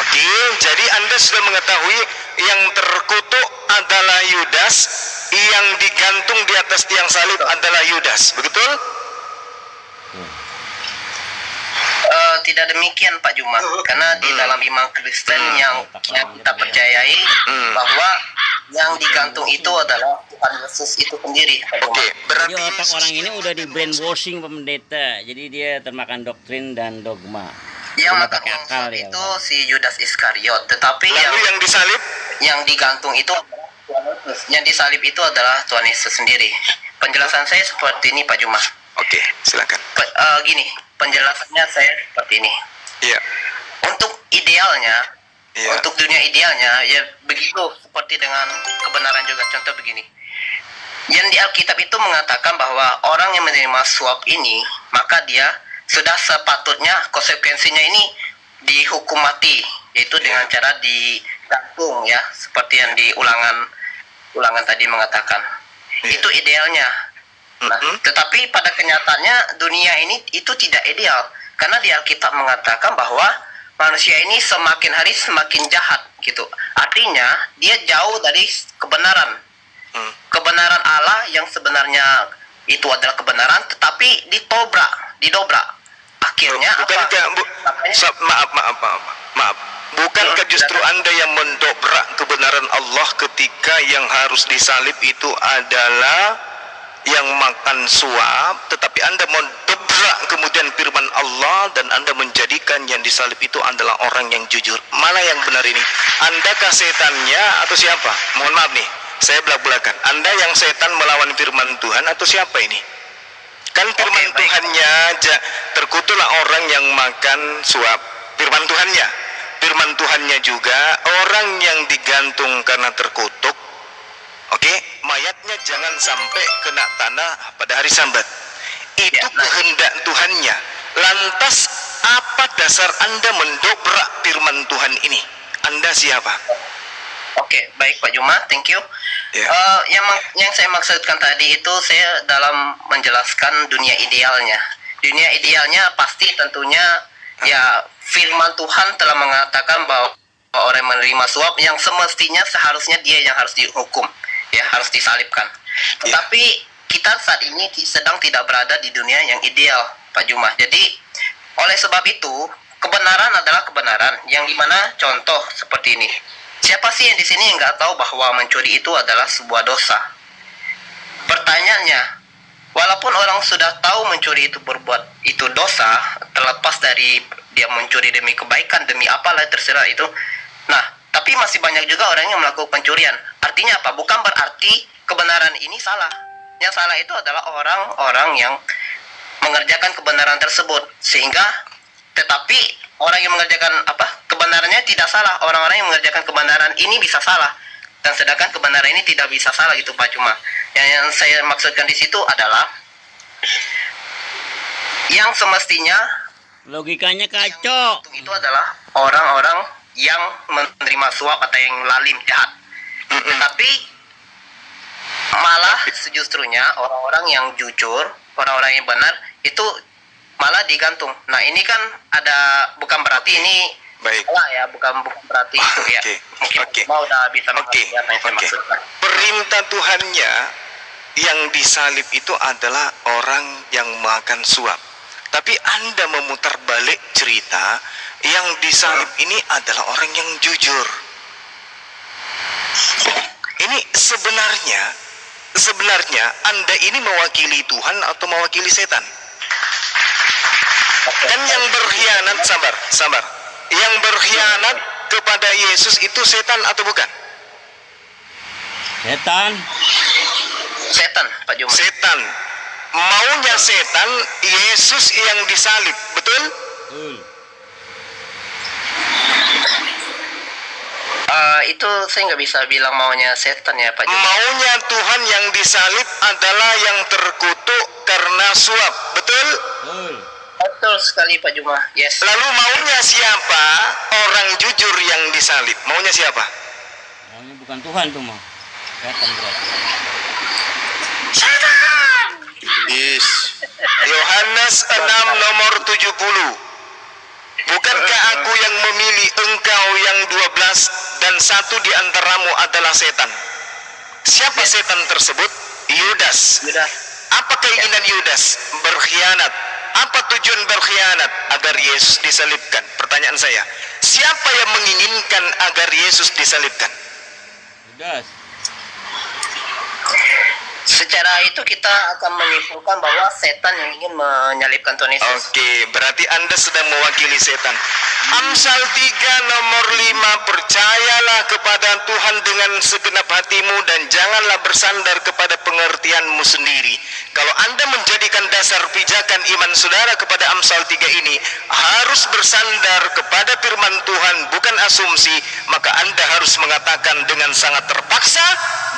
Oke, jadi Anda sudah mengetahui yang terkutuk adalah Yudas, yang digantung di atas tiang salib adalah Yudas, betul? Tidak demikian Pak Juma, karena di dalam iman Kristen yang kita percayai bahwa yang digantung itu adalah Tuhan Yesus itu sendiri. Oke, berarti Jadi otak orang ini udah di brainwashing pendeta, jadi dia termakan doktrin dan dogma. Yang Dia makan pakai akal ya, itu Pak. si Yudas Iskariot, tetapi lalu yang disalib? yang digantung itu Tuhan Yesus. Yang disalib itu adalah Tuhan Yesus sendiri. Penjelasan saya seperti ini Pak Juma. Oke, silakan. Gini, penjelasannya saya seperti ini. Iya. Untuk idealnya, Iya. untuk dunia idealnya, ya begitu seperti dengan kebenaran juga. Contoh begini, yang di Alkitab itu mengatakan bahwa orang yang menerima suap ini, maka dia sudah sepatutnya konsekuensinya ini dihukum mati, yaitu dengan cara digantung ya, seperti yang di ulangan tadi mengatakan. Itu idealnya. Nah, tetapi pada kenyataannya dunia ini itu tidak ideal, karena di Alkitab mengatakan bahwa manusia ini semakin hari semakin jahat gitu. Artinya dia jauh dari kebenaran. Kebenaran Allah yang sebenarnya itu adalah kebenaran, tetapi didobrak. Akhirnya maaf. Bukankah justru Anda yang mendobrak kebenaran Allah ketika yang harus disalib itu adalah yang makan suap, tetapi Anda mendobrak kemudian firman Allah dan Anda menjadikan yang disalib itu adalah orang yang jujur. Mana yang benar ini? Andakah setannya atau siapa? Mohon maaf nih, saya belak-belakan. Anda yang setan melawan firman Tuhan atau siapa ini? Kan firman Tuhannya terkutuklah orang yang makan suap. Firman Tuhannya juga orang yang digantung karena terkutuk. Oke, mayatnya jangan sampai kena tanah pada hari Sabat. Itu kehendak Tuhannya. Lantas apa dasar Anda mendobrak firman Tuhan ini? Anda siapa? Oke, baik Pak Juma, thank you. Yang saya maksudkan tadi itu saya dalam menjelaskan dunia idealnya. Dunia idealnya pasti tentunya ya firman Tuhan telah mengatakan bahwa orang menerima suap yang semestinya seharusnya dia yang harus dihukum. ya harus disalibkan. Tetapi kita saat ini sedang tidak berada di dunia yang ideal, Pak Juma. Jadi oleh sebab itu kebenaran adalah kebenaran, yang dimana contoh seperti ini. Siapa sih yang di sini yang nggak tahu bahwa mencuri itu adalah sebuah dosa? Pertanyaannya, walaupun orang sudah tahu mencuri itu berbuat itu dosa, terlepas dari dia mencuri demi kebaikan, demi apalah terserah itu. Nah, tapi masih banyak juga orang yang melakukan pencurian. Artinya apa? Bukan berarti kebenaran ini salah. Yang salah itu adalah orang-orang yang mengerjakan kebenaran tersebut. Sehingga, tetapi orang yang mengerjakan kebenarannya tidak salah. Orang-orang yang mengerjakan kebenaran ini bisa salah. Dan sedangkan kebenaran ini tidak bisa salah gitu Pak. Cuma yang saya maksudkan di situ adalah yang semestinya Logikanya kacau. itu adalah orang-orang yang menerima suap atau yang lalim jahat. Tetapi malah sejustrunya orang-orang yang jujur, orang-orang yang benar itu malah digantung. Nah ini kan ada, bukan berarti ini salah ya, bukan berarti itu ya. Mungkin mau udah bisa mengerti apa yang saya maksudkan. Perintah Tuhannya yang disalib itu adalah orang yang makan suap. Tapi Anda memutar balik cerita, yang disalib ini adalah orang yang jujur. Ini sebenarnya Anda ini mewakili Tuhan atau mewakili setan? Kan yang berkhianat, sabar. Yang berkhianat kepada Yesus itu setan atau bukan? Setan, Pak Juma. Setan. Maunya setan Yesus yang disalib, betul? Itu saya nggak bisa bilang maunya setan ya Pak Juma. Maunya Tuhan yang disalib adalah yang terkutuk karena suap, betul? Betul sekali Pak Juma. Yes. Lalu maunya siapa orang jujur yang disalib? Maunya siapa? Maunya bukan Tuhan tuh mah. Setan berarti. Yes. Yohanes 6 nomor 70. Bukankah aku yang memilih engkau yang 12 dan satu di antaramu adalah setan? Siapa setan tersebut? Yudas. Apa keinginan Yudas? Berkhianat. Apa tujuan berkhianat? Agar Yesus disalibkan. Pertanyaan saya, siapa yang menginginkan agar Yesus disalibkan? Yudas. Secara itu kita akan menyimpulkan bahwa setan yang ingin menyalibkan Tuhan Yesus. Oke, berarti Anda sedang mewakili setan. Amsal 3 nomor 5, percayalah kepada Tuhan dengan segenap hatimu dan janganlah bersandar kepada pengertianmu sendiri. Kalau Anda menjadikan dasar pijakan iman saudara kepada Amsal 3 ini harus bersandar kepada firman Tuhan, bukan asumsi, maka Anda harus mengatakan dengan sangat terpaksa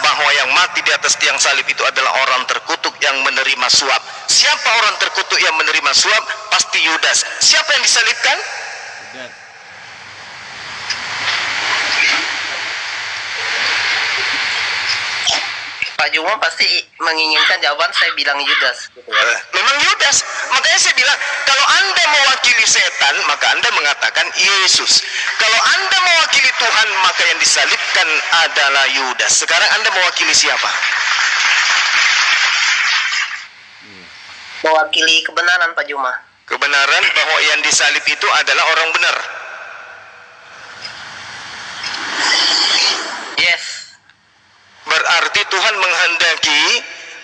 bahwa yang mati di atas tiang salib itu adalah orang terkutuk yang menerima suap. Siapa orang terkutuk yang menerima suap? Pasti Yudas. Siapa yang disalibkan? Yudas. Pak Juma pasti menginginkan jawaban saya bilang Yudas gitu ya. Memang Yudas. Makanya saya bilang, kalau Anda mewakili setan, maka Anda mengatakan Yesus. Kalau Anda mewakili Tuhan, maka yang disalibkan adalah Yudas. Sekarang Anda mewakili siapa? Mewakili kebenaran Pak Juma. Kebenaran bahwa yang disalib itu adalah orang benar. Yes. Berarti Tuhan menghendaki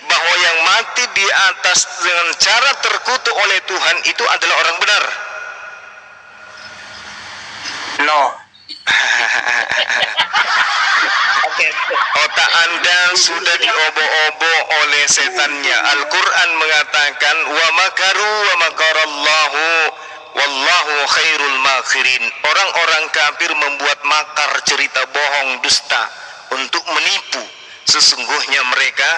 bahwa yang mati di atas dengan cara terkutuk oleh Tuhan itu adalah orang benar. No. Otak Anda sudah diobo-obo oleh setannya. Al-Quran mengatakan wa makaru wa makarallahu wallahu khairul makirin. Orang-orang kafir membuat makar, cerita bohong, dusta untuk menipu. Sesungguhnya mereka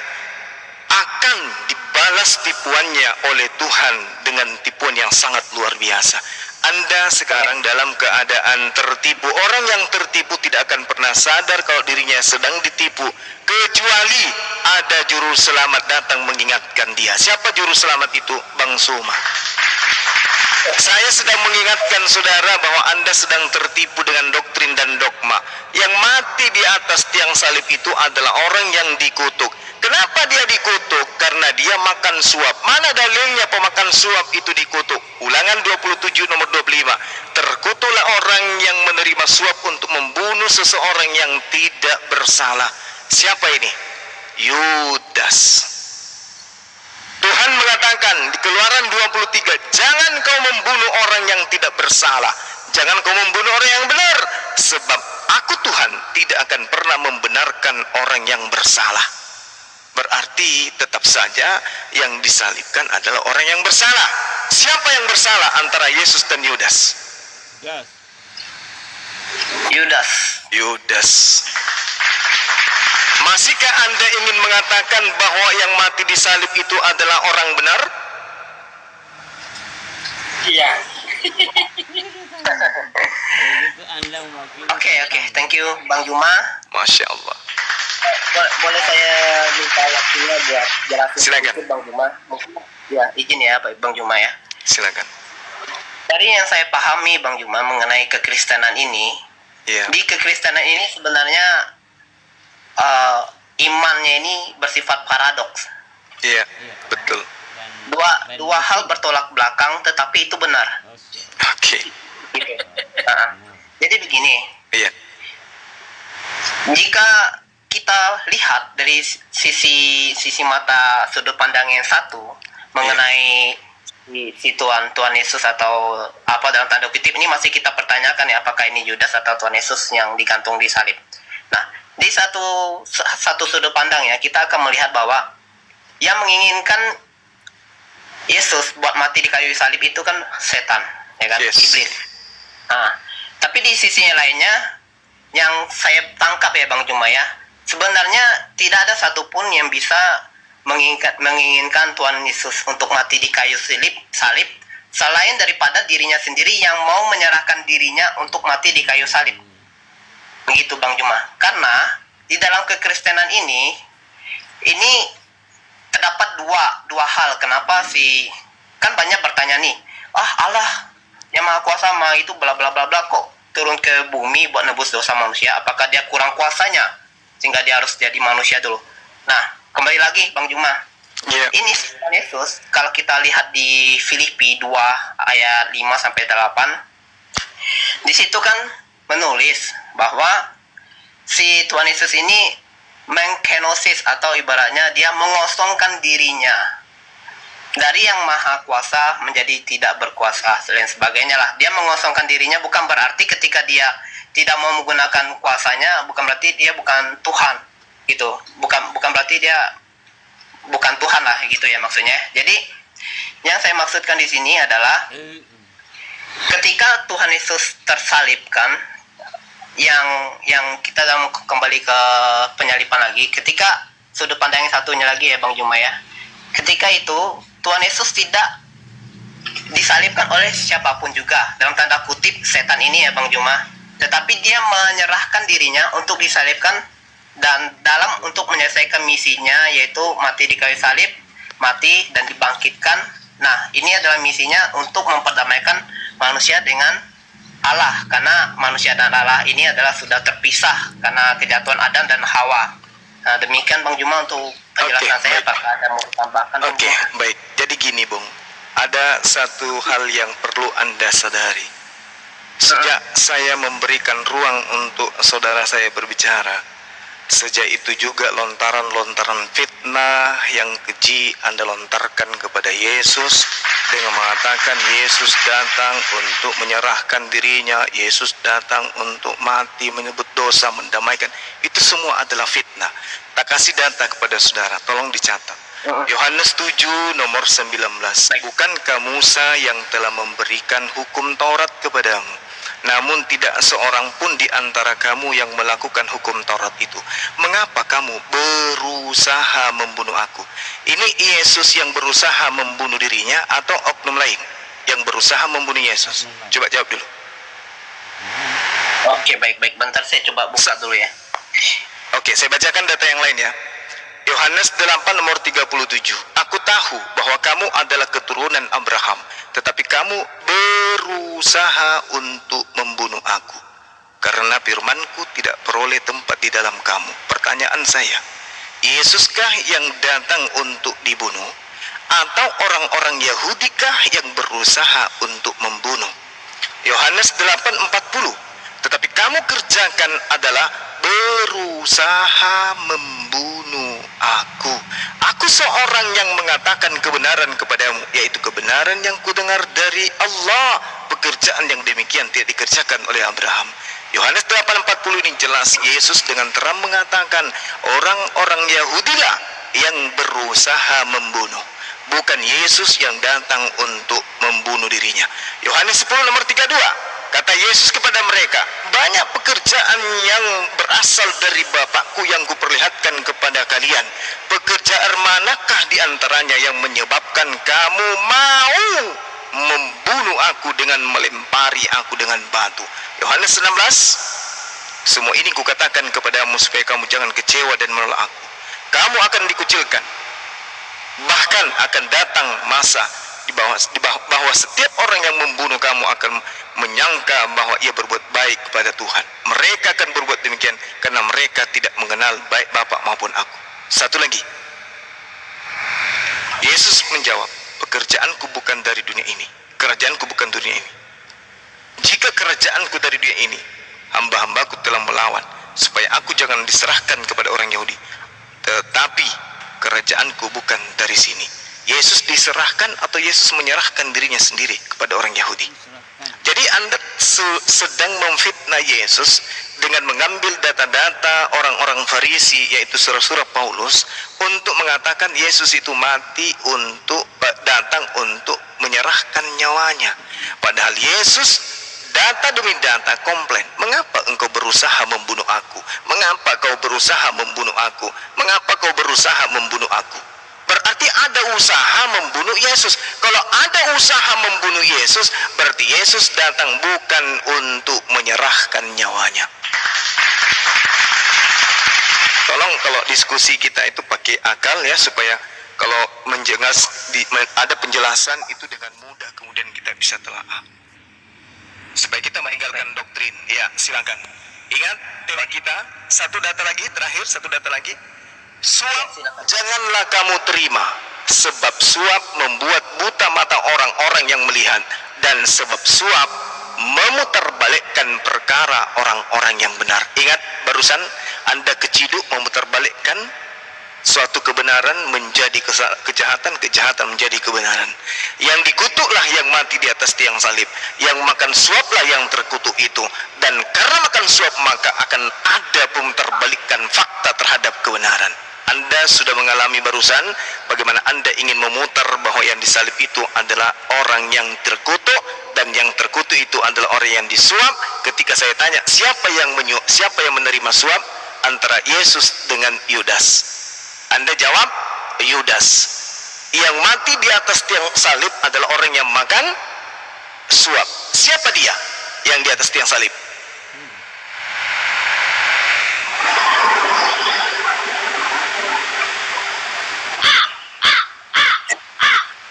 akan dibalas tipuannya oleh Tuhan dengan tipuan yang sangat luar biasa. Anda sekarang dalam keadaan tertipu. Orang yang tertipu tidak akan pernah sadar kalau dirinya sedang ditipu, kecuali ada juru selamat datang mengingatkan dia. Siapa juru selamat itu? Bang Suma. Saya sedang mengingatkan saudara bahwa Anda sedang tertipu dengan doktrin dan dogma. Yang mati mati di atas tiang salib itu adalah orang yang dikutuk. Kenapa dia dikutuk? Karena dia makan suap. Mana dalilnya pemakan suap itu dikutuk? Ulangan 27 nomor 25. Terkutuklah orang yang menerima suap untuk membunuh seseorang yang tidak bersalah. Siapa ini? Yudas. Tuhan mengatakan di Keluaran 23, jangan kau membunuh orang yang tidak bersalah. Jangan kau membunuh orang yang benar, sebab aku Tuhan tidak akan pernah membenarkan orang yang bersalah. Berarti tetap saja yang disalibkan adalah orang yang bersalah. Siapa yang bersalah antara Yesus dan Yudas? Yudas. Masihkah Anda ingin mengatakan bahwa yang mati di salib itu adalah orang benar? Iya. Oke, thank you Bang Juma. Masya Allah. Boleh saya minta waktunya buat jelasin Silakan. sedikit, Bang Juma? Ya, izin ya Bang Juma ya. Silakan. Dari yang saya pahami Bang Juma mengenai kekristenan ini, Iya. di kekristenan ini sebenarnya imannya ini bersifat paradoks. Iya, betul. Dua hal bertolak belakang, tetapi itu benar. Oke. Jadi begini, Iya. jika kita lihat dari sisi mata sudut pandang yang satu mengenai si Tuhan Yesus atau apa dalam tanda kutip ini masih kita pertanyakan ya, apakah ini Yudas atau Tuhan Yesus yang digantung di salib. Nah, di satu sudut pandang ya, kita akan melihat bahwa yang menginginkan Yesus buat mati di kayu salib itu kan setan, ya kan, Yes. iblis. Nah, tapi di sisinya lainnya yang saya tangkap ya Bang Juma ya, sebenarnya tidak ada satupun yang bisa menginginkan Tuhan Yesus untuk mati di kayu salib selain daripada dirinya sendiri yang mau menyerahkan dirinya untuk mati di kayu salib. Begitu Bang Juma. Karena di dalam kekristenan ini terdapat dua hal. Kenapa sih? Kan banyak bertanya nih, Allah yang Maha Kuasa itu bla bla bla bla kok turun ke bumi buat nebus dosa manusia? Apakah dia kurang kuasanya sehingga dia harus jadi manusia dulu? Nah, kembali lagi Bang Juma. Iya. Ini Tuhan Yesus kalau kita lihat di Filipi 2 ayat 5 sampai 8, di situ kan menulis bahwa si Tuhan Yesus ini mengkenosis atau ibaratnya dia mengosongkan dirinya dari yang maha kuasa menjadi tidak berkuasa dan sebagainya lah. Dia mengosongkan dirinya bukan berarti ketika dia tidak mau menggunakan kuasanya bukan berarti dia bukan Tuhan gitu. Bukan berarti dia bukan Tuhan lah gitu ya maksudnya. Jadi yang saya maksudkan di sini adalah ketika Tuhan Yesus tersalibkan, yang kita kembali ke penyalipan lagi, ketika sudut pandang yang satunya lagi ya Bang Juma ya, ketika itu Tuhan Yesus tidak disalibkan oleh siapapun juga dalam tanda kutip setan ini ya Bang Juma, tetapi dia menyerahkan dirinya untuk disalibkan dan dalam untuk menyelesaikan misinya, yaitu mati di kayu salib, mati dan dibangkitkan. Nah, ini adalah misinya untuk memperdamaikan manusia dengan Allah, karena manusia dan Allah ini adalah sudah terpisah karena kejatuhan Adam dan Hawa. Nah, demikian Bang Juma untuk penjelasan saya. Apakah ada mau tambahkan? Oke, baik. Jadi gini, Bung. Ada satu hal yang perlu Anda sadari. Sejak saya memberikan ruang untuk saudara saya berbicara, sejak itu juga lontaran-lontaran fitnah yang keji Anda lontarkan kepada Yesus dengan mengatakan Yesus datang untuk menyerahkan dirinya, Yesus datang untuk mati, menyebut dosa, mendamaikan. Itu semua adalah fitnah. Tak kasih data kepada saudara, tolong dicatat. Yohanes 7 nomor 19. Bukankah Musa yang telah memberikan hukum Taurat kepadamu? Namun tidak seorang pun di antara kamu yang melakukan hukum Taurat itu. Mengapa kamu berusaha membunuh aku? Ini Yesus yang berusaha membunuh dirinya atau oknum lain yang berusaha membunuh Yesus? Coba jawab dulu. Oke, baik. Bentar saya coba buka dulu ya. Oke, saya bacakan data yang lain ya. Yohanes 8 nomor 37. Aku tahu bahwa kamu adalah keturunan Abraham, tetapi kamu berusaha untuk membunuh aku, karena maka firmanku tidak peroleh tempat di dalam kamu. Pertanyaan saya, Yesuskah yang datang untuk dibunuh, atau orang-orang Yahudikah yang berusaha untuk membunuh? Yohanes 8:40, tetapi kamu kerjakan adalah berusaha membunuh aku. Aku seorang yang mengatakan kebenaran kepadamu, yaitu kebenaran yang kudengar dari Allah. Pekerjaan yang demikian tidak dikerjakan oleh Abraham. Yohanes 8:40 ini jelas Yesus dengan terang mengatakan orang-orang Yahudilah yang berusaha membunuh, bukan Yesus yang datang untuk membunuh dirinya. Yohanes 10 nomor 32, kata Yesus kepada mereka, banyak pekerjaan yang berasal dari Bapakku yang kuperlihatkan kepada kalian. Pekerjaan manakah di antaranya yang menyebabkan kamu mau membunuh aku dengan melempari aku dengan batu? Yohanes 16, semua ini kukatakan kepadamu supaya kamu jangan kecewa dan menolak aku. Kamu akan dikucilkan, bahkan akan datang masa bahwa setiap orang yang membunuh kamu akan menyangka bahwa ia berbuat baik kepada Tuhan. Mereka akan berbuat demikian karena mereka tidak mengenal baik Bapa maupun aku. Satu lagi, Yesus menjawab, pekerjaanku bukan dari dunia ini, kerajaanku bukan dunia ini. Jika kerajaanku dari dunia ini, hamba-hambaku telah melawan supaya aku jangan diserahkan kepada orang Yahudi. Tetapi kerajaanku bukan dari sini. Yesus diserahkan atau Yesus menyerahkan dirinya sendiri kepada orang Yahudi? Jadi Anda sedang memfitnah Yesus dengan mengambil data-data orang-orang Farisi, yaitu surah-surah Paulus, untuk mengatakan Yesus itu mati untuk datang untuk menyerahkan nyawanya. Padahal Yesus data demi data komplain, mengapa engkau berusaha membunuh aku? Mengapa kau berusaha membunuh aku? Mengapa kau berusaha membunuh aku? Berarti ada usaha membunuh Yesus. Kalau ada usaha membunuh Yesus, berarti Yesus datang bukan untuk menyerahkan nyawanya. Tolong kalau diskusi kita itu pakai akal ya, supaya kalau ada penjelasan itu dengan mudah kemudian kita bisa telaah. Supaya kita meninggalkan doktrin. Ya, silakan. Ingat tema kita, satu data lagi, terakhir satu data lagi. Suap janganlah kamu terima, sebab suap membuat buta mata orang-orang yang melihat, dan sebab suap memutarbalikkan perkara orang-orang yang benar. Ingat, barusan Anda keciduk memutarbalikkan suatu kebenaran menjadi kejahatan, kejahatan menjadi kebenaran. Yang dikutuklah yang mati di atas tiang salib, yang makan suaplah yang terkutuk itu, dan karena makan suap maka akan ada pemutarbalikkan fakta terhadap kebenaran. Anda sudah mengalami barusan bagaimana Anda ingin memutar bahwa yang disalib itu adalah orang yang terkutuk, dan yang terkutuk itu adalah orang yang disuap. Ketika saya tanya siapa yang menerima suap antara Yesus dengan Yudas, Anda jawab Yudas. Yang mati di atas tiang salib adalah orang yang makan suap. Siapa dia yang di atas tiang salib?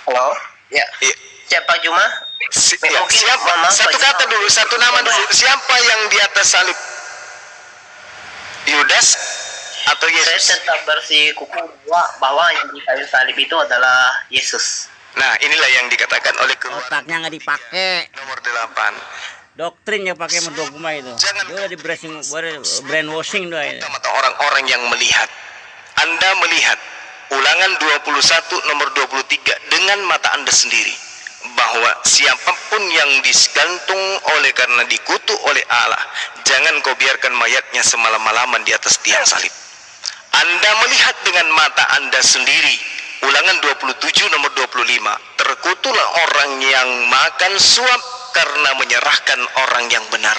Halo? Ya. Siapa Juma? Siapa? Satu kata dulu, satu nama dulu. Siapa yang di atas salib? Yudas atau Yesus? Saya tetap bersikukuh bahwa yang di kayu salib itu adalah Yesus. Nah, inilah yang dikatakan oleh otaknya nggak dipakai. Nomor 8. Doktrinnya pakai dogma itu. Dia udah di brainwashing doa itu. Mata orang-orang yang melihat. Anda melihat Ulangan 21 nomor 23 dengan mata Anda sendiri bahwa siapapun yang digantung oleh karena dikutuk oleh Allah, jangan kau biarkan mayatnya semalam-malaman di atas tiang salib. Anda melihat dengan mata Anda sendiri. Ulangan 27 nomor 25, terkutuklah orang yang makan suap karena menyerahkan orang yang benar,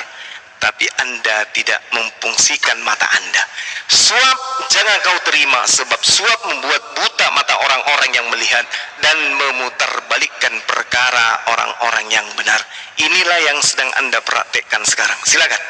tapi Anda tidak memfungsikan mata Anda. Suap jangan kau terima, sebab suap membuat buta mata orang-orang yang melihat dan memutarbalikkan perkara orang-orang yang benar. Inilah yang sedang Anda praktekkan sekarang. Silakan.